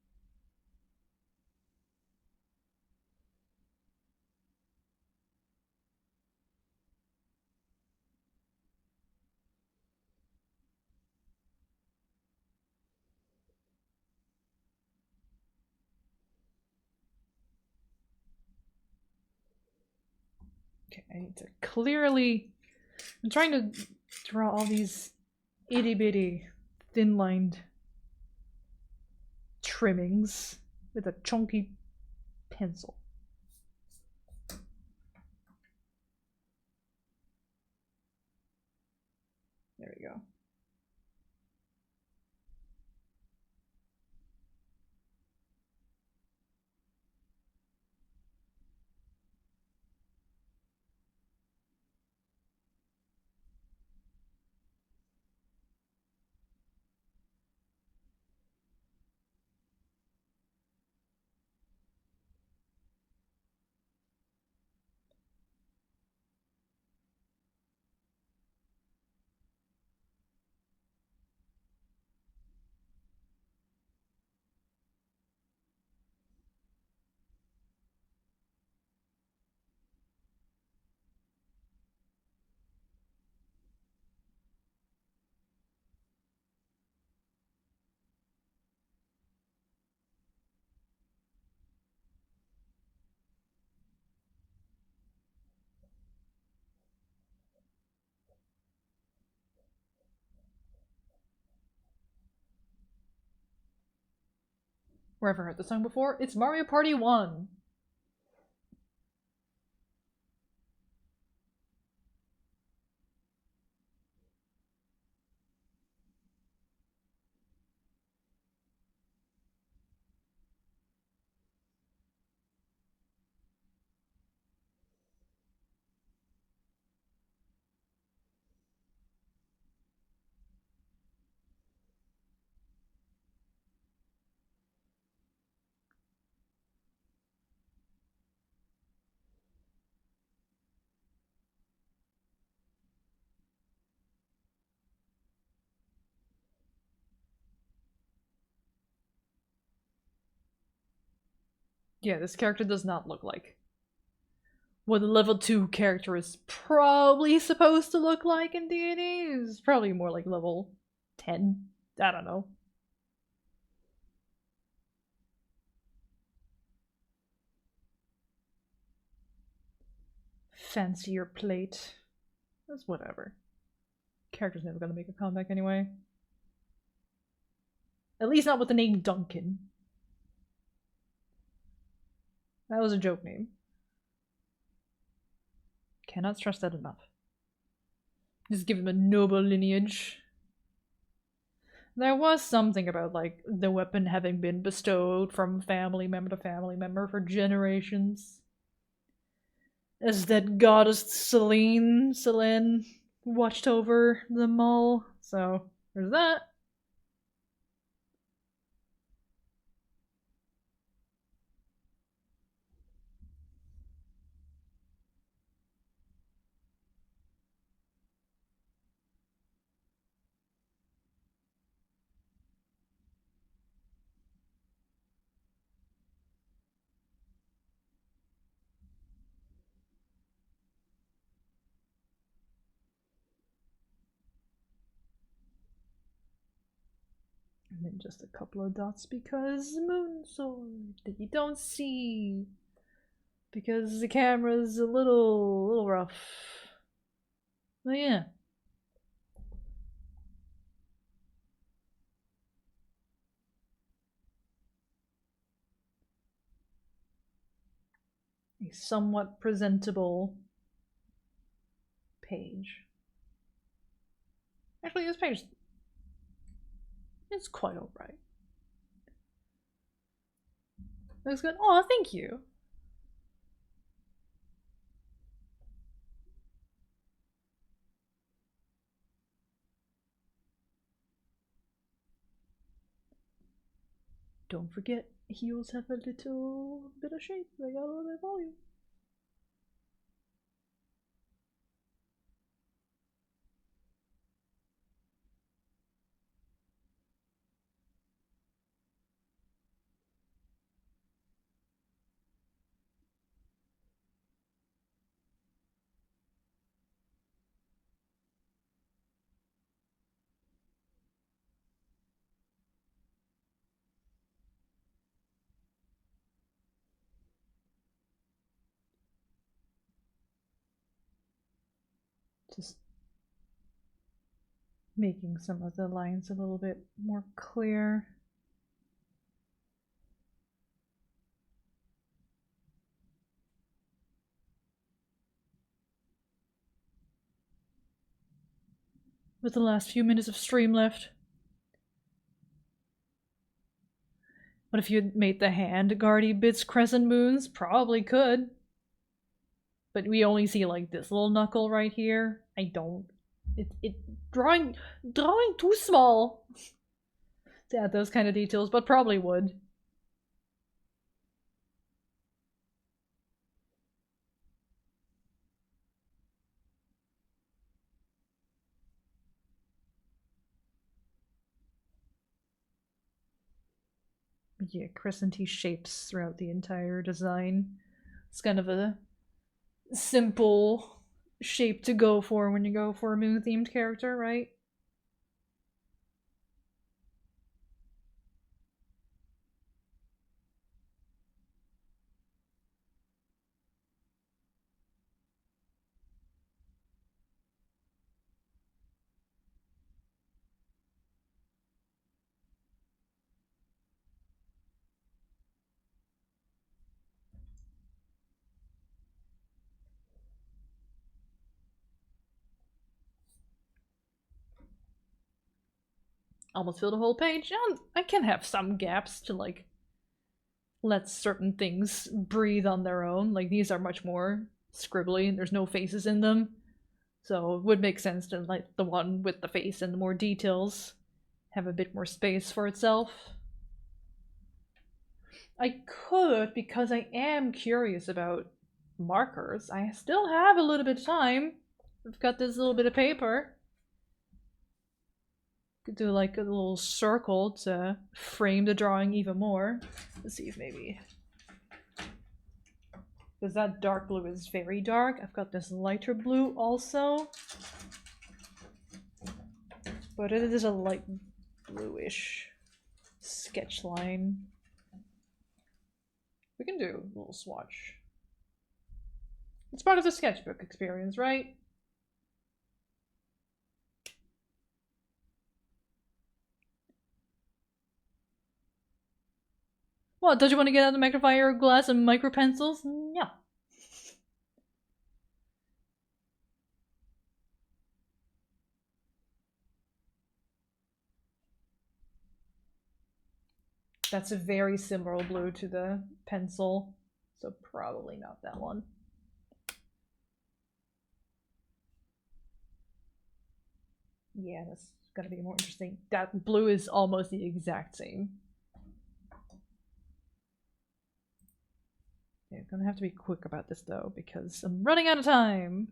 Okay, I need to clearly... I'm trying to draw all these itty-bitty, thin-lined trimmings with a chunky pencil. There we go. Or ever heard the song before? It's Mario Party 1. Yeah, this character does not look like what a level 2 character is probably supposed to look like in D&D. Is probably more like level 10. I don't know. Fancier plate. That's whatever. Character's never gonna make a comeback anyway. At least not with the name Duncan. That was a joke name. Cannot stress that enough. Just give him a noble lineage. There was something about, like, the weapon having been bestowed from family member to family member for generations. As that goddess Selene watched over them all. So, there's that. And then just a couple of dots because moon sword that you don't see. Because the camera's a little rough. But yeah. A somewhat presentable page. Actually, this page is quite alright. Looks good. Oh, thank you. Don't forget, heels have a little bit of shape. They got a little bit of volume. Just making some of the lines a little bit more clear. With the last few minutes of stream left. What if you had made the hand guardy bits crescent moons? Probably could. But we only see like this little knuckle right here. I don't. It drawing too small to add those kind of details, but probably would. Yeah, crescenty shapes throughout the entire design. It's kind of a simple shape to go for when you go for a moon themed character, right? almost filled a whole page. I can have some gaps to like let certain things breathe on their own. Like these are much more scribbly and there's no faces in them. So it would make sense to let the one with the face and the more details have a bit more space for itself. I could, because I am curious about markers. I still have a little bit of time. I've got this little bit of paper. Could do like a little circle to frame the drawing even more. Let's see if maybe... because that dark blue is very dark. I've got this lighter blue also. But it is a light bluish sketch line. We can do a little swatch. It's part of the sketchbook experience, right? What, don't you want to get out the magnifier glass and micro pencils? Yeah. That's a very similar blue to the pencil, so probably not that one. Yeah, that's gonna be more interesting. That blue is almost the exact same. Okay, I'm gonna have to be quick about this though, because I'm running out of time.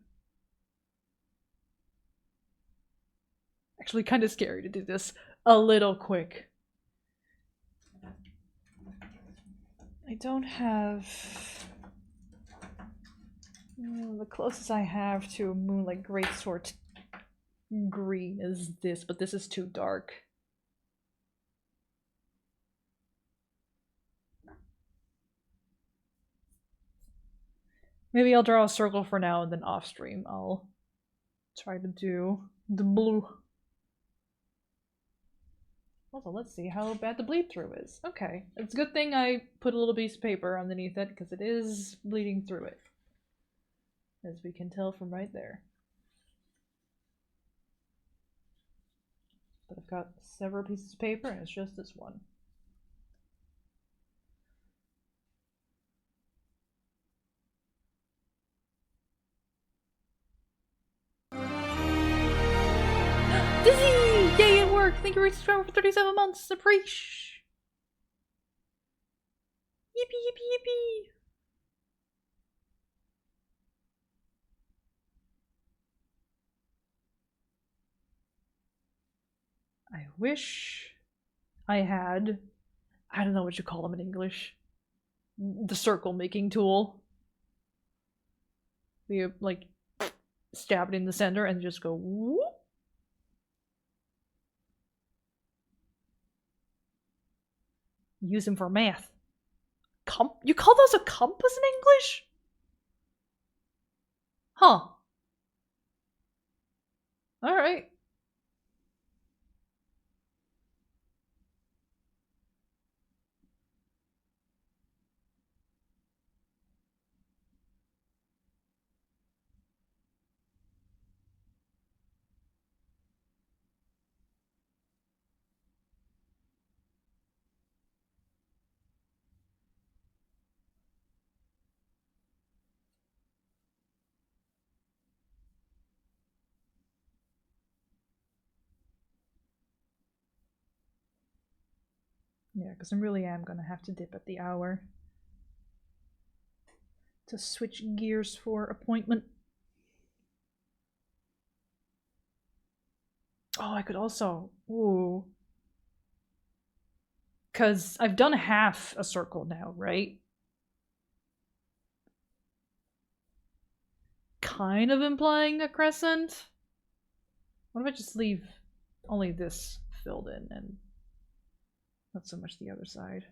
Actually, kind of scary to do this a little quick. I don't have... the closest I have to a Moonlight Greatsword green is this, but this is too dark. Maybe I'll draw a circle for now and then off stream I'll try to do the blue. Also, let's see how bad the bleed through is. Okay, it's a good thing I put a little piece of paper underneath it because it is bleeding through it, as we can tell from right there. But I've got several pieces of paper and it's just this one. Dizzy! Yay, it worked! Thank you for subscribing for 37 months. Appreciate. Yippee, yippee, yippee! I wish I had, I don't know what you call them in English, the circle making tool. You like stab it in the center and just go whoop. Use them for math. You call those a compass in English? Huh. Alright. Yeah, because I really am gonna have to dip at the hour to switch gears for appointment. Oh, I could also... Ooh. Because I've done half a circle now, right? Kind of implying a crescent. What if I just leave only this filled in and not so much the other side?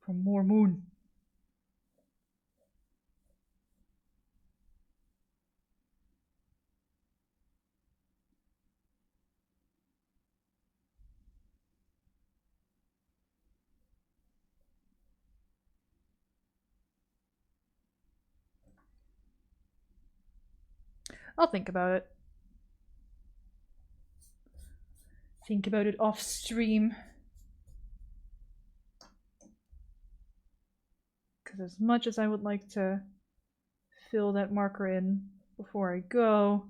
For more moon. I'll think about it. Think about it off stream. Because as much as I would like to fill that marker in before I go,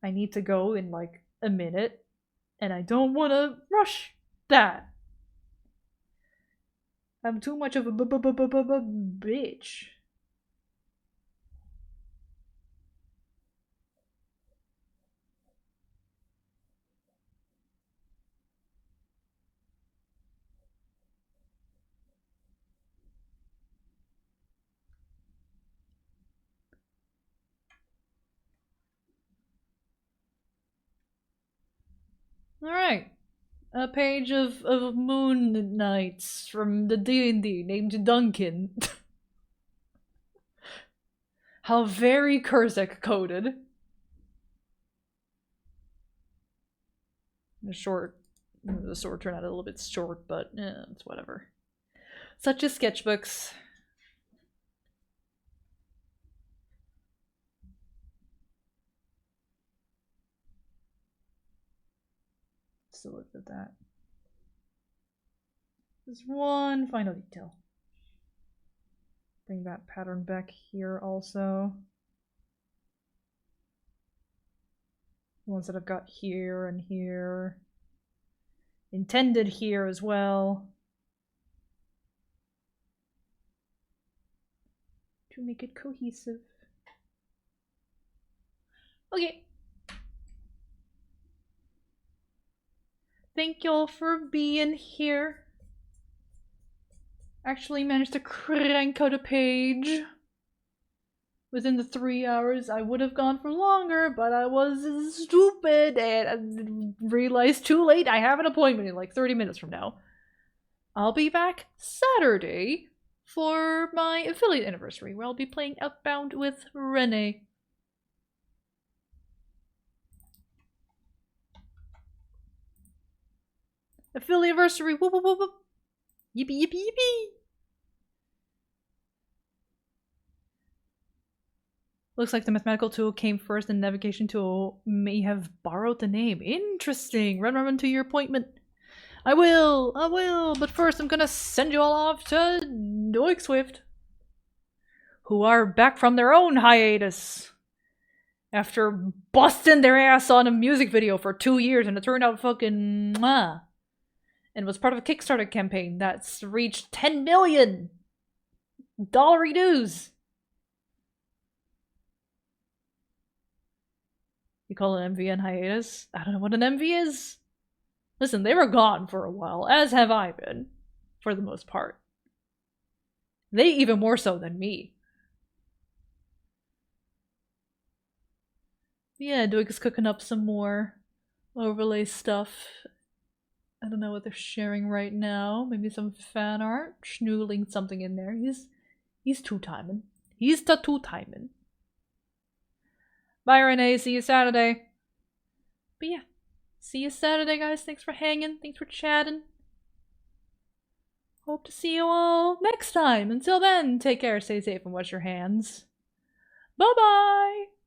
I need to go in like a minute, and I don't want to rush that. I'm too much of a bitch. Alright. A page of Moon Knights from the D&D named Duncan. How very Curzec coded. The sword turned out a little bit short, but it's whatever. Such as sketchbooks. Still looked at that. There's one final detail. Bring that pattern back here also. The ones that I've got here and here. Intended here as well. To make it cohesive. Okay. Thank y'all for being here. Actually managed to crank out a page within the 3 hours. I would have gone for longer, but I was stupid and I realized too late I have an appointment in like 30 minutes from now. I'll be back Saturday for my affiliate anniversary, where I'll be playing Outbound with Renee. Affiliate anniversary! Whoop whoop whoop whoop! Yippee yippee yippee! Looks like the mathematical tool came first and the navigation tool may have borrowed the name. Interesting! Run to your appointment. I will! But first I'm gonna send you all off to Noik Swift, who are back from their own hiatus after busting their ass on a music video for 2 years, and it turned out fucking mwah. And was part of a Kickstarter campaign that's reached 10 million dollary dues. You call an MV in hiatus? I don't know what an MV is. Listen, they were gone for a while, as have I been, for the most part. They even more so than me. Yeah, Doig is cooking up some more overlay stuff. I don't know what they're sharing right now. Maybe some fan art. Schnoodling something in there. He's two-timing. He's the two-timing. Bye, Renee. See you Saturday. But yeah. See you Saturday, guys. Thanks for hanging. Thanks for chatting. Hope to see you all next time. Until then, take care, stay safe, and wash your hands. Bye-bye!